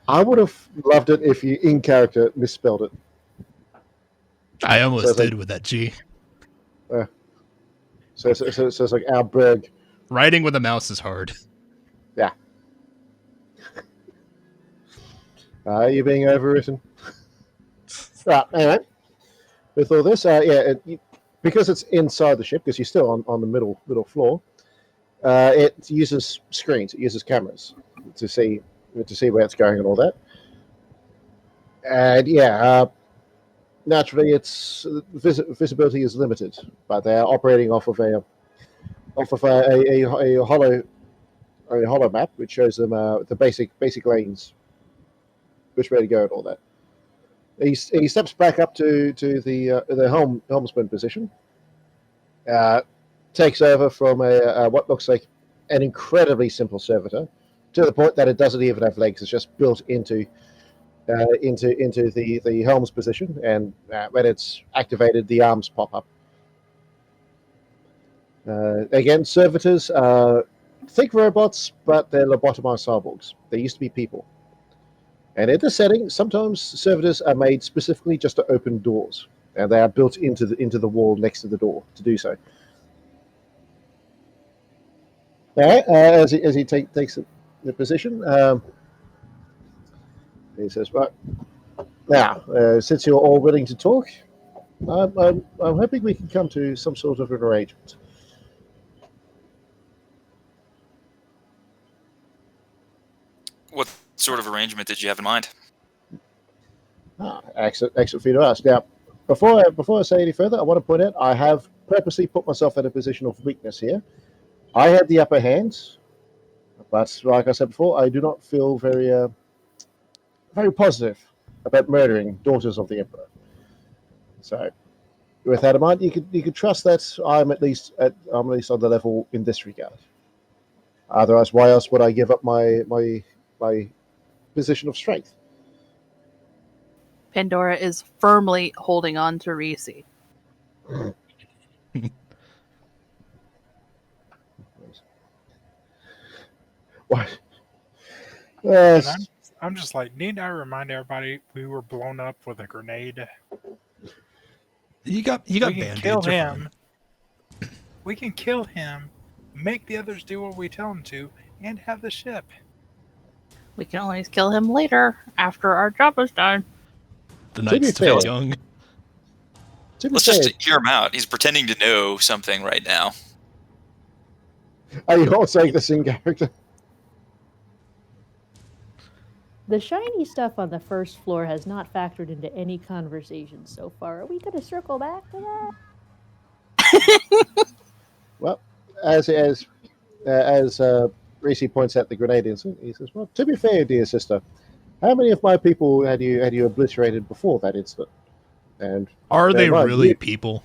I would have loved it if you, in character, misspelled it. I almost So did with that G. So it's like our berg. Writing with a mouse is hard. Yeah. You're being overwritten. Right, anyway, with all this, because it's inside the ship, because you're still on the middle floor, it uses screens, it uses cameras to see where it's going and all that. And naturally, its visibility is limited, but they are operating off of a hollow map, which shows them the basic lanes, which way to go and all that. He steps back up to the helmsman position, takes over from what looks like an incredibly simple servitor, to the point that it doesn't even have legs. It's just built into the helm's position, and when it's activated, the arms pop up. Again, servitors think robots, but they're lobotomized cyborgs. They used to be people. And in this setting, sometimes servitors are made specifically just to open doors, and they are built into the wall next to the door to do so. As he takes the position, he says, "Right now, since you're all willing to talk, I'm hoping we can come to some sort of an arrangement." What sort of arrangement did you have in mind? Excellent for you to ask. Now, before I say any further, I want to point out I have purposely put myself in a position of weakness here. I had the upper hand, but like I said before, I do not feel very positive about murdering daughters of the Emperor. So, with that in mind, you could trust that I'm at least on the level in this regard. Otherwise, why else would I give up my position of strength? Pandora is firmly holding on to Reese. What? I'm just like, need I remind everybody we were blown up with a grenade? You got We can band-aids. kill You're him. fine. We can kill him, make the others do what we tell them to, and have the ship. We can always kill him later, after our job is done. The night's still fair. young. Let's just hear him out. He's pretending to know something right now. Are you all saying this in character? The shiny stuff on the first floor has not factored into any conversation so far. Are we going to circle back to that? Well, as Reese points out the grenade incident, he says, "Well, to be fair, dear sister, how many of my people had you obliterated before that incident? And Are they mind, really people?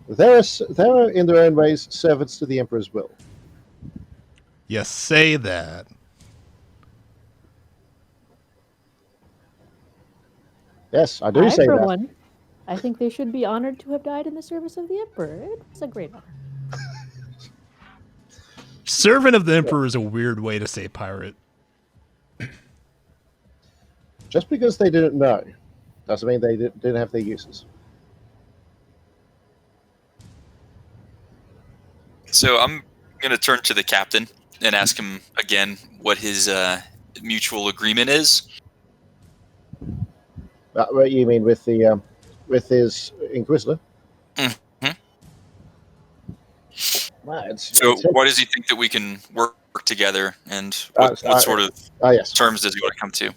They are in their own ways servants to the Emperor's will." Yes, say that. Yes, I do say for that. one, I think they should be honored to have died in the service of the Emperor. It's a great honor. Servant of the Emperor is a weird way to say pirate. Just because they didn't know doesn't mean they didn't have their uses. So I'm going to turn to the captain and ask him again what his mutual agreement is. What you mean with his Inquisitor? Mm-hmm. Well, So why does he think that we can work together, and what sort of yes. terms does he want to come to?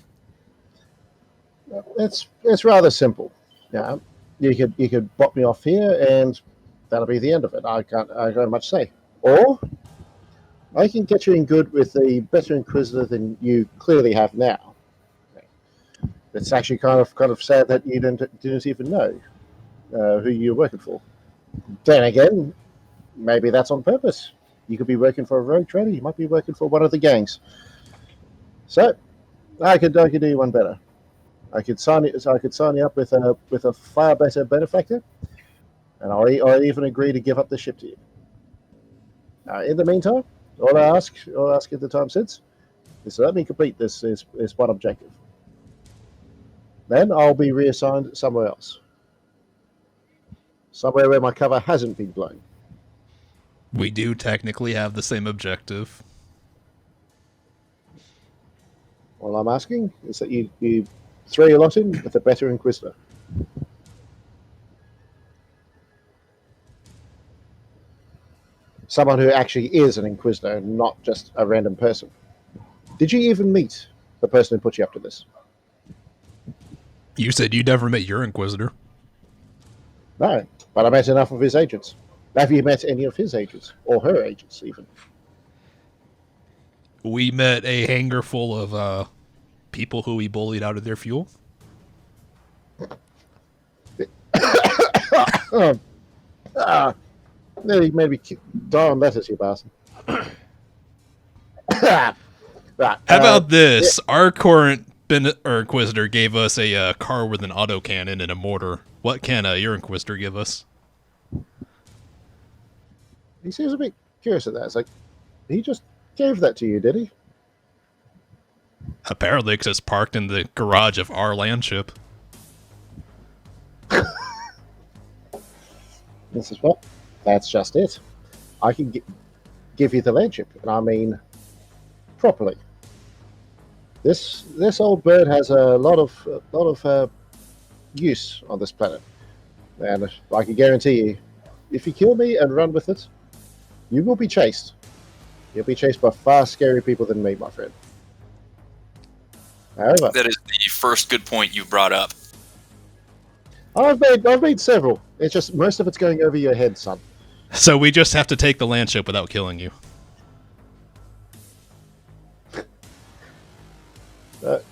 It's rather simple. Yeah, you could bop me off here, and that'll be the end of it. I can't much say. Or I can get you in good with a better Inquisitor than you clearly have now. It's actually kind of sad that you didn't even know who you're working for. Then again, maybe that's on purpose. You could be working for a rogue trader. You might be working for one of the gangs. So I could do you one better. I could sign you up with a far better benefactor, and I'll even agree to give up the ship to you. In the meantime, all I ask at the time since is to let me complete this is one objective. Then I'll be reassigned somewhere else. Somewhere where my cover hasn't been blown. We do technically have the same objective. All I'm asking is that you throw your lot in with a better Inquisitor. Someone who actually is an Inquisitor, not just a random person. Did you even meet the person who put you up to this? You said you never met your Inquisitor. No, but I met enough of his agents. Have you met any of his agents? Or her agents, even? We met a hangar full of people who we bullied out of their fuel. Maybe die on letters, you bastard. Right. How about this? Yeah. Our current Inquisitor gave us a car with an autocannon and a mortar. What can your Inquisitor give us? He seems a bit curious at that. It's like, he just gave that to you, did he? Apparently, because it's parked in the garage of our landship. This is what? That's just it. I can give you the landship, and I mean properly. This old bird has a lot of use on this planet, and I can guarantee you, if you kill me and run with it, you will be chased. You'll be chased by far scarier people than me, my friend. However, that is the first good point you brought up. I've made several. It's just most of it's going over your head, son. So we just have to take the landship without killing you.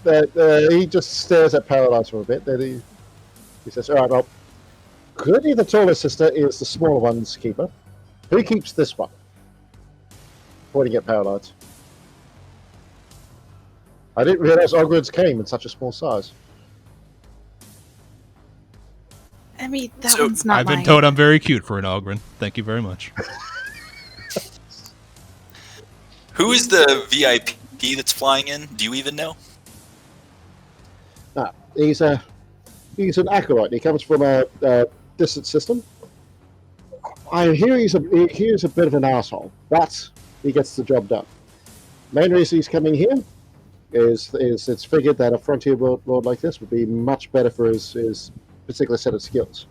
He just stares at Paralyze for a bit. Then he says, "All right, well, clearly the taller sister is the smaller one's keeper. Who keeps this one?" Pointing at Paralyze. I didn't realize Ogrids came in such a small size. I mean, that one's not I've been told I'm very cute for an Ogren. Thank you very much. Who is the VIP that's flying in? Do you even know? No, he's an acolyte. He comes from a distant system. I hear he's a bit of an asshole, but he gets the job done. Main reason he's coming here is it's figured that a frontier lord like this would be much better for his particular set of skills.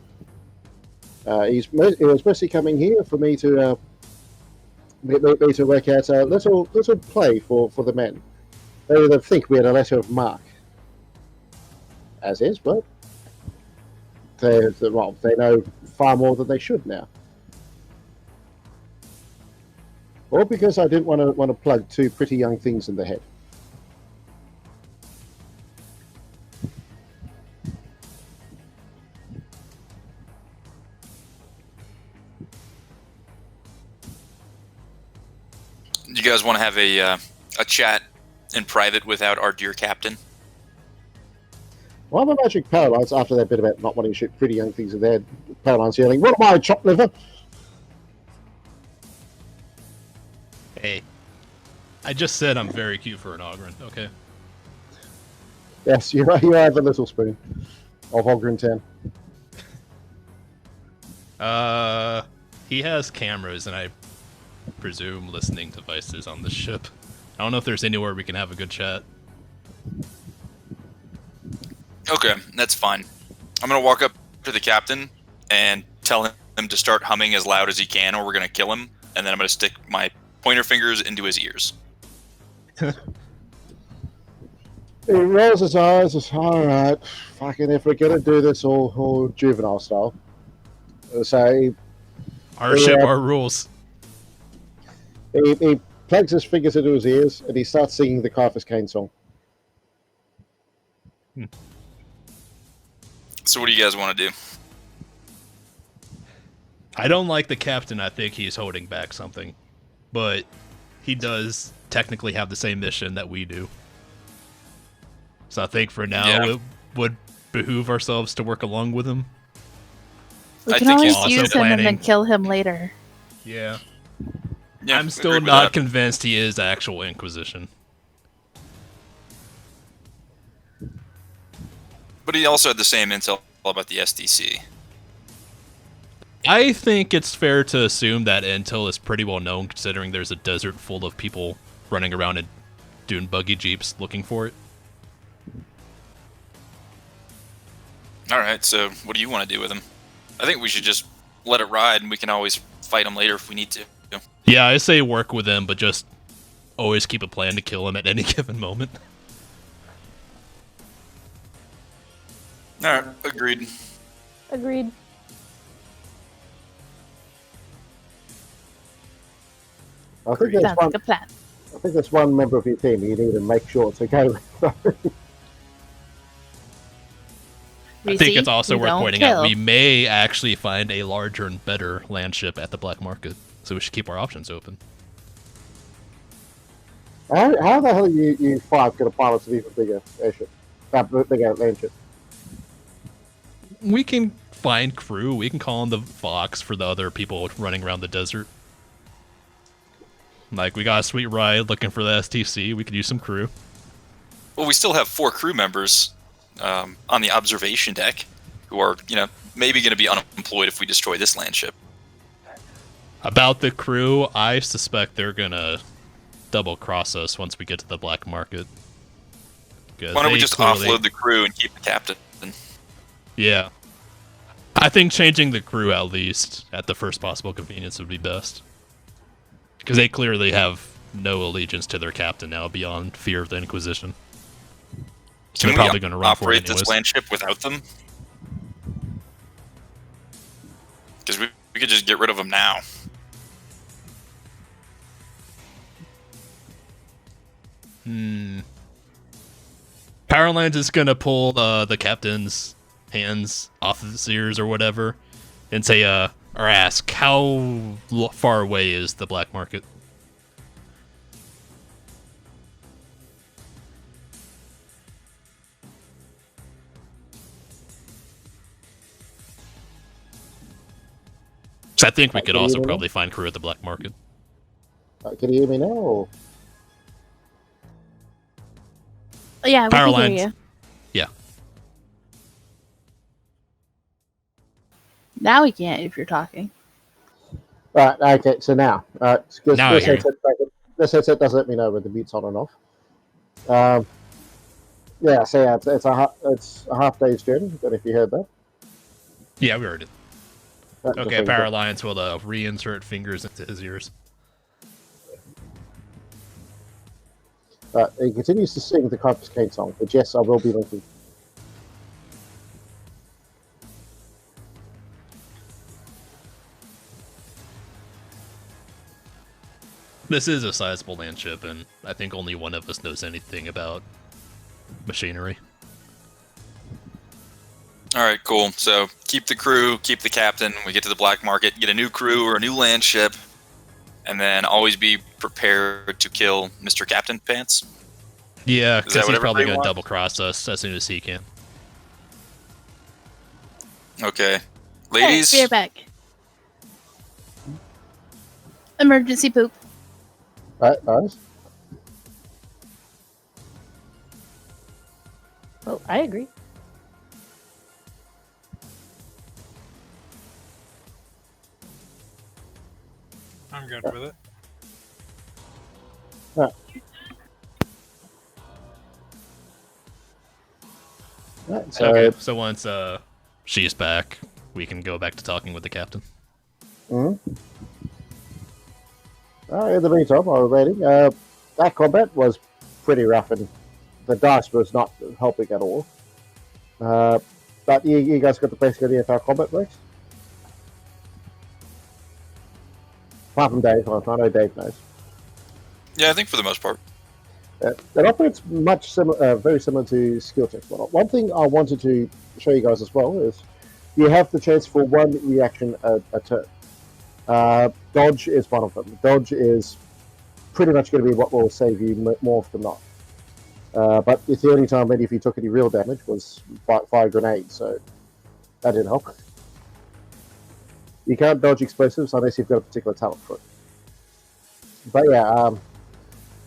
He was mostly coming here for me to work out a little play for the men. They would think we had a letter of marque. As is, but they know far more than they should now. Or because I didn't want to plug two pretty young things in the head. You guys want to have a chat in private without our dear captain? Well, I'm imagining Paralyze after that bit about not wanting to shoot pretty young things in the head. Paralyze yelling, "What am I, chopped liver?" Hey, I just said I'm very cute for an Ogren, okay? Yes, you are the little spoon of Ogren Town. He has cameras and I presume listening devices on the ship. I don't know if there's anywhere we can have a good chat. Okay, that's fine. I'm going to walk up to the captain and tell him to start humming as loud as he can or we're going to kill him, and then I'm going to stick my pointer fingers into his ears. He rolls his eyes, says, "All right, fucking if we're going to do this all juvenile style." So our ship, our rules. He plugs his fingers into his ears and he starts singing the Caiaphas Cain song. So what do you guys want to do? I don't like the captain. I think he's holding back something. But he does technically have the same mission that we do. So I think for now it would behoove ourselves to work along with him. We can always use him and then kill him later. Yeah. I'm still not convinced he is actual Inquisition. But he also had the same intel about the SDC. I think it's fair to assume that intel is pretty well known, considering there's a desert full of people running around in dune buggy jeeps looking for it. All right, so what do you want to do with him? I think we should just let it ride, and we can always fight him later if we need to. Yeah, I say work with him, but just always keep a plan to kill him at any given moment. All right, agreed. Agreed. I think there's Sounds one. like a plan. I think there's one member of your team you need to make sure it's okay with. I think it's also We worth don't pointing out kill. we may actually find a larger and better landship at the black market, so we should keep our options open. How the hell are you five going to pilot an even bigger airship? Bigger landship? We can find crew. We can call in the Fox for the other people running around the desert. Like, we got a sweet ride looking for the STC. We could use some crew. Well, we still have 4 crew members on the observation deck who are, maybe going to be unemployed if we destroy this landship. About the crew, I suspect they're gonna double cross us once we get to the black market. Why don't we just offload the crew and keep the captain? Yeah. I think changing the crew at least at the first possible convenience would be best. Because they clearly have no allegiance to their captain now beyond fear of the Inquisition. So they're probably going to run for it operate anyways. this landship without them? Because we could just get rid of them now. Powerlines is going to pull the captain's hands off of his ears or whatever and say, or ask, how far away is the black market? So I think we could also probably find crew at the black market. Can you hear me now? Or? Yeah, we Power can lines. hear you. Yeah. Now we can't if you're talking. Right, okay, so now. Now I hear you. This headset does let me know whether the mute's on and off. Yeah, so yeah, it's a half day's journey. Don't know if you heard that. Yeah, we heard it. That's the Okay, thing. Power Alliance will reinsert fingers into his ears. He continues to sing the Carpus Kane song, but yes, I will be linking. This is a sizable landship, and I think only one of us knows anything about machinery. All right, cool. So keep the crew, keep the captain. We get to the black market, get a new crew or a new landship, and then always be prepared to kill Mr. Captain Pants. Yeah, Is that because what he's probably everybody going to wants? double cross us as soon as he can. Okay. Ladies, Hey, be right back. Emergency poop. Right, guys. Well, I agree. I'm good with it. Right, so, Okay, so once she's back, we can go back to talking with the captain. in the meantime, while we're waiting, that combat was pretty rough, and the dice was not helping at all. But you guys got the basic idea of how combat works? Apart from Dave, I know Dave knows. yeah, I think for the most part. It operates much similar, very similar to skill checks. But one thing I wanted to show you guys as well is you have the chance for one reaction a turn. Dodge is one of them. Dodge is pretty much going to be what will save you more often than not. But it's the only time any of you took any real damage was fire grenades, so that didn't help. You can't dodge explosives unless you've got a particular talent for it. But yeah,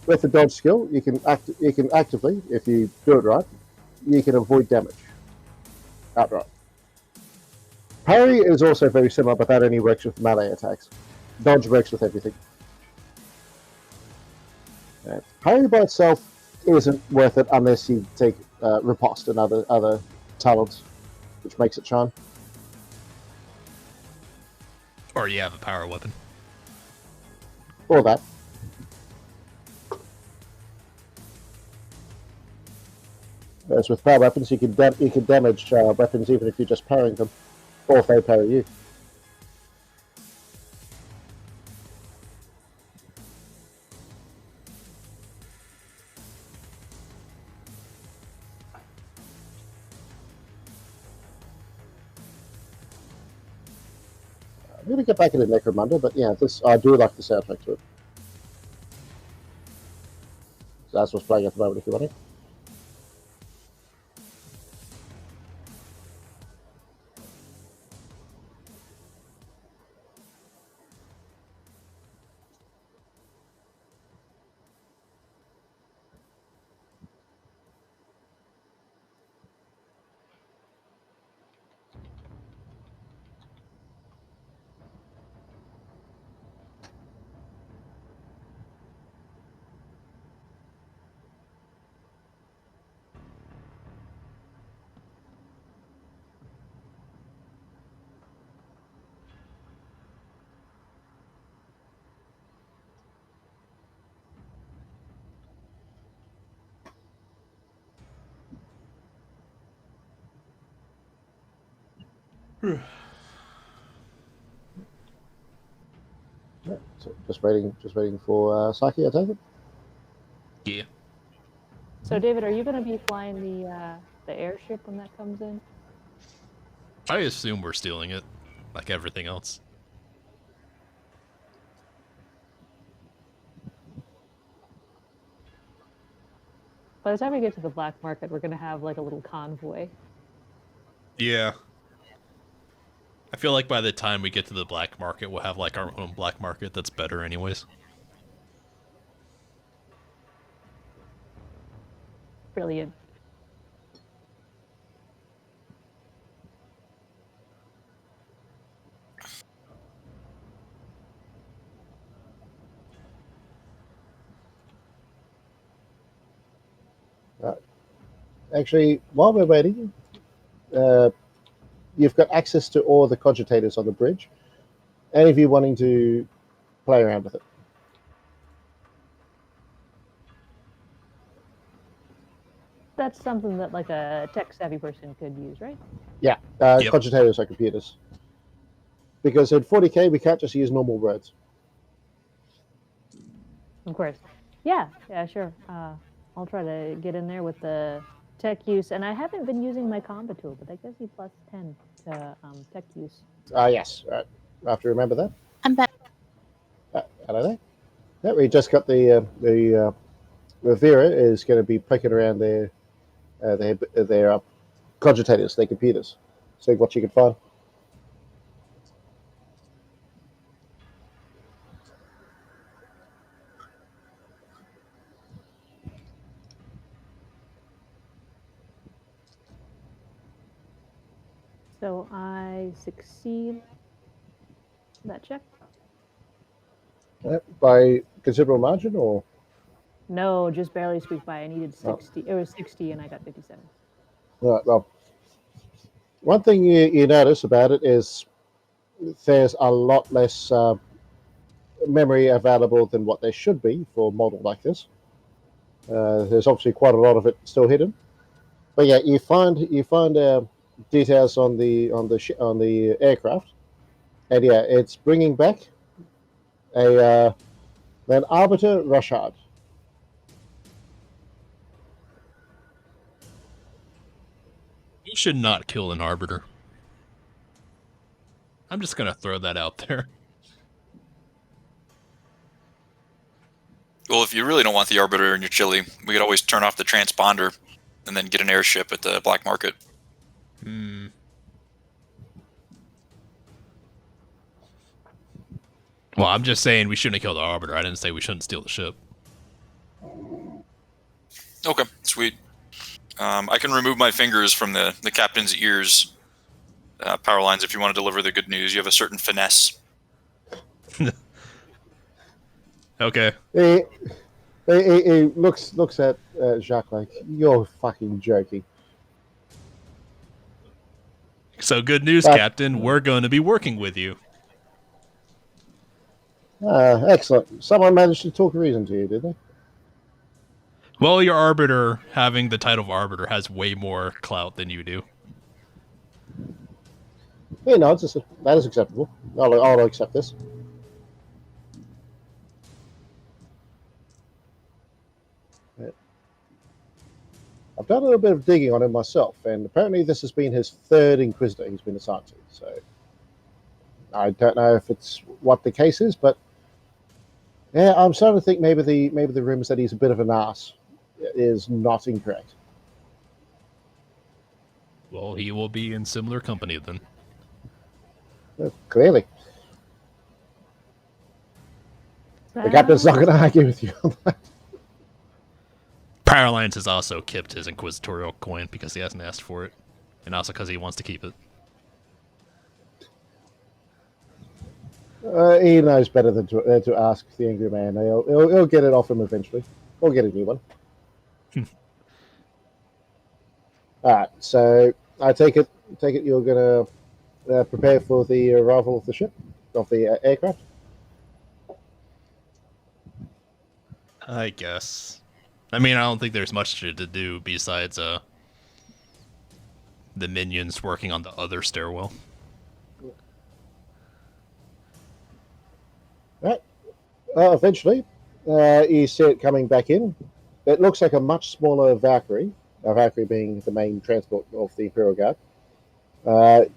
with the dodge skill, you can actively, if you do it right, you can avoid damage outright. Parry is also very similar, but that only works with melee attacks. Dodge works with everything. Parry by itself isn't worth it unless you take riposte and other talents. which makes it shine. Or you have a power weapon. Or that. Whereas with power weapons, you can damage weapons even if you're just parrying them, or if they parry you. I'm going to get back into Necromunda, but yeah, I do like the soundtrack to it. So that's what's playing at the moment if you want it. Yeah, so just waiting for Saki, I take it. Yeah. So, David, are you going to be flying the airship when that comes in? I assume we're stealing it, like everything else. By the time we get to the black market, we're going to have like a little convoy. Yeah. I feel like by the time we get to the black market, we'll have like our own black market that's better anyways. Brilliant. Actually, while we're waiting, you've got access to all the cogitators on the bridge. Any of you wanting to play around with it? That's something that like a tech-savvy person could use, right? Yeah, Yep. cogitators are computers. Because in 40k, we can't just use normal words. Of course. Yeah, sure. I'll try to get in there with the tech use. And I haven't been using my combat tool, but that gives you plus 10 to tech use. Yes. Right. I have to remember that. I'm back. Hello there. Yeah, we just got the Rivera is going to be poking around their cogitators, their computers, seeing what you can find. So I succeed that check. By considerable margin, or No, just barely squeaked by. I needed 60. It was 60, and I got 57. right, well, one thing you notice about it is there's a lot less memory available than what there should be for a model like this. There's obviously quite a lot of it still hidden, but yeah, you find details on the aircraft, and yeah, it's bringing back an Arbiter Rushard. You should not kill an Arbiter. I'm just gonna throw that out there. Well, if you really don't want the Arbiter in your chili, we could always turn off the transponder and then get an airship at the black market. Well, I'm just saying we shouldn't have killed the Arbiter. I didn't say we shouldn't steal the ship. Okay, sweet. I can remove my fingers from the captain's ears, power lines, if you want to deliver the good news. You have a certain finesse. Okay. He looks at Jacques like, you're fucking joking. So good news, But- Captain. We're going to be working with you. Excellent. Someone managed to talk reason to you, did they? Well, your Arbiter, having the title of Arbiter, has way more clout than you do. Yeah, no, that is acceptable. I'll accept this. I've done a little bit of digging on him myself, and apparently this has been his third Inquisitor he's been assigned to. So I don't know if it's what the case is, but yeah, I'm starting to think maybe the rumors that he's a bit of an ass is not incorrect. Well, he will be in similar company then. Clearly, the captain's not going to argue with you on that. Power Alliance has also kept his Inquisitorial coin because he hasn't asked for it, and also because he wants to keep it. He knows better than to ask the angry man. He'll get it off him eventually. We'll get a new one. All right, so I take it you're going to prepare for the arrival of the ship, of the aircraft. I guess. I mean, I don't think there's much to do besides the minions working on the other stairwell. Right. Eventually, you see it coming back in. It looks like a much smaller Valkyrie. Valkyrie being the main transport of the Imperial Guard.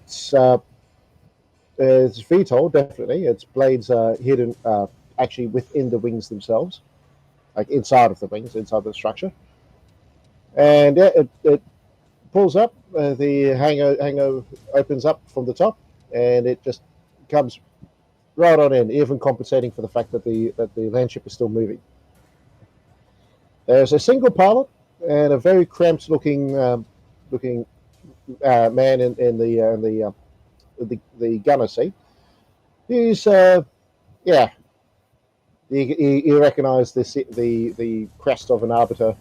It's VTOL, definitely. Its blades are hidden actually within the wings themselves, like inside of the wings, inside the structure. And yeah, it pulls up. The hangar opens up from the top, and it just comes right on in, even compensating for the fact that the landship is still moving. There's a single pilot and a very cramped looking man in the gunner seat. He's yeah. You recognise the crest of an arbiter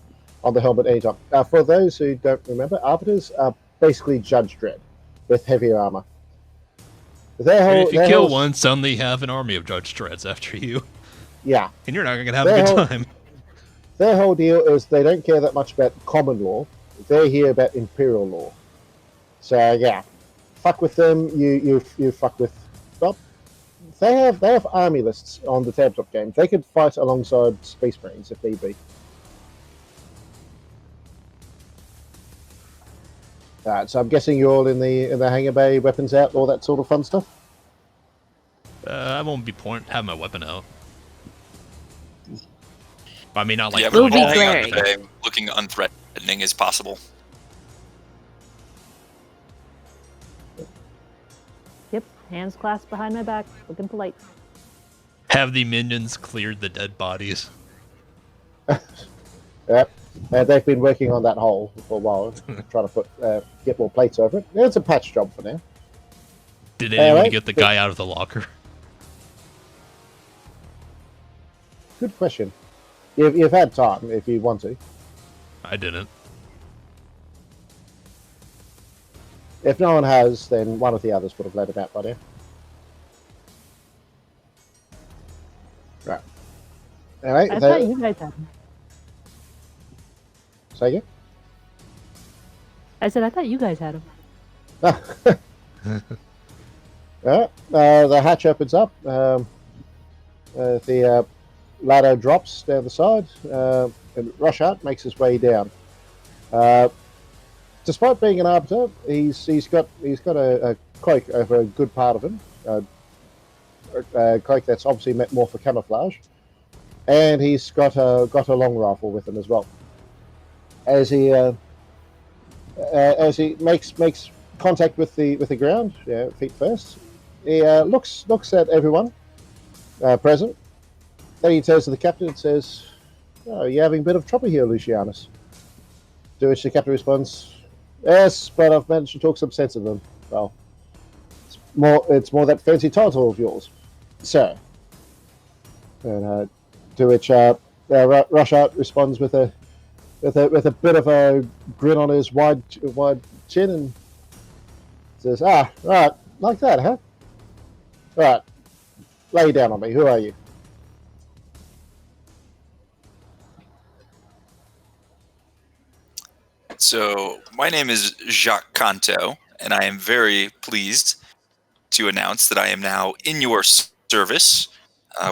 on the helmet anytime. For those who don't remember, arbiters are basically Judge Dredd with heavier armor. If you kill one, suddenly you have an army of Judge Dredds after you. Yeah. And you're not going to have a good time. Their whole deal is they don't care that much about common law. They're here about imperial law. So yeah, fuck with them. You fuck with. Well, they have army lists on the tabletop game. They could fight alongside Space Marines if need be. Alright, so I'm guessing you're all in the hangar bay, weapons out, all that sort of fun stuff. I won't have my weapon out. I mean, not like yeah, We'll but be hang on glaring. to bay, looking unthreatening as possible. Yep, hands clasped behind my back, looking polite. Have the minions cleared the dead bodies. Yep. They've been working on that hole for a while, trying to get more plates over it. It's a patch job for now. Did anyone get the guy out of the locker? Good question. You've had time if you want to. I didn't. If no one has, then one of the others would have let him out by now. Right. Anyway, I thought you guys had him. Say again? I said I thought you guys had him. The hatch opens up. The ladder drops down the side, and Rushart makes his way down. Despite being an arbiter, he's got a cloak over a good part of him. A cloak that's obviously meant more for camouflage, and he's got a long rifle with him as well. As he makes contact with the ground, feet first, he looks at everyone present. Then he turns to the captain and says, "Oh, you're having a bit of trouble here, Lucianus." To which the captain responds, "Yes, but I've managed to talk some sense into them. Well, it's more that fancy title of yours, sir." And to which Rushart responds with a bit of a grin on his wide chin, and Says, right, like that, huh? Right, lay down on me. Who are you? So, my name is Jacques Canto, and I am very pleased to announce that I am now in your service.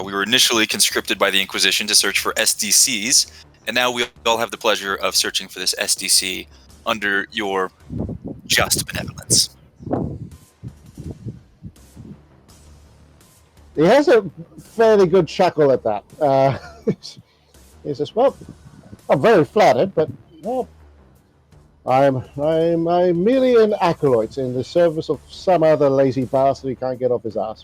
We were initially conscripted by the Inquisition to search for SDCs, and now we all have the pleasure of searching for this SDC under your just benevolence. He has a fairly good chuckle at that. He says, well, I'm very flattered, but well, I'm merely an acolyte in the service of some other lazy bastard who can't get off his ass.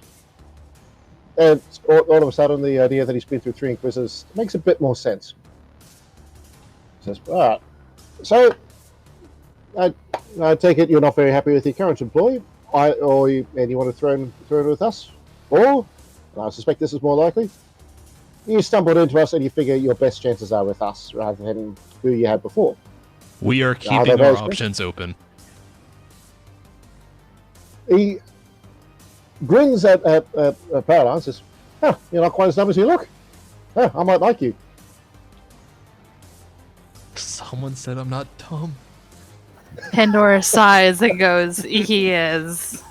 And all of a sudden, the idea that he's been through 3 Inquisitors makes a bit more sense. He says, all right, so I take it you're not very happy with your current employee, and you want to throw in with us, or, and I suspect this is more likely, you stumbled into us and you figure your best chances are with us rather than who you had before. We are keeping our options open. He grins at Paradigm and says, you're not quite as dumb as you look. I might like you. Someone said I'm not dumb. Pandora sighs and goes, he is.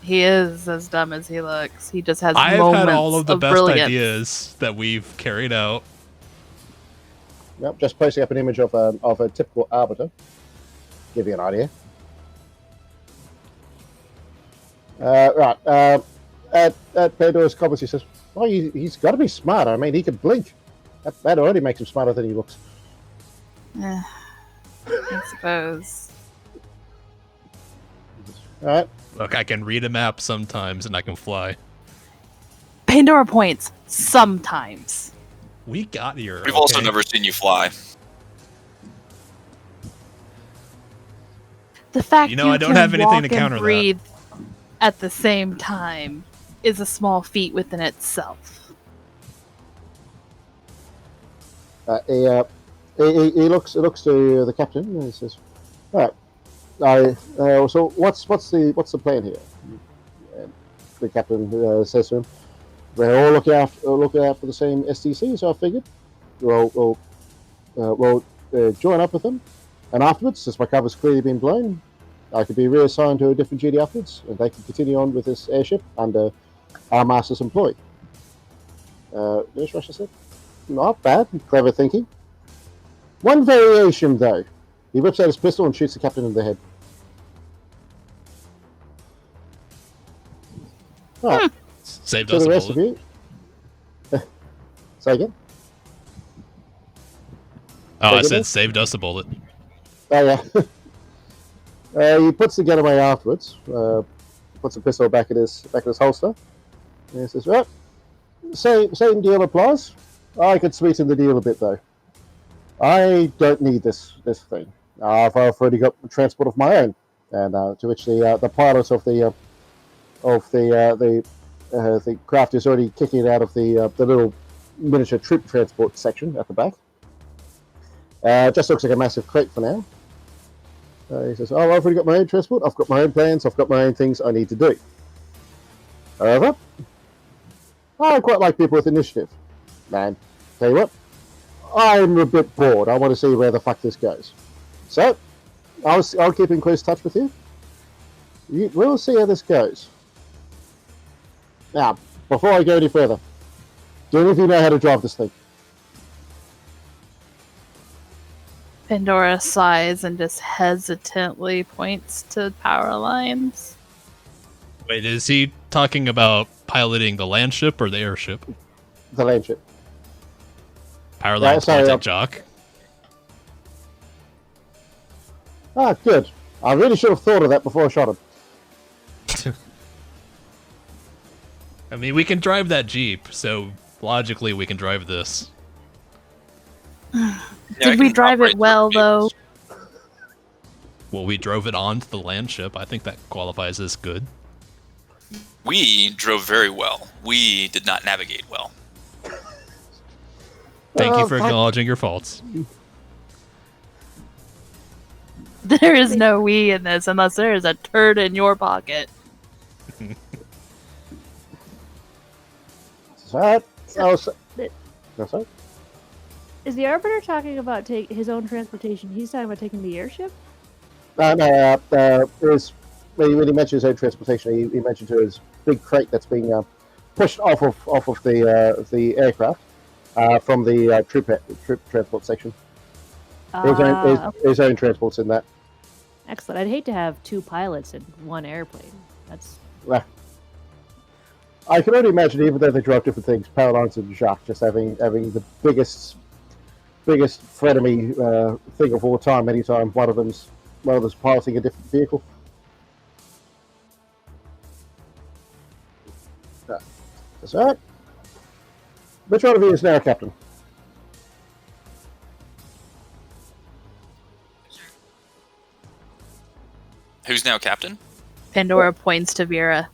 He is as dumb as he looks. He just has I've moments had all of the best brilliance. ideas that we've carried out. Yep, just posting up an image of a typical arbiter. Give you an idea. Right. At Pandora's comments, he says, well, he's got to be smart. I mean, he can blink. That already makes him smarter than he looks. I suppose. All right. Look, I can read a map sometimes and I can fly. Pandora points sometimes. We got here. We've also never seen you fly. The fact I don't can have anything walk to counter and breathe at the same time is a small feat within itself. He looks to the captain and he says, "All right. So what's the plan here?" And the captain says to him, "We're all looking out for the same STC, so I figured we'll join up with them, and afterwards, since my cover's clearly been blown, I could be reassigned to a different duty afterwards, and they can continue on with this airship under our master's employ." Nurse Russia said, "Not bad, clever thinking. One variation, though." He whips out his pistol and shoots the captain in the head. Right. Saved To us the a rest of bullet. you. Say again? Oh, I said saved us a bullet. Oh, yeah. He puts the gun away afterwards. Puts the pistol back in his holster. And he says, "Right, same deal applies. I could sweeten the deal a bit, though. I don't need this thing. I've already got transport of my own." And to which the pilot of the craft is already kicking out of the little miniature troop transport section at the back. Just looks like a massive crate for now. He says, "Oh, I've already got my own transport. I've got my own plans. I've got my own things I need to do. However, I quite like people with initiative. And tell you what, I'm a bit bored. I want to see where the fuck this goes. So, I'll keep in close touch with you. We'll see how this goes. Now, before I go any further, do any of you know how to drive this thing?" Pandora sighs and just hesitantly points to power lines. Wait, is he talking about piloting the landship or the airship? The landship. Power line sorry, points at Jock. Good. I really should have thought of that before I shot him. I mean, we can drive that Jeep, so logically we can drive this. Did we drive it well, though? Well, we drove it onto the landship. I think that qualifies as good. We drove very well. We did not navigate well. Thank you for acknowledging your faults. There is no we in this unless there is a turd in your pocket. Alright. Th- That's right. Is the Arbiter talking about his own transportation? He's talking about taking the airship? No, when he mentioned his own transportation, he mentioned to his big crate that's being pushed off of the aircraft from the troop transport section. His own transport's in that. Excellent. I'd hate to have 2 pilots in one airplane. That's I can only imagine, even though they drive different things, Paralyze and Jacques just having the biggest frenemy thing of all time. Anytime one of them's piloting a different vehicle. That's right. Which one of you is now captain? Who's now captain? Pandora points to Vera.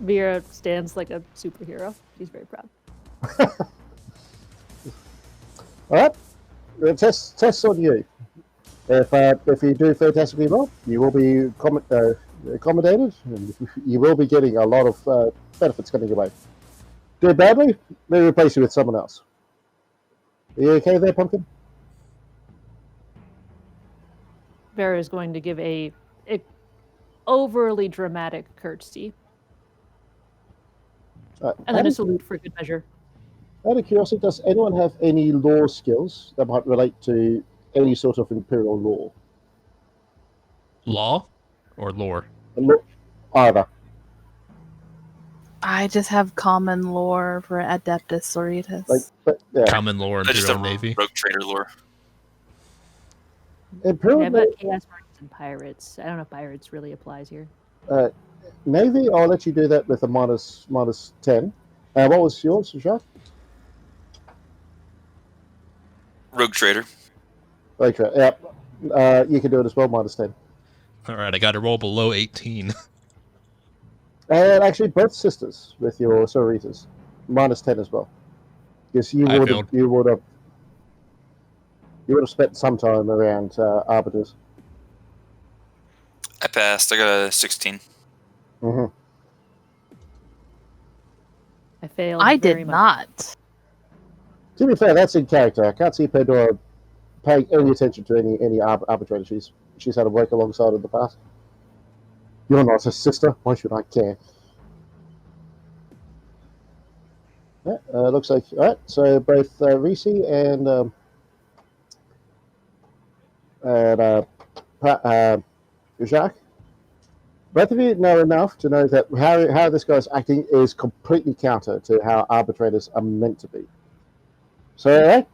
Vera stands like a superhero. She's very proud. All right. The tests on you. If you do fantastically well, you will be accommodated, and you will be getting a lot of benefits coming your way. Do badly, they replace you with someone else. Are you okay there, Pumpkin? Vera is going to give a overly dramatic curtsy. And then a salute for good measure. Out of curiosity, does anyone have any law skills that might relate to any sort of imperial law? Law or lore? Either. I just have common lore for Adeptus Sororitas. Common lore, I just Imperial have Navy. rogue trader lore. Imperial Yeah, but Chaos Marines and Pirates. I don't know if Pirates really applies here. Navy, I'll let you do that with a minus 10. What was yours, Jacques? Rogue trader. Okay, yeah. You can do it as well, minus 10. All right, I got to roll below 18. And actually, both sisters with your sororitas, minus 10 as well. Because you would have spent some time around arbiters. I passed. I got a 16. Mm-hmm. I failed. I very did much. not. To be fair, that's in character. I can't see Pandora paying any attention to any arbitrator she's had to work alongside in the past. You're not a sister. Why should I care? Yeah, looks like all right. So both Reese and Jacques, both of you know enough to know that how this guy's acting is completely counter to how arbitrators are meant to be. So that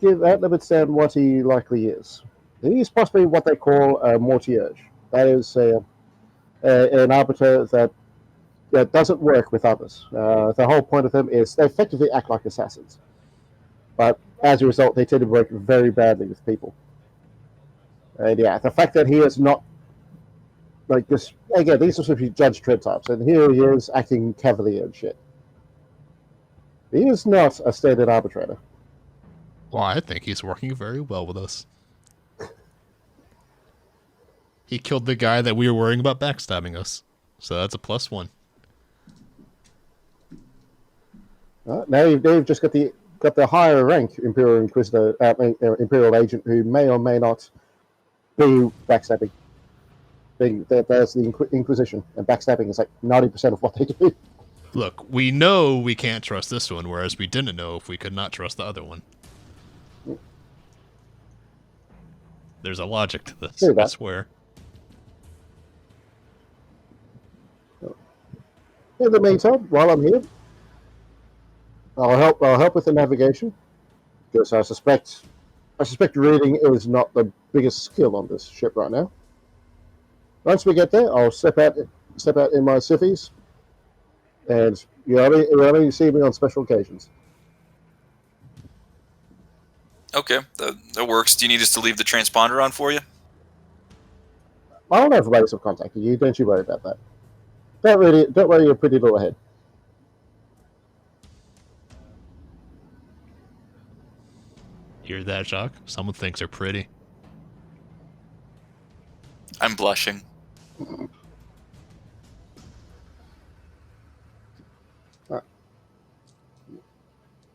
that limits down what he likely is. He's possibly what they call a mortierge. That is an arbiter that doesn't work with others. The whole point of them is they effectively act like assassins. But as a result, they tend to work very badly with people. And yeah, the fact that he is not like this, again, these are supposed to be Judge Dredd types, and here he is acting cavalier and shit. He is not a standard arbitrator. Well, I think he's working very well with us. He killed the guy that we were worrying about backstabbing us. So that's a +1. Now you've just got the higher rank Imperial Inquisitor, Imperial Agent, who may or may not be backstabbing. There's the Inquisition, and backstabbing is like 90% of what they do. Look, we know we can't trust this one, whereas we didn't know if we could not trust the other one. There's a logic to this, I swear. In the meantime, while I'm here, I'll help with the navigation, because I suspect reading is not the biggest skill on this ship right now. Once we get there, I'll step out in my civvies, and you only see me on special occasions. Okay, that works. Do you need us to leave the transponder on for you? I'll have ways of contacting you. Don't you worry about that. Don't worry your pretty little head. Hear that, Jacques? Someone thinks they're pretty. I'm blushing.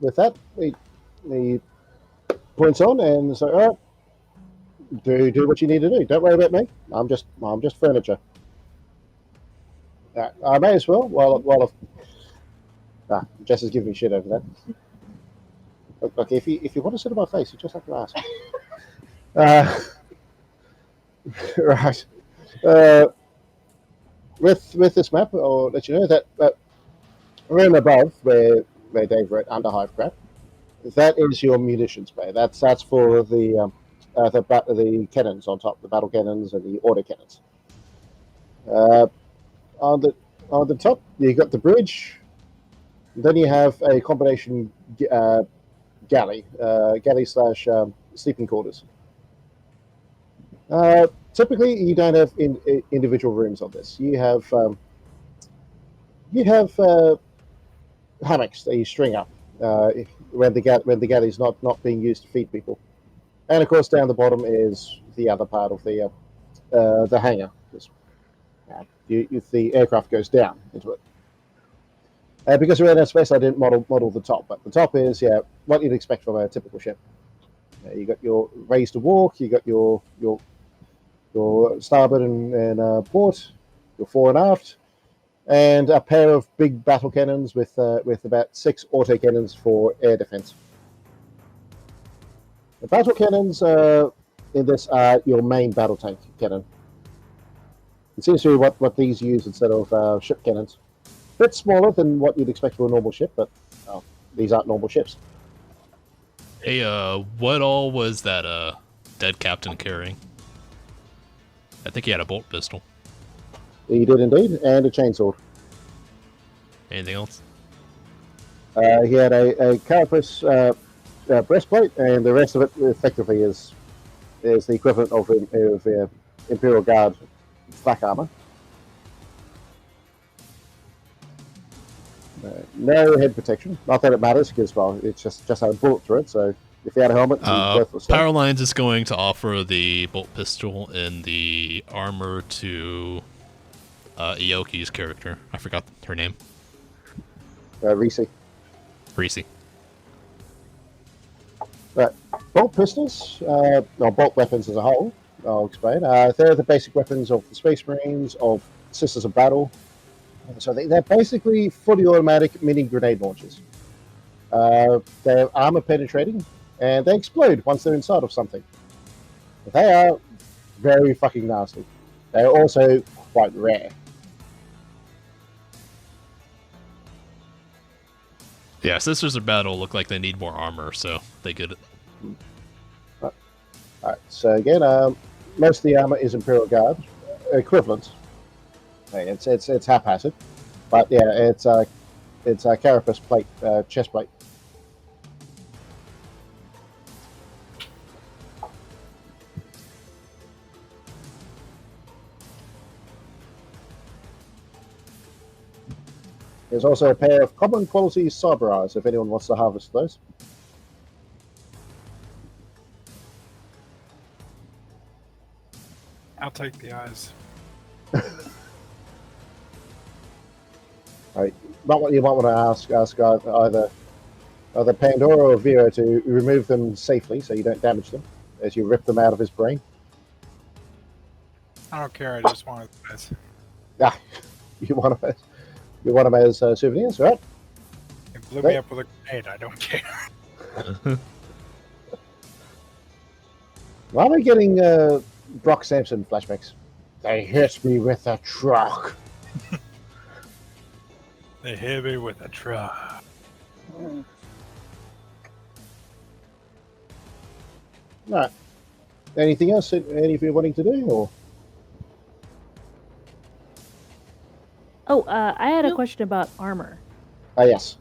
With that, he points on and so, all right, do what you need to do. Don't worry about me. I'm just furniture. I may as well. Jess is giving me shit over that. Okay, if you want to sit on my face, you just have to ask. Right. With this map, I'll let you know that room above where Dave wrote Underhive crap, that is your munitions bay. That's for the cannons on top, the battle cannons and the order cannons. On the top, you got the bridge. Then you have a combination galley slash sleeping quarters. Typically, you don't have individual rooms on this. You have hammocks that you string up when the galley is not being used to feed people, and of course down the bottom is the other part of the hangar. If the aircraft goes down into it. Because we ran out of space, I didn't model the top, but the top is what you'd expect from a typical ship. You got your raise to walk, you got your starboard and port, your fore and aft, and a pair of big battle cannons with about 6 auto cannons for air defense. The battle cannons in this are your main battle tank cannon. It seems to be what these use instead of ship cannons. A bit smaller than what you'd expect for a normal ship, but these aren't normal ships. Hey, what all was that dead captain carrying? I think he had a bolt pistol. He did indeed, and a chainsaw. Anything else? He had a carapace breastplate, and the rest of it effectively is the equivalent of Imperial Guard flak armor. No head protection. Not that it matters, because it's just had a bullet through it. So if you had a helmet, it's worthless. Power Lines is going to offer the bolt pistol and the armor to Ioki's character. I forgot her name. Reese. Bolt pistols, or bolt weapons as a whole, I'll explain. They're the basic weapons of the Space Marines, of Sisters of Battle. So they're basically fully automatic mini grenade launchers. They're armor penetrating, and they explode once they're inside of something. But they are very fucking nasty. They're also quite rare. Yeah, Sisters of Battle look like they need more armor, so they get it. Alright, so again, most of the armor is Imperial Guard equivalent. It's haphazard, but yeah, it's a carapace plate, chest plate. There's also a pair of common quality cyber eyes if anyone wants to harvest those. I'll take the eyes. Right. You might want to ask either Pandora or Vero to remove them safely so you don't damage them as you rip them out of his brain. I don't care. I just want the eyes. You want them as souvenirs, right? It blew me up with a grenade. I don't care. Why am I getting Brock Sampson flashbacks? They hit me with a truck. They hit me with a truck. Right. Anything else? Anything you're wanting to do, or? Oh, I had a question about armor. Yes.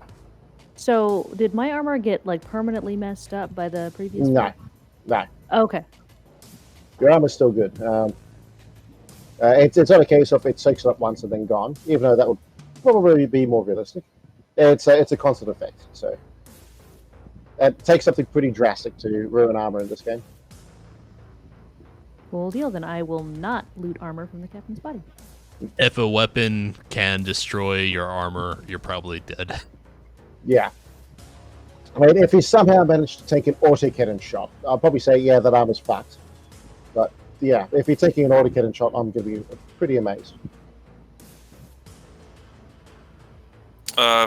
So, did my armor get like permanently messed up by the previous? No. Okay. Your armor's still good. It's not a case of it soaks it up once and then gone, even though that would probably be more realistic. It's a constant effect. So, It takes something pretty drastic to ruin armor in this game. Cool deal. Then I will not loot armor from the captain's body. If a weapon can destroy your armor, you're probably dead. Yeah. I mean, if he somehow managed to take an autocannon shot, I'll probably say, yeah, that armor's fucked. But, yeah, if you're taking an autocannon shot, I'm going to be pretty amazed.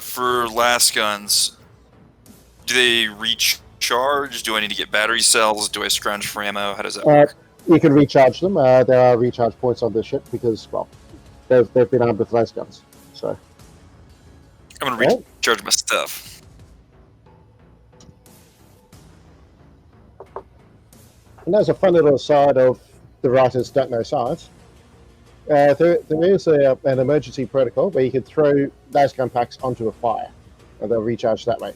For last guns, do they recharge? Do I need to get battery cells? Do I scrounge for ammo? How does that work? You can recharge them. There are recharge points on the ship because, well, they've been armed with laser guns. So I'm going to recharge my stuff. And there's a fun little aside of the writers don't know science. There is an emergency protocol where you can throw laser gun packs onto a fire, and they'll recharge that way.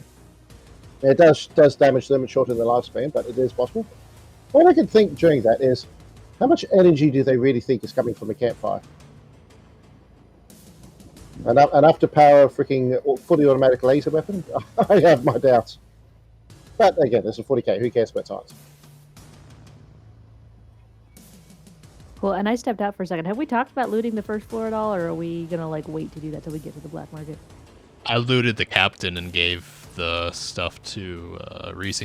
It does damage them and shorten their lifespan, but it is possible. All I can think during that is, how much energy do they really think is coming from a campfire? Enough to power a freaking fully automatic laser weapon? I have my doubts. But again, it's a 40k. Who cares about science? Cool. And I stepped out for a second. Have we talked about looting the first floor at all, or are we gonna like wait to do that till we get to the black market? I looted the captain and gave the stuff to Reese.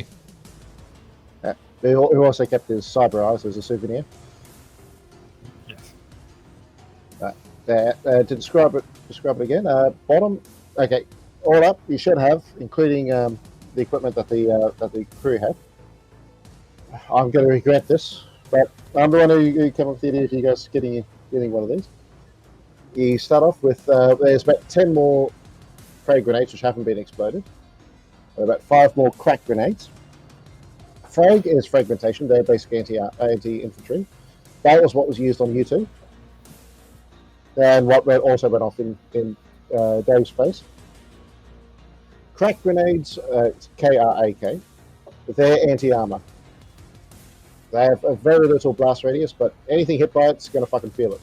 Who also kept his cyber eyes as a souvenir. Yes. To describe it again. Bottom. Okay. All up, you should have, including the equipment that the crew have. I'm going to regret this, but I'm the one who came up with the idea of you guys getting one of these. You start off with there's about 10 more frag grenades which haven't been exploded. About 5 more crack grenades. Frag is fragmentation. They're basically anti-infantry. That was what was used on U2. And what also went off in Dave's face. Crack grenades, KRAK. They're anti-armor. They have a very little blast radius, but anything hit by it's going to fucking feel it.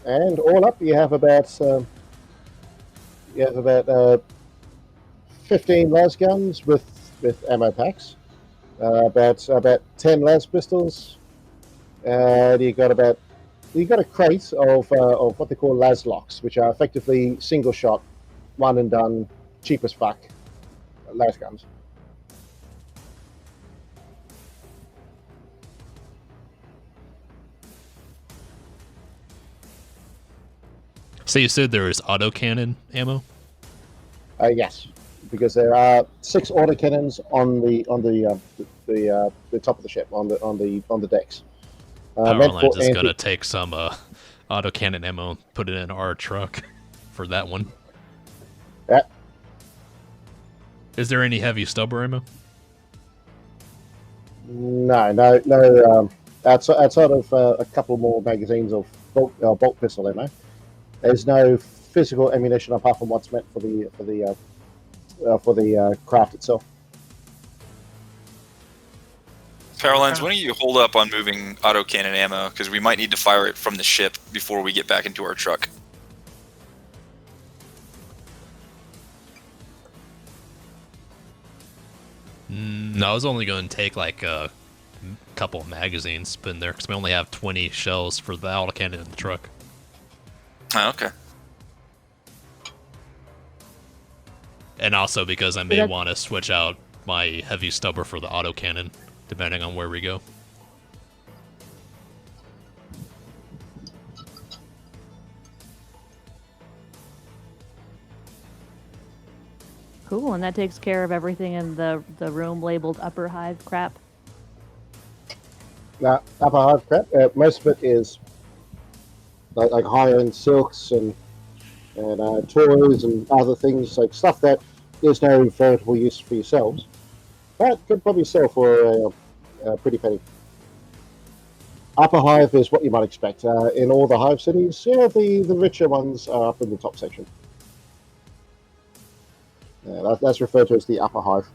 And all up, you have about 15 las guns with ammo packs, about 10 las pistols, and you got a crate of what they call las locks, which are effectively single shot, one and done, cheap as fuck las guns. So you said there was autocannon ammo? Yes, because there are 6 autocannons on the top of the ship on the decks. Powerline's is gonna take some autocannon ammo and put it in our truck for that one. Yeah. Is there any heavy stubber ammo? No. Outside of a couple more magazines of bolt pistol ammo, there's no physical ammunition apart from what's meant for the craft itself. Powerlines, why don't you hold up on moving autocannon ammo, because we might need to fire it from the ship before we get back into our truck. No, I was only going to take like a couple of magazines put in there, because we only have 20 shells for the autocannon in the truck. Oh, okay. And also because I may want to switch out my heavy stubber for the autocannon, depending on where we go. Cool, and that takes care of everything in the room labeled upper hive crap. Now, upper hive crap, most of it is like high-end silks and toys and other things, like stuff that there's no veritable use for yourselves, but could probably sell for a pretty penny. Upper hive is what you might expect. In all the hive cities, yeah, the richer ones are up in the top section. That's referred to as the upper hive.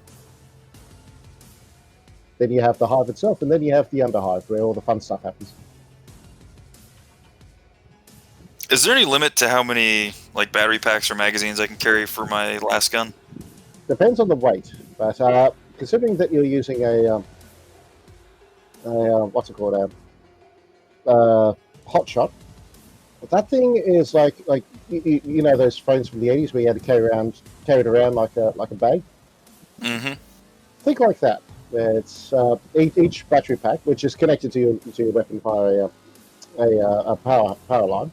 Then you have the hive itself, and then you have the underhive, where all the fun stuff happens. Is there any limit to how many like battery packs or magazines I can carry for my last gun? Depends on the weight, but considering that you're using a what's it called, hot shot, that thing is like you know those phones from the 80s where you had to carry it around like a bag. Mm-hmm. Think like that. It's each battery pack, which is connected to your weapon via a power line.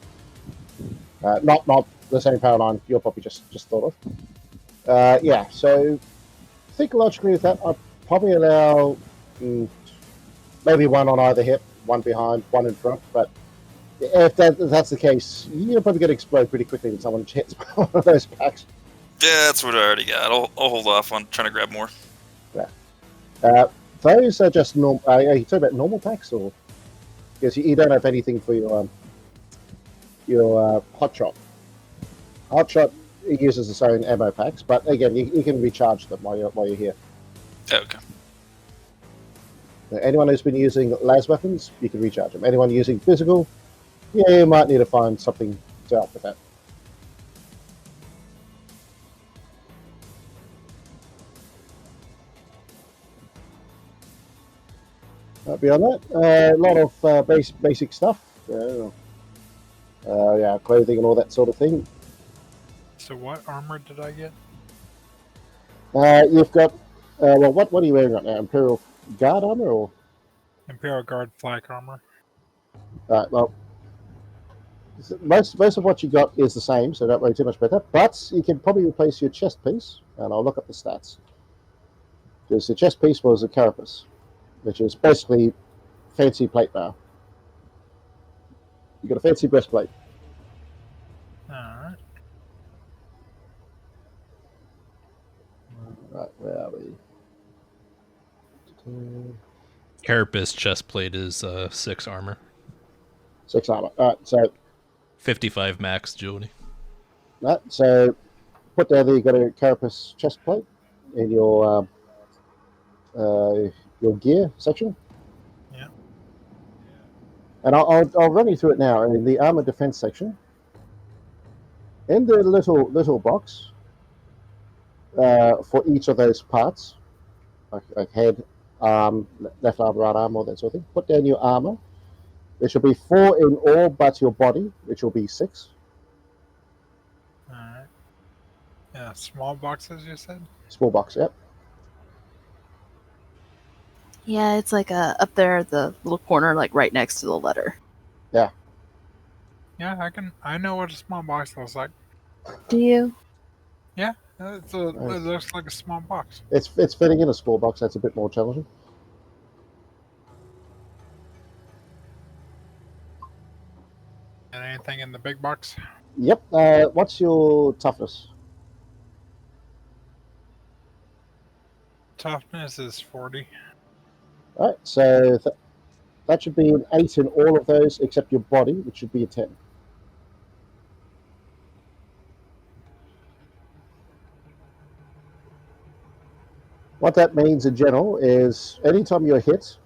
Not the same power line you're probably just thought of. Yeah, so think logically with that, I'd probably allow maybe one on either hip, one behind, one in front. But if that's the case, you're probably going to explode pretty quickly when someone hits one of those packs. Yeah, that's what I already got. I'll hold off on trying to grab more. Yeah. Those are just normal. Are you talking about normal packs, or because you don't have anything for your hot shot? Hot shot uses its own ammo packs, but again, you can recharge them while you're here. Okay. Anyone who's been using las weapons, you can recharge them. Anyone using physical, yeah, you might need to find something to help with that. Beyond that, a lot of basic stuff. Yeah, clothing and all that sort of thing. So what armor did I get? You've got well, what are you wearing right now? Imperial Guard armor, or Imperial Guard flak armor. well, most of what you got is the same, so don't worry too much about that. But you can probably replace your chest piece, and I'll look up the stats. Because the chest piece was a carapace, which is basically fancy plate mail. You got a fancy breastplate. Alright. Right, where are we? Carapace chest plate is 6 armor. 6 armor. Alright, so 55 max agility. right, so put down there you got a carapace chest plate in your gear section. Yeah. And I'll run you through it now. In the armor defense section, in the little box for each of those parts, like head, arm, left arm, right arm, all that sort of thing, put down your armor. There should be 4 in all but your body, which will be 6. Alright. Yeah, small boxes you said? Small box, yep. Yeah, it's like up there at the little corner, like right next to the letter. Yeah, I know what a small box looks like. Do you? Yeah, it looks like a small box. It's fitting in a small box. That's a bit more challenging. And anything in the big box? Yep. What's your toughness? Toughness is 40. All right. So that should be an 8 in all of those except your body, which should be a 10. What that means in general is anytime you're hit,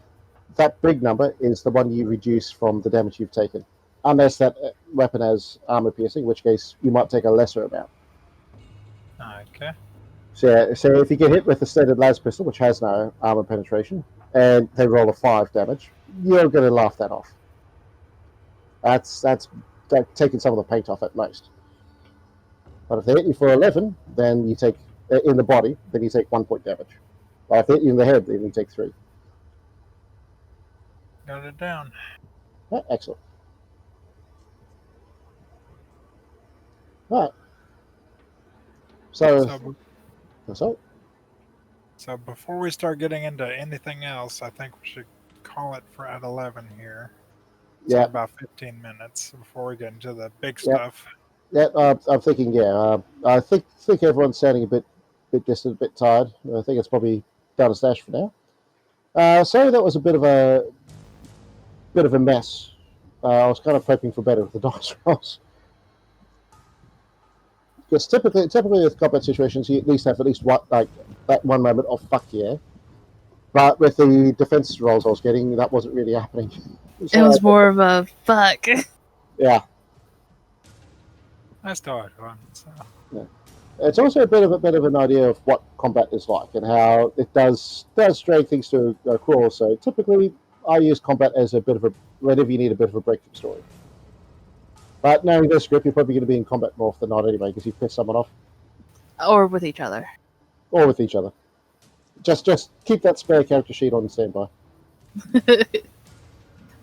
that big number is the one you reduce from the damage you've taken. Unless that weapon has armor piercing, in which case you might take a lesser amount. Okay. So if you get hit with a standard las pistol, which has no armor penetration, and they roll a 5 damage, you're going to laugh that off. That's like taking some of the paint off at most. But if they hit you for 11, then you take in the body, then you take 1 point damage. But if they hit you in the head, then you take 3. Got it down. Excellent. All right. So before we start getting into anything else, I think we should call it for at 11 here. So about 15 minutes before we get into the big stuff. Yeah, I'm thinking. Yeah, I think everyone's sounding a bit distant, a bit tired. I think it's probably down a stash for now. So that was a bit of a mess. I was kind of hoping for better with the dice rolls. Because typically with combat situations, you at least have that one moment of fuck yeah. But with the defense rolls I was getting, that wasn't really happening. It was more of a fuck. Yeah. I still had fun. So. Yeah. It's also a bit of an idea of what combat is like and how it does drag things to a crawl. So typically, I use combat as a bit of a whenever you need a bit of a break from story. But knowing this script, you're probably going to be in combat more often than not anyway because you've pissed someone off. Or with each other. Or with each other. Just keep that spare character sheet on standby.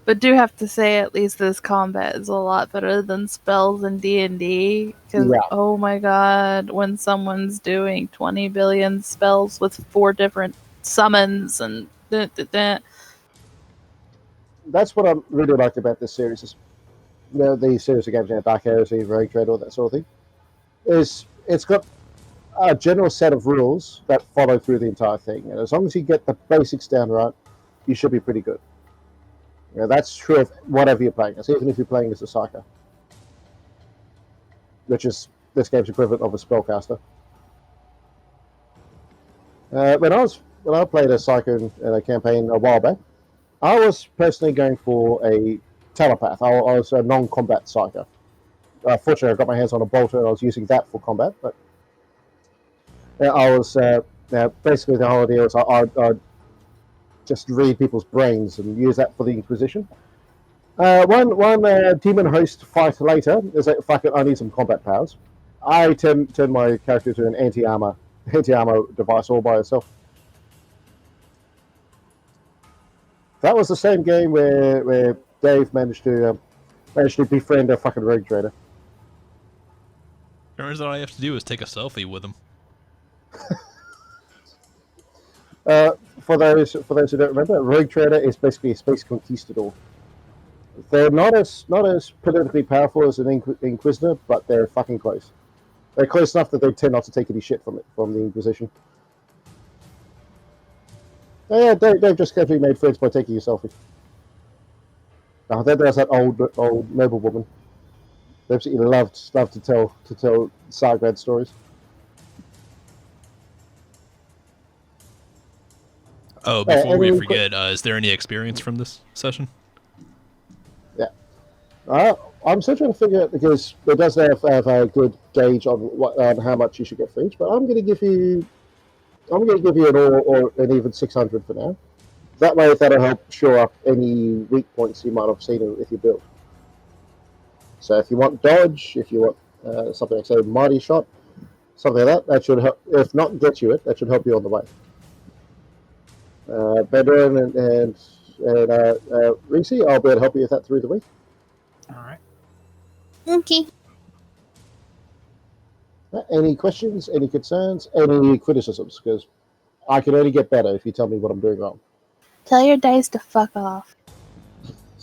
But do have to say, at least this combat is a lot better than spells in D&D. Because, oh my god, when someone's doing 20 billion spells with 4 different summons and... That's what I really like about this series. Is, the series of games, Dark Heresy, Rogue Trade, all that sort of thing, is it's got a general set of rules that follow through the entire thing. And as long as you get the basics down right, you should be pretty good. That's true of whatever you're playing as, even if you're playing as a psyker, which is this game's equivalent of a spellcaster. When I played a psyker in a campaign a while back, I was personally going for a telepath. I was a non-combat psyker. Fortunately, I got my hands on a bolter and I was using that for combat. But I was basically the whole idea was I'd just read people's brains and use that for the Inquisition. One demon host fight later is like, fuck it, I need some combat powers. I turn my character to an anti-armor device all by itself. That was the same game where Dave managed to befriend a fucking rogue trader. Turns out all I have to do is take a selfie with him. For those who don't remember, Rogue Trader is basically a space conquistador. They're not as politically powerful as an Inquisitor, but they're fucking close. They're close enough that they tend not to take any shit from the Inquisition. Yeah, they've just carefully made friends by taking a selfie. Then there's that old noble woman. They absolutely loved to tell Sargrad stories. Oh, before we forget, is there any experience from this session? Yeah. I'm still trying to figure out, because it does have a good gauge on how much you should get for each, but I'm going to give you an or an even 600 for now. That way, that'll help shore up any weak points you might have seen with your build. So if you want dodge, if you want something like, say, mighty shot, something like that should help. If not get you it, that should help you on the way. Bedouin and Reese, I'll be able to help you with that through the week. All right. Okay. Any questions, any concerns, any criticisms? Because I can only get better if you tell me what I'm doing wrong. Tell your dice to fuck off.